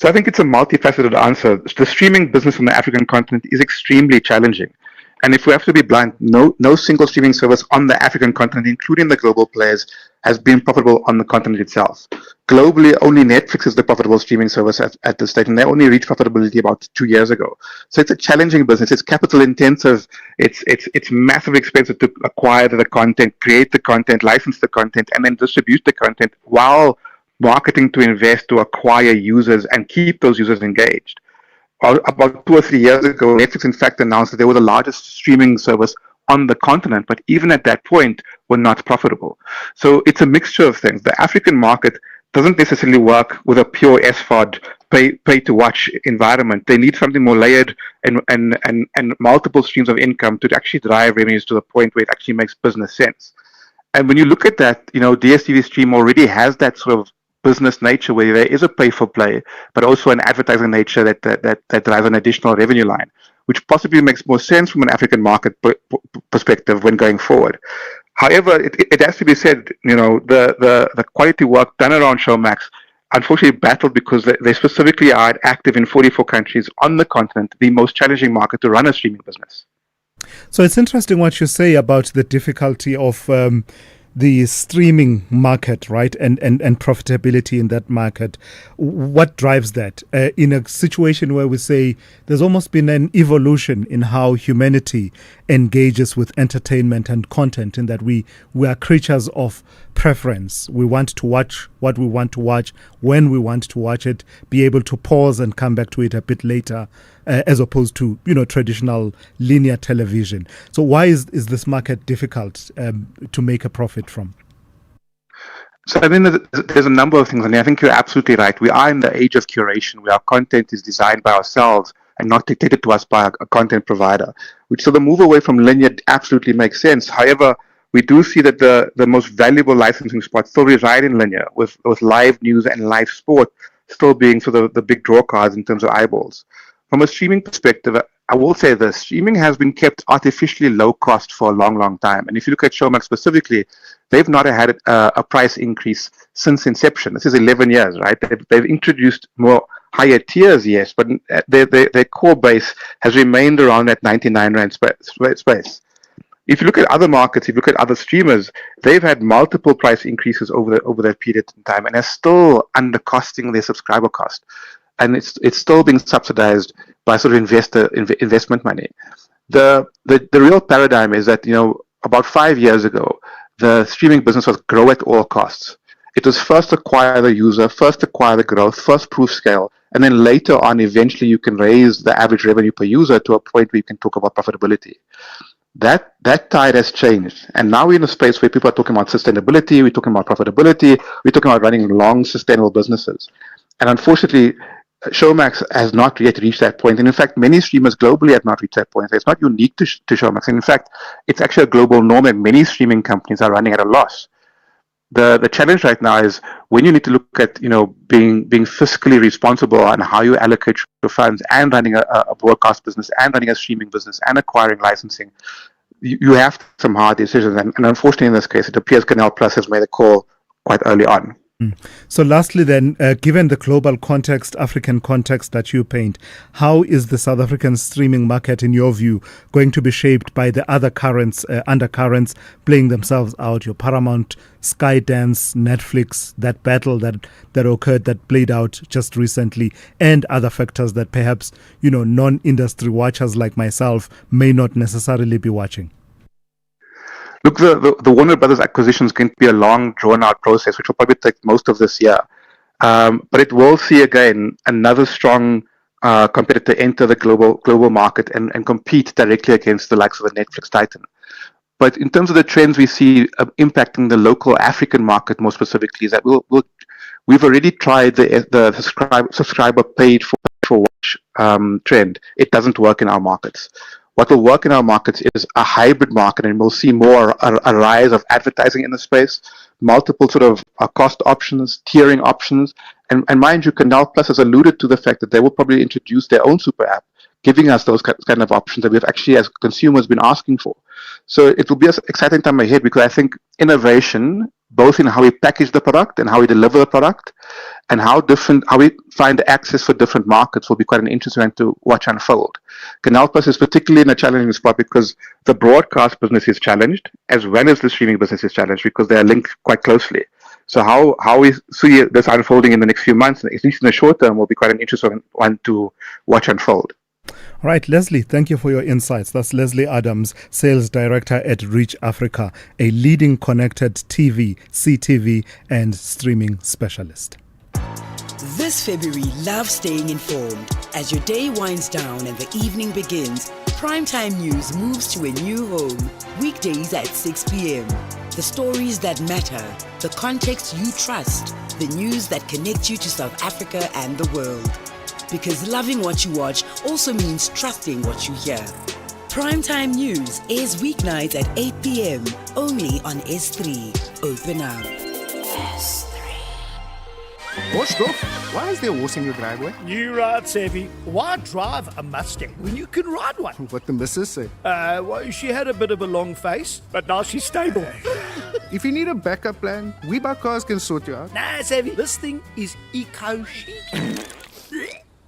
So I think it's a multifaceted answer. The streaming business on the African continent is extremely challenging. And if we have to be blunt, no single streaming service on the African continent, including the global players, has been profitable on the continent itself. Globally, only Netflix is the profitable streaming service at this stage, and they only reached profitability about 2 years ago. So it's a challenging business. It's capital intensive. It's massively expensive to acquire the content, create the content, license the content, and then distribute the content while marketing to invest to acquire users and keep those users engaged. About 2 or 3 years ago, Netflix in fact announced that they were the largest streaming service on the continent, but even at that point were not profitable. So it's a mixture of things. The African market doesn't necessarily work with a pure SVOD pay to watch environment. They need something more layered and multiple streams of income to actually drive revenues to the point where it actually makes business sense. And when you look at that, DSTV Stream already has that sort of business nature where there is a pay for play, but also an advertising nature that drives an additional revenue line, which possibly makes more sense from an African market perspective when going forward. However, it has to be said, the quality work done around Showmax unfortunately battled because they specifically are active in 44 countries on the continent, the most challenging market to run a streaming business. So it's interesting what you say about the difficulty of the streaming market, right, and profitability in that market. What drives that? In a situation where we say there's almost been an evolution in how humanity engages with entertainment and content, in that we are creatures of preference. We want to watch what we want to watch when we want to watch it, be able to pause and come back to it a bit later, as opposed to traditional linear television. So why is this market difficult to make a profit from? So I mean, there's a number of things, and I think you're absolutely right. We are in the age of curation, where our content is designed by ourselves and not dictated to us by a content provider. So the move away from linear absolutely makes sense. However, we do see that the most valuable licensing spots still reside in linear, with live news and live sport still being sort of the big draw cards in terms of eyeballs. From a streaming perspective, I will say this: streaming has been kept artificially low cost for a long, long time. And if you look at Showmax specifically, they've not had a price increase since inception. This is 11 years, right? They've introduced more higher tiers, yes, but their core base has remained around that 99 Rand space. If you look at other markets, if you look at other streamers, they've had multiple price increases over that period in time, and are still undercosting their subscriber cost. And it's still being subsidized by sort of investment money. The real paradigm is that, about 5 years ago, the streaming business was grow at all costs. It was first acquire the user, first acquire the growth, first prove scale, and then later on, eventually you can raise the average revenue per user to a point where you can talk about profitability. That tide has changed, and now we're in a space where people are talking about sustainability, we're talking about profitability, we're talking about running long, sustainable businesses. And unfortunately, Showmax has not yet reached that point. And in fact, many streamers globally have not reached that point. It's not unique to Showmax. And in fact, it's actually a global norm, and many streaming companies are running at a loss. The challenge right now is when you need to look at being fiscally responsible on how you allocate your funds, and running a broadcast business, and running a streaming business, and acquiring licensing, you have some hard decisions. And unfortunately, in this case, it appears Canal Plus has made a call quite early on. So lastly then, given the global context, African context that you paint, how is the South African streaming market, in your view, going to be shaped by the other undercurrents playing themselves out? Your Paramount, Skydance, Netflix, that battle that occurred, that played out just recently, and other factors that perhaps, non-industry watchers like myself may not necessarily be watching? Look, the Warner Brothers acquisition is going to be a long, drawn-out process, which will probably take most of this year. But it will see, again, another strong competitor enter the global market and compete directly against the likes of the Netflix titan. But in terms of the trends we see impacting the local African market more specifically, is that we've already tried the subscriber paid for watch trend. It doesn't work in our markets. What will work in our markets is a hybrid market, and we'll see more a rise of advertising in the space, multiple sort of cost options, tiering options, and mind you, Canal Plus has alluded to the fact that they will probably introduce their own super app, giving us those kind of options that we've actually, as consumers, been asking for. So it will be an exciting time ahead, because I think innovation, both in how we package the product and how we deliver the product, and how we find access for different markets, will be quite an interesting one to watch unfold. Canal Plus is particularly in a challenging spot because the broadcast business is challenged, as well as the streaming business is challenged, because they are linked quite closely. So how we see this unfolding in the next few months, at least in the short term, will be quite an interesting one to watch unfold. All right, Leslie, thank you for your insights. That's Leslie Adams, Sales Director at Reach Africa, a leading connected TV, CTV, and streaming specialist. This February, love staying informed. As your day winds down and the evening begins, Primetime News moves to a new home. Weekdays at 6 p.m. The stories that matter, the context you trust, the news that connects you to South Africa and the world. Because loving what you watch also means trusting what you hear. Primetime News airs weeknights at 8 p.m. only on S3. Open up. S3. What's up? Why is there a horse in your driveway? You ride savvy. Why drive a Mustang when you can ride one? What the missus say? Well, she had a bit of a long face, but now she's stable. If you need a backup plan, We Buy Cars can sort you out. Nah, savvy. This thing is eco-chic.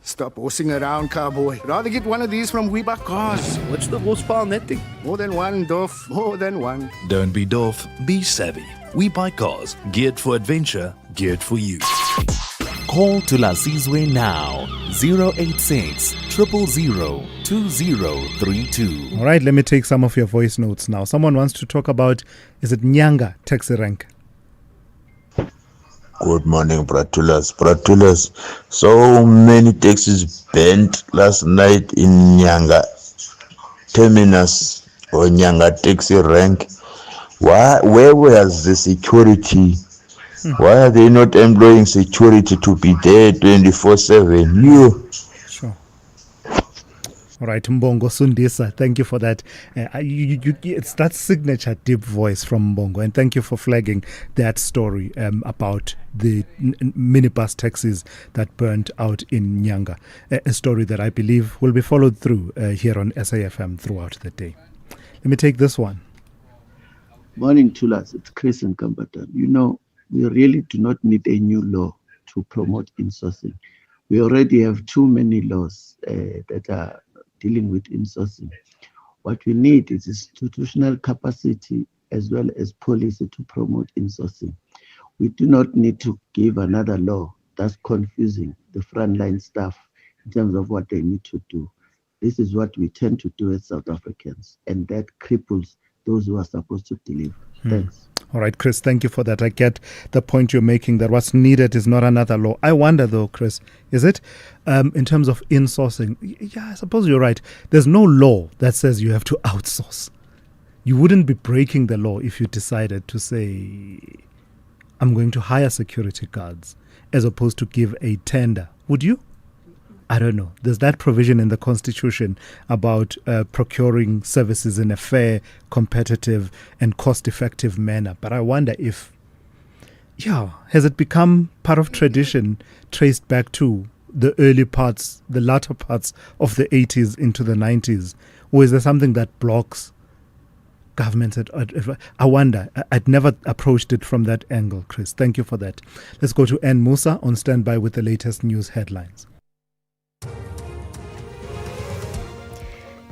Stop horsing around, cowboy. Rather get one of these from We Buy Cars. What's the horsepower on that thing? More than one, Doff. More than one. Don't be Doff, be savvy. We Buy Cars, geared for adventure, geared for you. Call Thulasizwe now, 086 000 2032. All right, let me take some of your voice notes now. Someone wants to talk about, is it Nyanga taxi rank? Good morning, Bratulas. So many taxis banned last night in Nyanga terminus or Nyanga taxi rank. Where was the security? Why are they not employing security to be there 24/7? Sure. All right, Mbongo Sundisa, thank you for that. It's that signature deep voice from Mbongo, and thank you for flagging that story about the minibus taxis that burnt out in Nyanga, a story that I believe will be followed through here on SAFM throughout the day. Let me take this one. Morning, Tulas. It's Chris and Kambatan. You know, we really do not need a new law to promote insourcing. We already have too many laws that are dealing with insourcing. What we need is institutional capacity as well as policy to promote insourcing. We do not need to give another law that's confusing the frontline staff in terms of what they need to do. This is what we tend to do as South Africans, and that cripples those who are supposed to deliver. Thanks. All right, Chris, thank you for that. I get the point you're making that what's needed is not another law. I wonder, though, Chris, is it in terms of insourcing? Yeah, I suppose you're right. There's no law that says you have to outsource. You wouldn't be breaking the law if you decided to say, I'm going to hire security guards as opposed to give a tender. Would you? I don't know. There's that provision in the Constitution about procuring services in a fair, competitive, and cost-effective manner. But I wonder if, has it become part of tradition traced back to the latter parts of the 80s into the 90s? Or is there something that blocks governments? I wonder. I'd never approached it from that angle, Chris. Thank you for that. Let's go to Ann Musa on standby with the latest news headlines.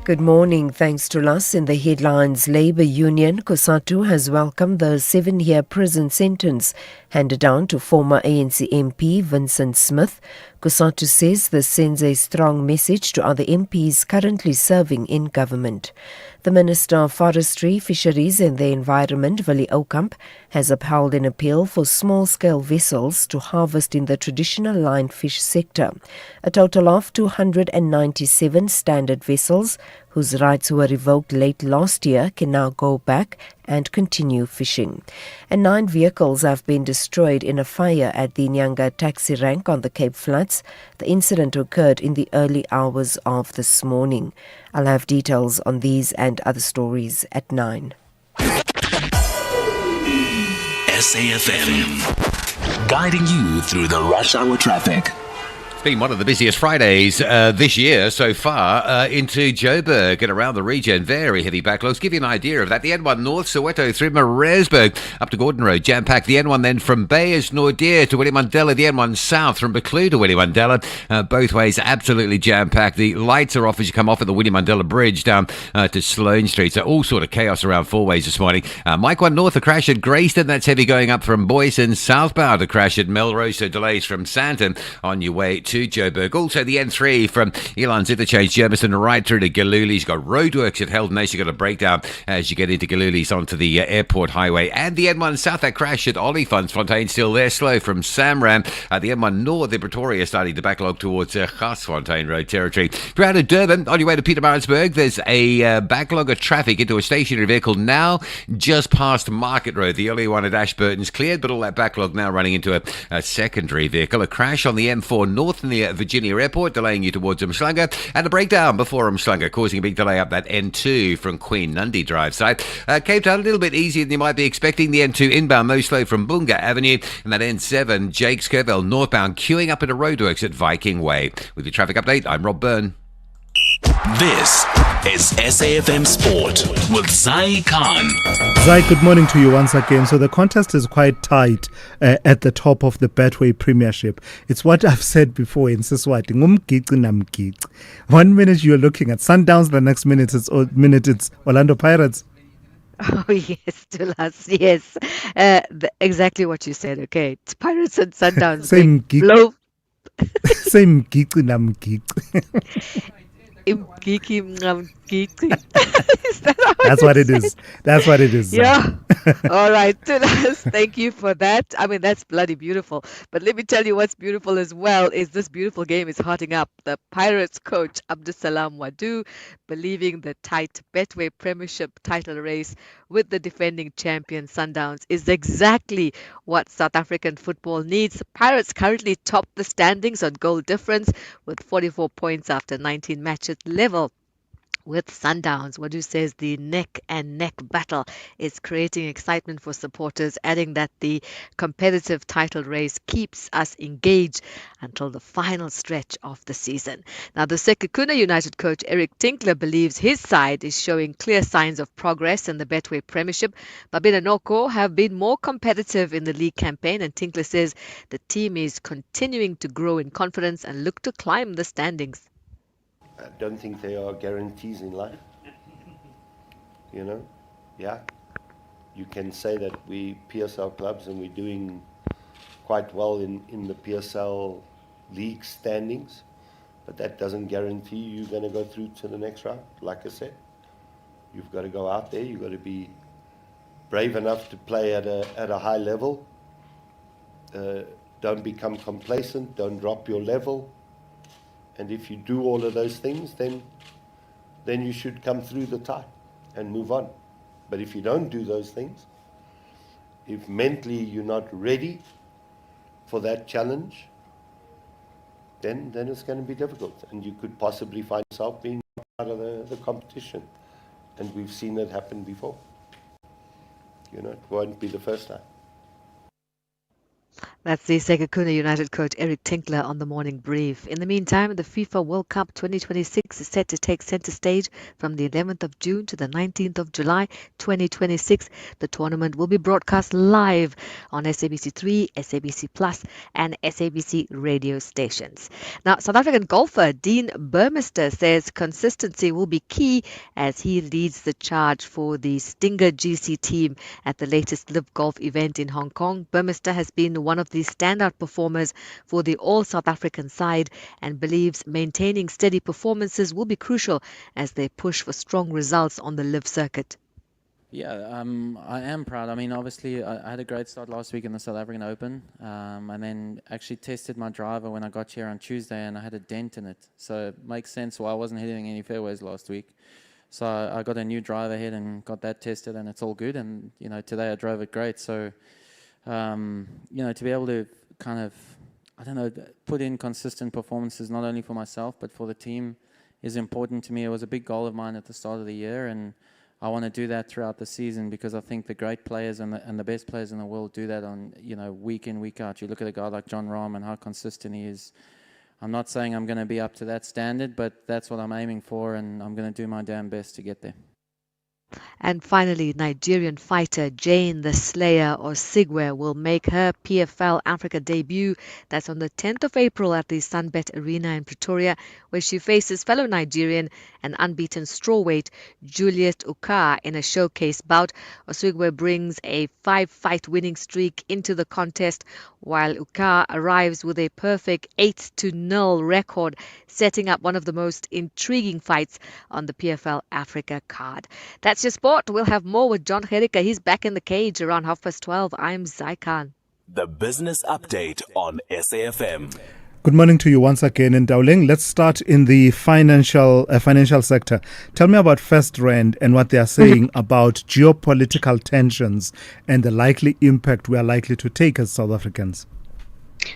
Good morning. Thanks to us. In the headlines, Labour Union COSATU has welcomed the 7-year prison sentence handed down to former ANC MP Vincent Smith. COSATU says this sends a strong message to other MPs currently serving in government. The Minister of Forestry, Fisheries and the Environment, Willie Oukamp, has upheld an appeal for small-scale vessels to harvest in the traditional linefish sector. A total of 297 standard vessels, whose rights were revoked late last year, can now go back and continue fishing. And 9 vehicles have been destroyed in a fire at the Nyanga taxi rank on the Cape Flats. The incident occurred in the early hours of this morning. I'll have details on these and other stories at 9. SAFM, guiding you through the rush hour traffic. It's been one of the busiest Fridays this year so far into Joburg and around the region. Very heavy backlogs. Give you an idea of that. The N1 North, Soweto through Maritzburg up to Gordon Road, jam-packed. The N1 then from Bayers, Nordier to Willie Mandela. The N1 South from Buccleuch to Willie Mandela. Both ways absolutely jam-packed. The lights are off as you come off at the Willie Mandela Bridge down to Sloane Street. So all sort of chaos around four ways this morning. Mike 1 North, a crash at Greyston. That's heavy going up from Boyson. Southbound, a crash at Melrose. So delays from Sandton on your way to Joburg. Also the N3 from Elan's Interchange, Germiston, right through to Galuli's. Got roadworks at Heldon Ace. You've got a breakdown as you get into Galuli's onto the airport highway. And the N1 South, that crash at Oliphants Fontaine, still there, slow from Samram. The N1 North in Pretoria starting to backlog towards Gasfontein Road territory. If you're out of Durban, on your way to Pietermaritzburg, there's a backlog of traffic into a stationary vehicle now just past Market Road. The early one at Ashburton's cleared, but all that backlog now running into a secondary vehicle. A crash on the M4 North in the Virginia Airport, delaying you towards Umhlanga, and a breakdown before Umhlanga, causing a big delay up that N2 from Queen Nundy Drive side. Cape Town, a little bit easier than you might be expecting. The N2 inbound, though, slow from Bunga Avenue, and that N7, Jakes Curville northbound, queuing up into roadworks at Viking Way. With your traffic update, I'm Rob Byrne. This is SAFM Sport with Zai Khan. Zai, good morning to you once again. So the contest is quite tight at the top of the Betway Premiership. It's what I've said before in Siswati. 1 minute you're looking at Sundowns, the next minute it's Orlando Pirates. Oh, yes, Tulas, yes. Exactly what you said, okay. It's Pirates and Sundowns. Same geek. Same geek. That's what it is. That's what it is. Yeah. All right, Tulas, thank you for that. I mean, that's bloody beautiful. But let me tell you what's beautiful as well is this beautiful game is hotting up. The Pirates coach, Abdusalam Wadu, believing the tight Betway Premiership title race with the defending champion Sundowns is exactly what South African football needs. Pirates currently top the standings on goal difference with 44 points after 19 matches, level with Sundowns. Wadu says the neck-and-neck battle is creating excitement for supporters, adding that the competitive title race keeps us engaged until the final stretch of the season. Now, the Sekhukhune United coach Eric Tinkler believes his side is showing clear signs of progress in the Betway Premiership. Babina Noko have been more competitive in the league campaign, and Tinkler says the team is continuing to grow in confidence and look to climb the standings. I don't think there are guarantees in life. You know, yeah, you can say that we PSL clubs and we're doing quite well in the PSL league standings, but that doesn't guarantee you're going to go through to the next round. Like I said, you've got to go out there, you've got to be brave enough to play at a high level. Don't become complacent, don't drop your level. And if you do all of those things, then you should come through the tie and move on. But if you don't do those things, if mentally you're not ready for that challenge, then it's going to be difficult. And you could possibly find yourself being part of the competition. And we've seen it happen before. You know, it won't be the first time. That's the Sekhukhune United coach Eric Tinkler on the morning brief. In the meantime, the FIFA World Cup 2026 is set to take centre stage from the 11th of June to the 19th of July 2026. The tournament will be broadcast live on SABC3, SABC Plus and SABC radio stations. Now, South African golfer Dean Burmester says consistency will be key as he leads the charge for the Stinger GC team at the latest Live Golf event in Hong Kong. Burmester has been one of the standout performers for the all South African side and believes maintaining steady performances will be crucial as they push for strong results on the Live circuit. Yeah, I am proud. I mean, obviously, I had a great start last week in the South African Open, and then actually tested my driver when I got here on Tuesday, and I had a dent in it. So it makes sense why I wasn't hitting any fairways last week. So I got a new driver head and got that tested, and it's all good. And, you know, today I drove it great. So you know, to be able to kind of, I don't know, put in consistent performances, not only for myself, but for the team is important to me. It was a big goal of mine at the start of the year, and I want to do that throughout the season because I think the great players and the best players in the world do that on, you know, week in, week out. You look at a guy like John Rahm and how consistent he is. I'm not saying I'm going to be up to that standard, but that's what I'm aiming for, and I'm going to do my damn best to get there. And finally, Nigerian fighter Jane the Slayer Osigwe will make her PFL Africa debut. That's on the 10th of April at the Sunbet Arena in Pretoria, where she faces fellow Nigerian and unbeaten strawweight Juliet Ukah in a showcase bout. Osigwe brings a 5-fight winning streak into the contest, while Ukah arrives with a perfect 8-0 record, setting up one of the most intriguing fights on the PFL Africa card. That's your sport. We'll have more with John Gericke. He's back in the cage around 12:30. I'm Zaikan. The Business Update on SAFM. Good morning to you once again in Dowling. Let's start in the financial sector. Tell me about First Rand and what they are saying about geopolitical tensions and the likely impact we are likely to take as South Africans.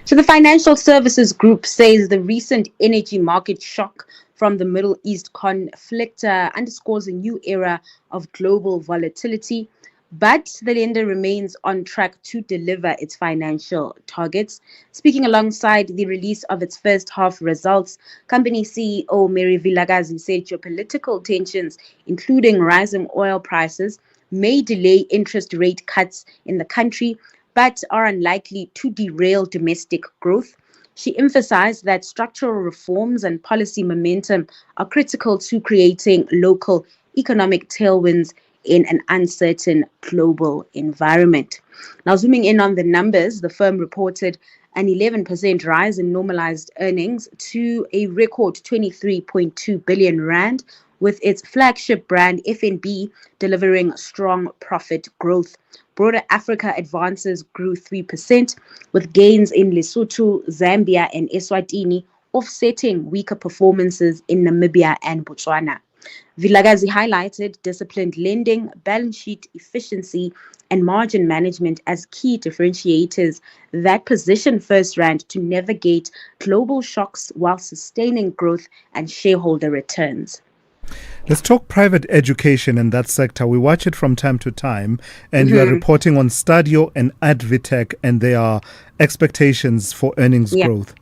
So the Financial Services Group says the recent energy market shock from the Middle East conflict underscores a new era of global volatility, but the lender remains on track to deliver its financial targets. Speaking alongside the release of its first half results, company CEO Mary Vilakazi said geopolitical tensions, including rising oil prices, may delay interest rate cuts in the country, but are unlikely to derail domestic growth. She emphasized that structural reforms and policy momentum are critical to creating local economic tailwinds in an uncertain global environment. Now, zooming in on the numbers, the firm reported an 11% rise in normalized earnings to a record 23.2 billion rand, with its flagship brand FNB delivering strong profit growth. Broader Africa advances grew 3%, with gains in Lesotho, Zambia, and Eswatini offsetting weaker performances in Namibia and Botswana. Vilakazi highlighted disciplined lending, balance sheet efficiency, and margin management as key differentiators that position First Rand to navigate global shocks while sustaining growth and shareholder returns. Let's talk private education in that sector. We watch it from time to time, and you are reporting on Stadio and Advitech and their expectations for earnings growth.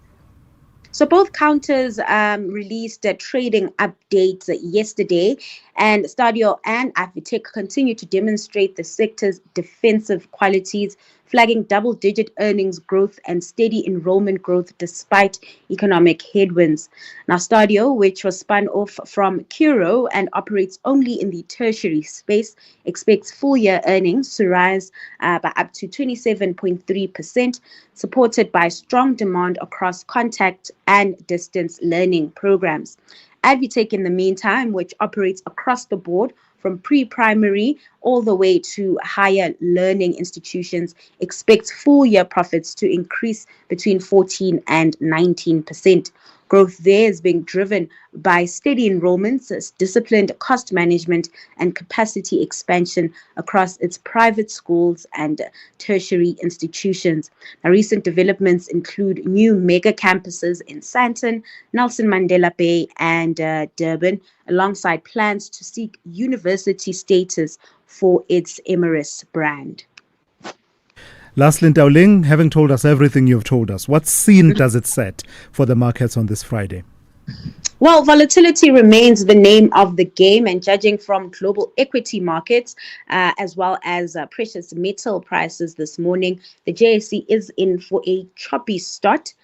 So both counters released trading updates yesterday, and Stadio and Advitech continue to demonstrate the sector's defensive qualities, flagging double-digit earnings growth and steady enrollment growth despite economic headwinds. Now, Stadio, which was spun off from Curo and operates only in the tertiary space, expects full-year earnings to rise by up to 27.3%, supported by strong demand across contact and distance learning programs. Advitech, in the meantime, which operates across the board from pre-primary all the way to higher learning institutions, expects full-year profits to increase between 14 and 19%. Growth there is being driven by steady enrollments, disciplined cost management, and capacity expansion across its private schools and tertiary institutions. Now, recent developments include new mega campuses in Sandton, Nelson Mandela Bay, and Durban, alongside plans to seek university status for its Emirates brand. Lastly, Ndauling, having told us everything you've told us, what scene does it set for the markets on this Friday? Well, volatility remains the name of the game, and judging from global equity markets as well as precious metal prices this morning, the JSE is in for a choppy start.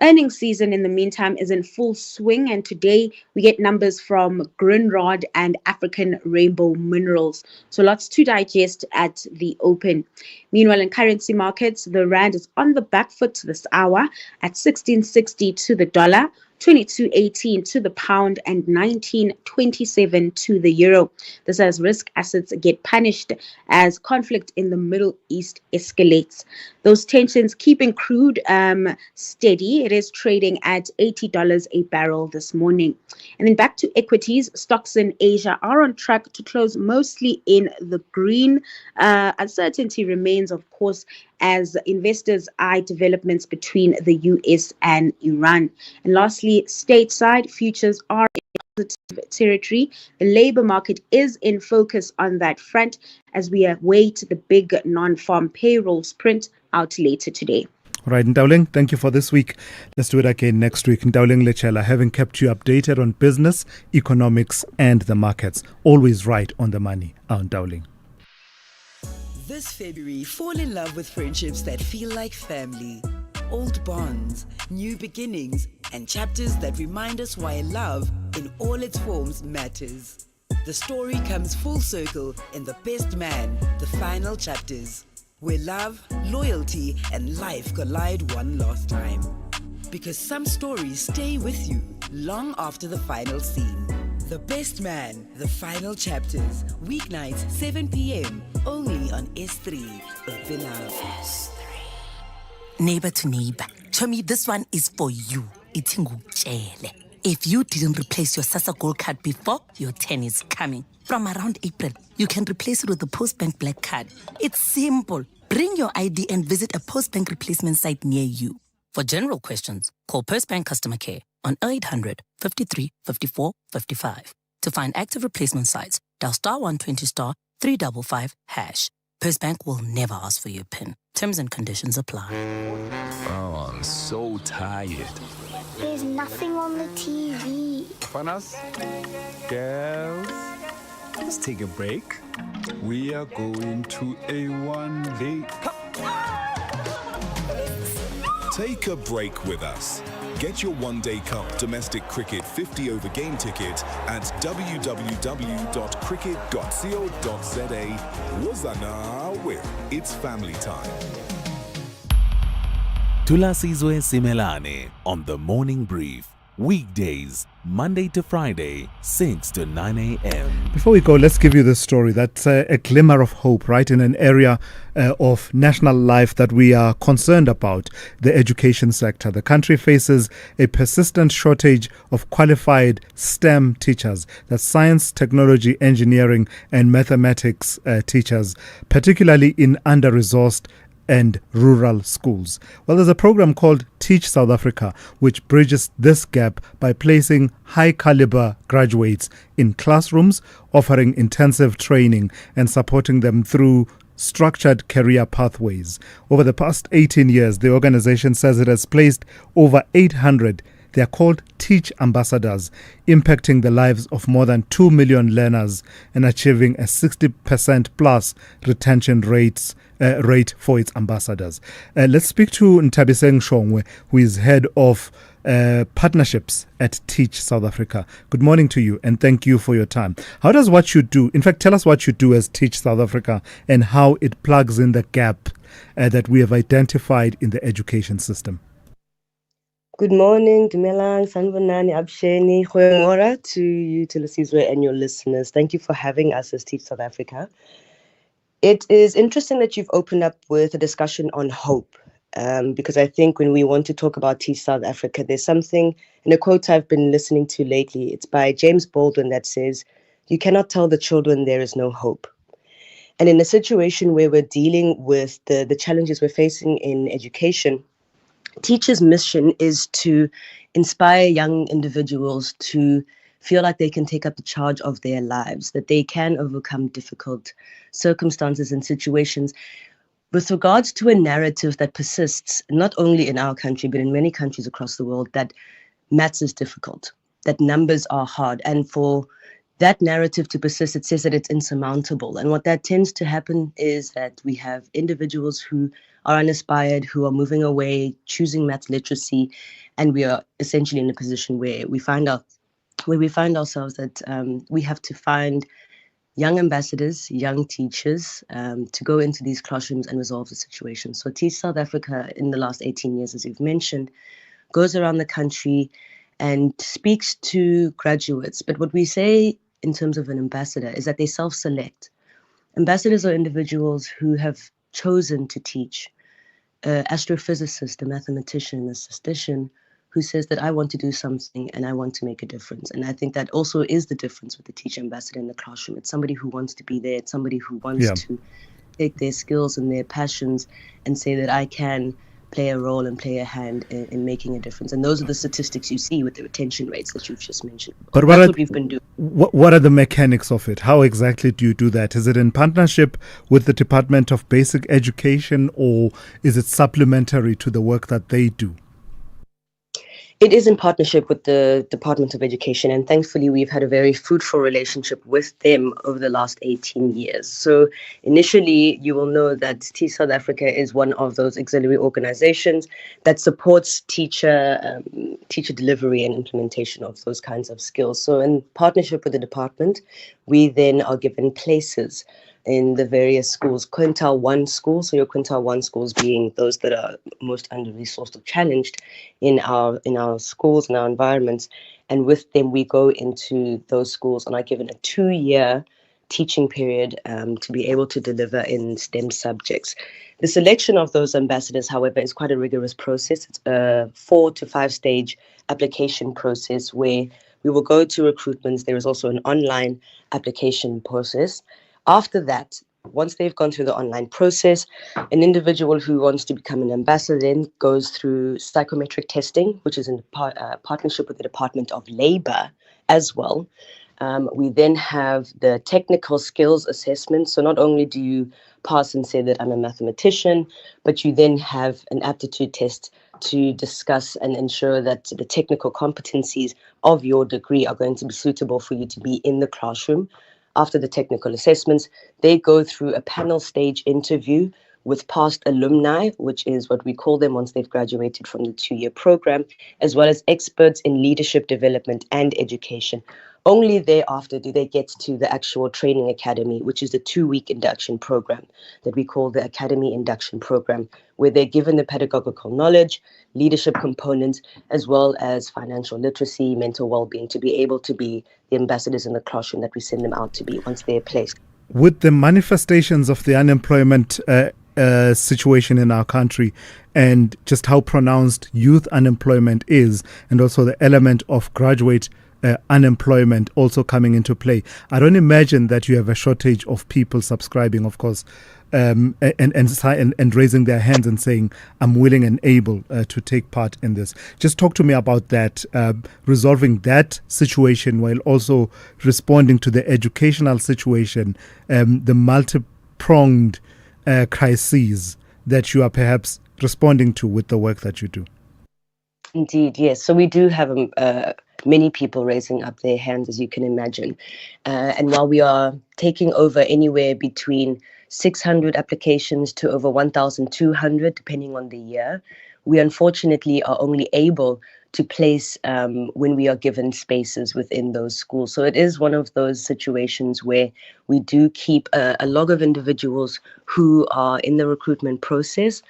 Earnings season, in the meantime, is in full swing, and today we get numbers from Grindrod and African Rainbow Minerals. So lots to digest at the open. Meanwhile, in currency markets, the rand is on the back foot this hour at 16.60 to the dollar, 22.18 to the pound, and 19.27 to the euro. This as risk assets get punished as conflict in the Middle East escalates. Those tensions keeping crude steady. It is trading at $80 a barrel this morning. And then back to equities. Stocks in Asia are on track to close mostly in the green. Uncertainty remains, of course, as investors eye developments between the US and Iran. And lastly, stateside futures are in positive territory. The labor market is in focus on that front as we await the big non-farm payrolls print out later today. All right, Ndauling, thank you for this week. Let's do it again next week. Ndauling Lechela, having kept you updated on business, economics, and the markets. Always right on the money. Ndauling. This February, fall in love with friendships that feel like family. Old bonds, new beginnings, and chapters that remind us why love, in all its forms, matters. The story comes full circle in The Best Man, the final chapters, where love, loyalty, and life collide one last time. Because some stories stay with you long after the final scene. The Best Man, the final chapters, weeknights 7 p.m. only on S3, Beloved. S3. Neighbor to neighbor, show me this one is for you. If you didn't replace your Sasa Gold card before, your 10 is coming. From around April, you can replace it with the Postbank Black Card. It's simple. Bring your ID and visit a Postbank replacement site near you. For general questions, call Postbank Customer Care on 0800 53 54 55. To find active replacement sites, dial *120 *355 #. Postbank will never ask for your PIN. Terms and conditions apply. Oh, I'm so tired. There's nothing on the TV. Fanas, girls, let's take a break. We are going to a one-day. Take a break with us. Get your one-day cup domestic cricket 50 over game ticket at www.cricket.co.za. Wozana with It's Family Time. Thulasizwe Simelane on the Morning Brief. Weekdays, Monday to Friday, 6 to 9 a.m. Before we go, let's give you this story. That's a glimmer of hope, right, in an area of national life that we are concerned about, the education sector. The country faces a persistent shortage of qualified STEM teachers, that's science, technology, engineering, and mathematics teachers, particularly in under-resourced and rural schools. Well, there's a program called Teach South Africa, which bridges this gap by placing high-caliber graduates in classrooms, offering intensive training and supporting them through structured career pathways. Over the past 18 years, the organization says it has placed over 800. They are called Teach Ambassadors, impacting the lives of more than 2 million learners and achieving a 60% plus retention rate for its ambassadors. Let's speak to Ntabiseng Shongwe, who is head of partnerships at Teach South Africa. Good morning to you and thank you for your time. How does what you do, in fact, tell us what you do as Teach South Africa and how it plugs in the gap that we have identified in the education system. Good morning, Dumelang, Sanbonani, Absheni, Khoemora, to you, Thulasizwe, and your listeners. Thank you for having us as Teach South Africa. It is interesting that you've opened up with a discussion on hope, because I think when we want to talk about Teach South Africa, there's something, in a quote I've been listening to lately, it's by James Baldwin that says, "You cannot tell the children there is no hope." And in a situation where we're dealing with the challenges we're facing in education, Teachers' mission is to inspire young individuals to feel like they can take up the charge of their lives, that they can overcome difficult circumstances and situations. With regards to a narrative that persists, not only in our country, but in many countries across the world, that maths is difficult, that numbers are hard. And for that narrative to persist, it says that it's insurmountable. And what that tends to happen is that we have individuals who are uninspired, who are moving away, choosing maths literacy, and we are essentially in a position where we find ourselves that we have to find young ambassadors, young teachers to go into these classrooms and resolve the situation. So Teach South Africa in the last 18 years, as you've mentioned, goes around the country and speaks to graduates. But what we say in terms of an ambassador is that they self-select. Ambassadors are individuals who have chosen to teach. An astrophysicist, a mathematician, a statistician who says that I want to do something and I want to make a difference. And I think that also is the difference with the teacher ambassador in the classroom. It's somebody who wants to be there. It's somebody who wants to take their skills and their passions and say that I can play a role and play a hand in making a difference. And those are the statistics you see with the retention rates that you've just mentioned. But that's what we've been doing. What are the mechanics of it? How exactly do you do that? Is it in partnership with the Department of Basic Education, or is it supplementary to the work that they do? It is in partnership with the Department of Education, and thankfully we've had a very fruitful relationship with them over the last 18 years. So initially, you will know that Teach South Africa is one of those auxiliary organizations that supports teacher delivery and implementation of those kinds of skills. So in partnership with the department, we then are given places in the various schools, quintile 1 schools. So your quintile 1 schools being those that are most under-resourced or challenged in our schools and our environments. And with them, we go into those schools and are given a 2-year teaching period to be able to deliver in STEM subjects. The selection of those ambassadors, however, is quite a rigorous process. It's a 4 to 5 stage application process where we will go to recruitments. There is also an online application process. After that, once they've gone through the online process, an individual who wants to become an ambassador then goes through psychometric testing, which is in partnership with the Department of Labor as well. We then have the technical skills assessment. So not only do you pass and say that I'm a mathematician, but you then have an aptitude test to discuss and ensure that the technical competencies of your degree are going to be suitable for you to be in the classroom. After the technical assessments, they go through a panel stage interview with past alumni, which is what we call them once they've graduated from the 2-year program, as well as experts in leadership development and education. Only thereafter do they get to the actual training academy, which is a 2-week induction program that we call the Academy Induction Program, where they're given the pedagogical knowledge, leadership components, as well as financial literacy, mental well-being, to be able to be the ambassadors in the classroom that we send them out to be once they're placed. With the manifestations of the unemployment situation in our country and just how pronounced youth unemployment is, and also the element of graduate unemployment also coming into play. I don't imagine that you have a shortage of people subscribing, of course, and raising their hands and saying, I'm willing and able to take part in this. Just talk to me about that, resolving that situation while also responding to the educational situation, the multi-pronged crises that you are perhaps responding to with the work that you do. Indeed, yes. So we do have many people raising up their hands, as you can imagine. And while we are taking over anywhere between 600 applications to over 1,200, depending on the year, we unfortunately are only able to place when we are given spaces within those schools. So it is one of those situations where we do keep a log of individuals who are in the recruitment process.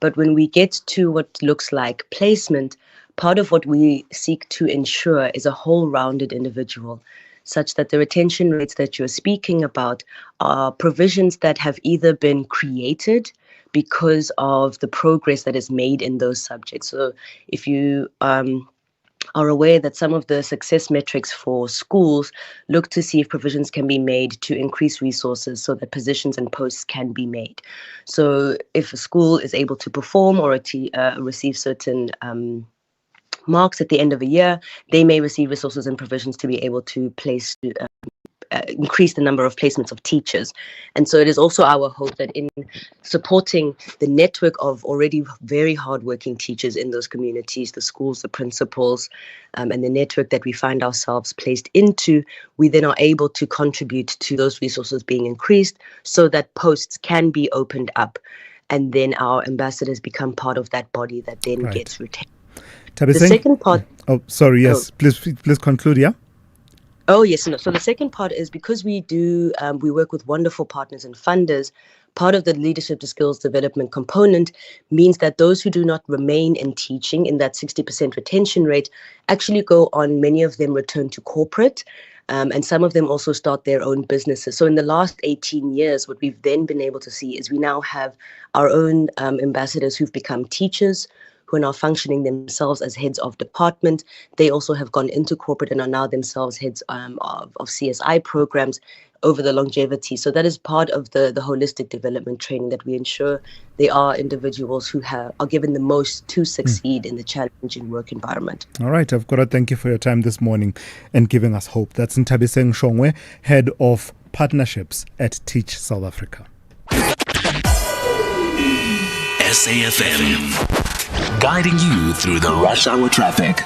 But when we get to what looks like placement, part of what we seek to ensure is a whole-rounded individual, such that the retention rates that you're speaking about are provisions that have either been created because of the progress that is made in those subjects. So if you are aware that some of the success metrics for schools look to see if provisions can be made to increase resources so that positions and posts can be made. So if a school is able to perform or receive certain marks at the end of a year, they may receive resources and provisions to be able to place increase the number of placements of teachers. And so it is also our hope that in supporting the network of already very hardworking teachers in those communities, the schools, the principals, and the network that we find ourselves placed into, we then are able to contribute to those resources being increased so that posts can be opened up. And then our ambassadors become part of that body that then gets retained. The second part. Oh, sorry. Yes. Please conclude. Yeah. Oh, yes. No. So the second part is because we do, we work with wonderful partners and funders. Part of the leadership to skills development component means that those who do not remain in teaching in that 60% retention rate actually go on, many of them return to corporate. And some of them also start their own businesses. So in the last 18 years, what we've then been able to see is we now have our own ambassadors who've become teachers, who are now functioning themselves as heads of department. They also have gone into corporate and are now themselves heads of CSI programs over the longevity. So that is part of the holistic development training that we ensure they are individuals who are given the most to succeed in the challenging work environment. All right, I've got to thank you for your time this morning and giving us hope. That's Nthabiseng Shongwe, Head of Partnerships at Teach South Africa. SAFM. Guiding you through the rush hour traffic.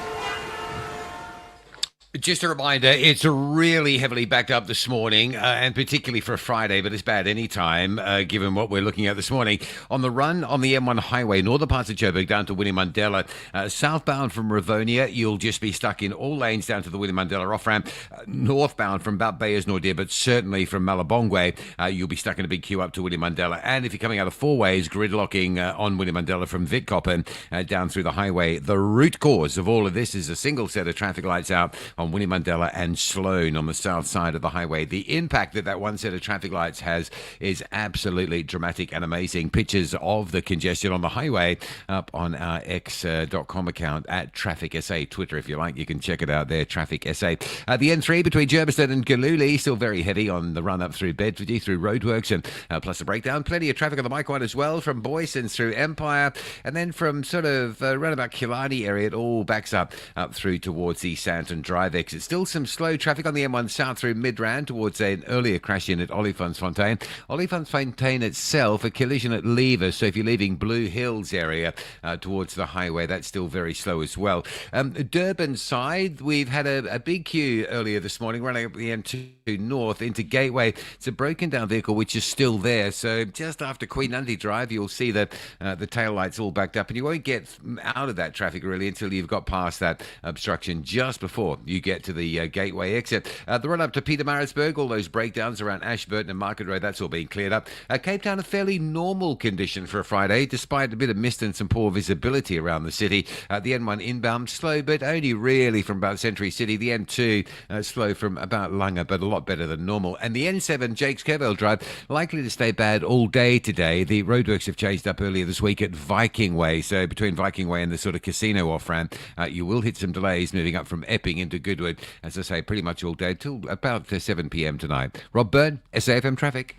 Just a reminder, it's really heavily backed up this morning, and particularly for a Friday, but it's bad any time, given what we're looking at this morning. On the run on the M1 highway, northern parts of Joburg down to Winnie Mandela. Southbound from Rivonia, you'll just be stuck in all lanes down to the Winnie Mandela off-ramp. Northbound from about Beyers-Naudé, but certainly from Malabongwe, you'll be stuck in a big queue up to Winnie Mandela. And if you're coming out of four ways, gridlocking on Winnie Mandela from Witkoppen down through the highway. The root cause of all of this is a single set of traffic lights out on Winnie Mandela and Sloane on the south side of the highway. The impact that one set of traffic lights has is absolutely dramatic and amazing. Pictures of the congestion on the highway up on our x.com account at Traffic SA. Twitter, if you like, you can check it out there, Traffic SA. The N3 between Germiston and Galooly, still very heavy on the run up through Bedford, through roadworks, and plus a breakdown. Plenty of traffic on the Mike One as well, from Boyson through Empire, and then from sort of around about Killarney area, it all backs up through towards the Santon Drive exit. Still some slow traffic on the M1 south through Midrand towards an earlier crash in at Olifantsfontein. Olifantsfontein itself, a collision at Lever, so if you're leaving Blue Hills area towards the highway, that's still very slow as well. Durban side, we've had a big queue earlier this morning running up the M2 north into Gateway. It's a broken down vehicle which is still there, so just after Queen Andy Drive, you'll see that the tail lights all backed up, and you won't get out of that traffic really until you've got past that obstruction just before you get to the Gateway exit. The run up to Pietermaritzburg, all those breakdowns around Ashburton and Market Road, that's all being cleared up. Cape Town, a fairly normal condition for a Friday, despite a bit of mist and some poor visibility around the city. The N1 inbound slow, but only really from about Century City. The N2 slow from about Langa, but a lot better than normal. And the N7 Jakes Kerville Drive likely to stay bad all day today. The roadworks have changed up earlier this week at Viking Way, so between Viking Way and the sort of casino off ramp, you will hit some delays moving up from Epping into Goodwood to it, as I say, pretty much all day till about 7 p.m. tonight. Rob Byrne, SAFM Traffic.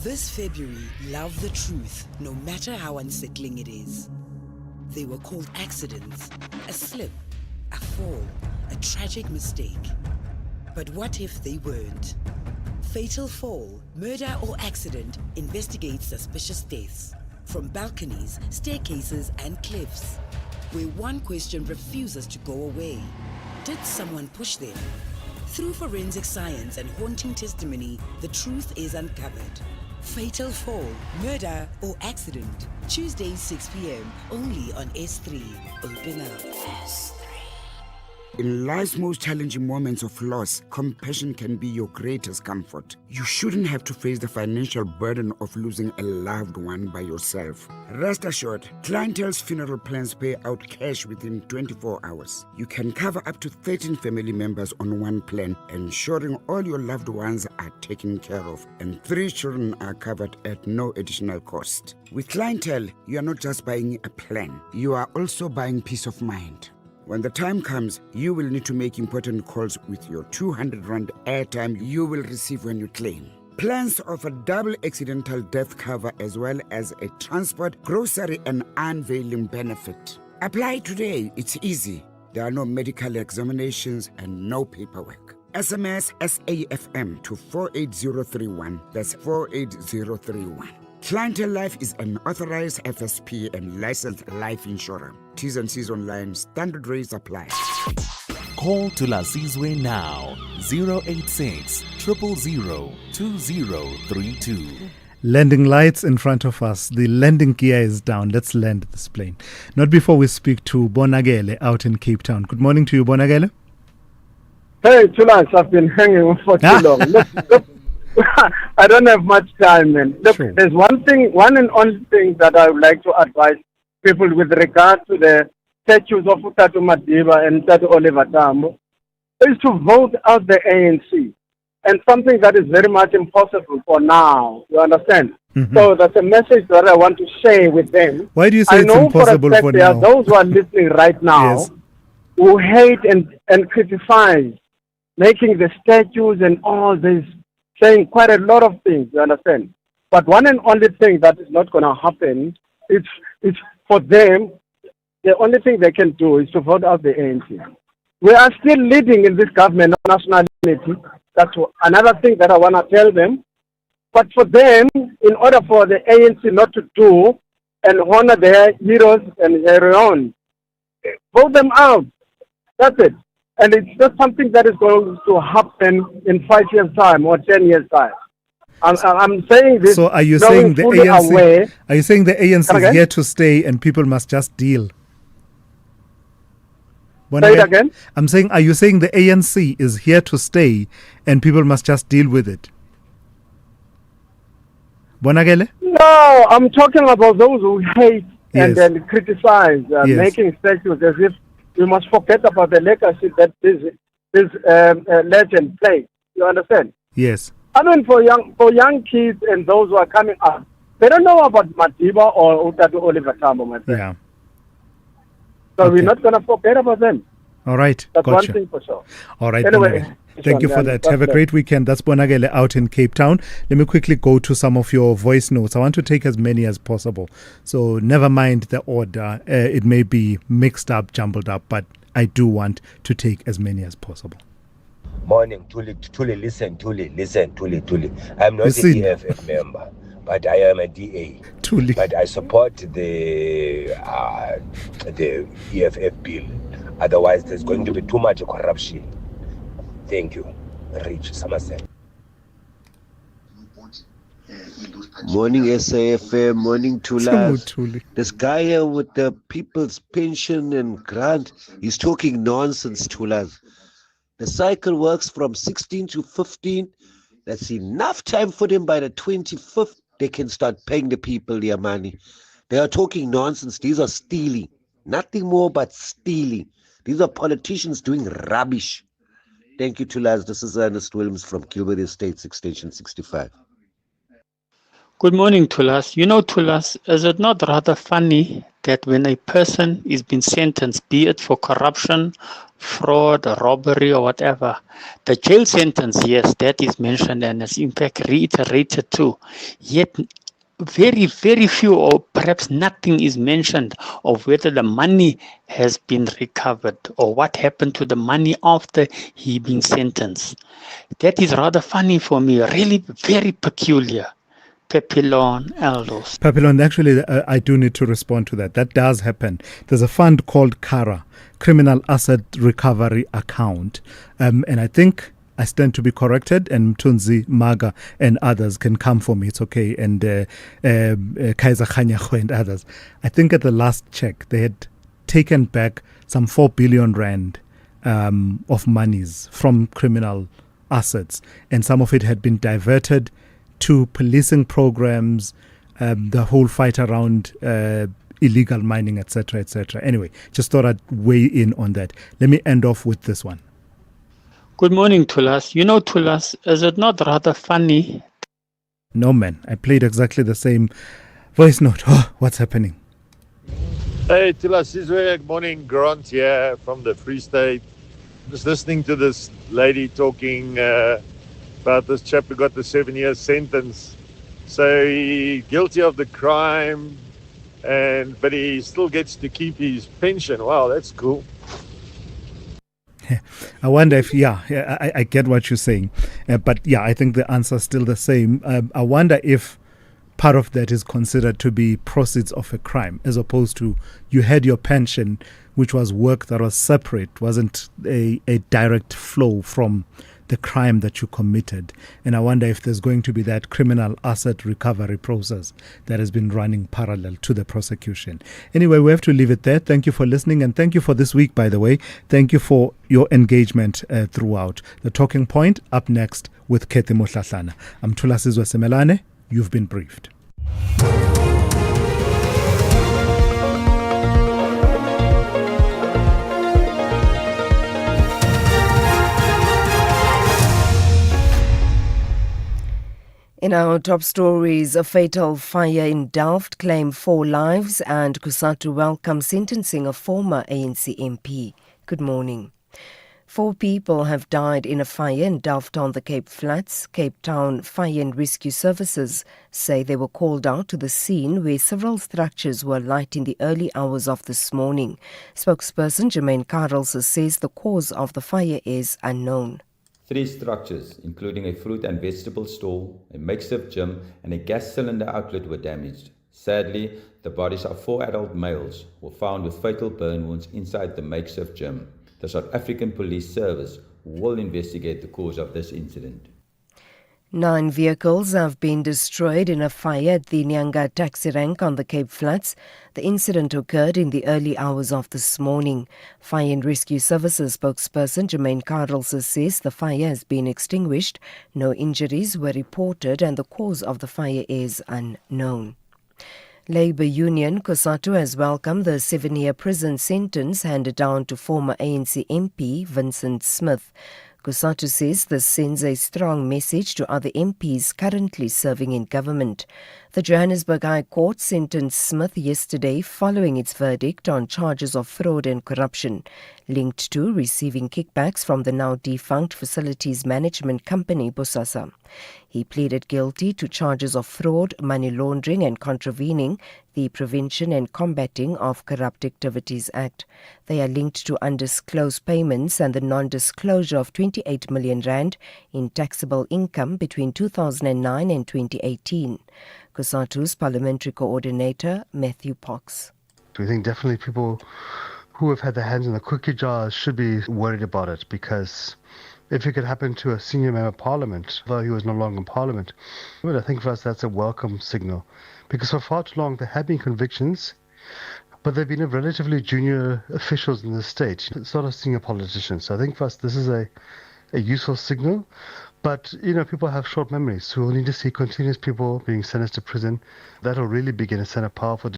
This February, love the truth, no matter how unsettling it is. They were called accidents, a slip, a fall, a tragic mistake. But what if they weren't? Fatal fall, murder or accident, investigate suspicious deaths. From balconies, staircases and cliffs. Where one question refuses to go away. Did someone push them? Through forensic science and haunting testimony, the truth is uncovered. Fatal fall, murder or accident. Tuesdays 6 p.m. only on S3. Open up. S3. In life's most challenging moments of loss, compassion can be your greatest comfort. You shouldn't have to face the financial burden of losing a loved one by yourself. Rest assured, Clientele's funeral plans pay out cash within 24 hours. You can cover up to 13 family members on one plan, ensuring all your loved ones are taken care of, and 3 children are covered at no additional cost. With Clientele, you are not just buying a plan, you are also buying peace of mind. When the time comes, you will need to make important calls with your 200 Rand airtime you will receive when you claim. Plans offer double accidental death cover as well as a transport, grocery and unveiling benefit. Apply today, it's easy. There are no medical examinations and no paperwork. SMS SAFM to 48031. That's 48031. Clientele Life is an authorized FSP and licensed life insurer. T's and C's online. Standard rates apply. Call Thulasizwe now. 086 000 2032. Landing lights in front of us. The landing gear is down. Let's land this plane. Not before we speak to Bonagele out in Cape Town. Good morning to you, Bonagele. Hey, Thulas, I've been hanging for too long. Look, I don't have much time, man. Look, sure. There's one and only thing that I would like to advise people with regard to the statues of Utatu Madiba and Utatu Oliver Tambo is to vote out the ANC. And something that is very much impossible for now, you understand? Mm-hmm. So that's a message that I want to share with them. Why do you say it's impossible for now? There are those who are listening right now yes. who hate and criticize making the statues and all this, saying quite a lot of things, you understand? But one and only thing that is not going to happen is for them, the only thing they can do is to vote out the ANC. We are still leading in this government of national unity. That's another thing that I want to tell them. But for them, in order for the ANC not to do and honor their heroes and heroines, vote them out. That's it. And it's not something that is going to happen in 5 years' time or 10 years' time. I'm saying this. So are you saying the ANC? Are you saying the ANC is here to stay and people must just deal? Say it again. I'm saying, are you saying the ANC is here to stay and people must just deal with it? Bonagele? No, I'm talking about those who hate and then criticize, making statues as if we must forget about the legacy that this legend played. You understand? Yes. I mean, for young kids and those who are coming up, they don't know about Madiba or Utatu Oliver Tambo, my friend. Yeah. So we're not going to forget about them. All right. That's one thing for sure. All right. Anyway. Thank you for that. Have a great weekend. That's Bonagele out in Cape Town. Let me quickly go to some of your voice notes. I want to take as many as possible. So never mind the order. It may be mixed up, jumbled up, but I do want to take as many as possible. Morning, Tuli, listen, Tuli. I'm not an EFF member, but I am a DA. Tuli. But I support the EFF bill. Otherwise, there's going to be too much corruption. Thank you. Rich Somerset. Morning SAFM, morning Thulas. This guy here with the people's pension and grant, he's talking nonsense, Thulas. The cycle works from 16 to 15. That's enough time for them. By the 25th, they can start paying the people their money. They are talking nonsense. These are stealing. Nothing more but stealing. These are politicians doing rubbish. Thank you, Thulas. This is Ernest Williams from Gilbert Estates, Extension 65. Good morning, Thulas. You know, Thulas, is it not rather funny that when a person is being sentenced, be it for corruption fraud, robbery, or whatever. The jail sentence, yes, that is mentioned and is in fact reiterated too. Yet, very, very few, or perhaps nothing, is mentioned of whether the money has been recovered or what happened to the money after he being sentenced. That is rather funny for me, really very peculiar. Pepilon Aldos. Papillon, actually, I do need to respond to that. That does happen. There's a fund called CARA, Criminal Asset Recovery Account. And I think I stand to be corrected, and Mtunzi, Maga, and others can come for me. It's okay. And Kaiser Khanyaho and others. I think at the last check, they had taken back some 4 billion rand of monies from criminal assets. And some of it had been diverted to policing programs, the whole fight around illegal mining, etc., etc. Anyway, just thought I'd weigh in on that. Let me end off with this one. Good morning, Thulas. You know, Thulas, is it not rather funny? No, man. I played exactly the same voice note. Oh, what's happening? Hey, Thulasizwe, good morning. Grant here from the Free State. Just listening to this lady talking about this chap who got the 7-year sentence. So he guilty of the crime, but he still gets to keep his pension. Wow, that's cool. I wonder if, I get what you're saying. But yeah, I think the answer is still the same. I wonder if part of that is considered to be proceeds of a crime, as opposed to you had your pension, which was work that was separate, wasn't a direct flow from the crime that you committed. And I wonder if there's going to be that criminal asset recovery process that has been running parallel to the prosecution. Anyway, we have to leave it there. Thank you for listening, and thank you for this week, by the way. Thank you for your engagement throughout. The Talking Point up next with Kete Mohlahlana. I'm Thulasizwe Simelane. You've been briefed. In our top stories, a fatal fire in Delft claimed 4 lives, and Kusatu welcomes sentencing of former ANC MP. Good morning. 4 people have died in a fire in Delft on the Cape Flats. Cape Town Fire and Rescue Services say they were called out to the scene where several structures were alight in the early hours of this morning. Spokesperson Jermaine Carls says the cause of the fire is unknown. 3 structures, including a fruit and vegetable stall, a makeshift gym, and a gas cylinder outlet were damaged. Sadly, the bodies of 4 adult males were found with fatal burn wounds inside the makeshift gym. The South African Police Service will investigate the cause of this incident. 9 vehicles have been destroyed in a fire at the Nyanga taxi rank on the Cape Flats. The incident occurred in the early hours of this morning. Fire and Rescue Services spokesperson Jermaine Carls says the fire has been extinguished. No injuries were reported and the cause of the fire is unknown. Labour Union Kusatu has welcomed the 7-year prison sentence handed down to former ANC MP Vincent Smith. Kusatu says this sends a strong message to other MPs currently serving in government. The Johannesburg High Court sentenced Smith yesterday following its verdict on charges of fraud and corruption linked to receiving kickbacks from the now defunct facilities management company Bosasa. He pleaded guilty to charges of fraud, money laundering and contravening the Prevention and Combating of Corrupt Activities Act. They are linked to undisclosed payments and the non-disclosure of 28 million rand in taxable income between 2009 and 2018. Kusatu's Parliamentary Coordinator, Matthew Pox. We think definitely people who have had their hands in the cookie jar should be worried about it, because if it could happen to a senior member of Parliament, though he was no longer in Parliament, well, I think for us that's a welcome signal, because for far too long there have been convictions, but they've been of relatively junior officials in the state. It's not a senior politician. So I think for us this is a useful signal. But, people have short memories, so we'll need to see continuous people being sentenced to prison. That'll really begin to send a powerful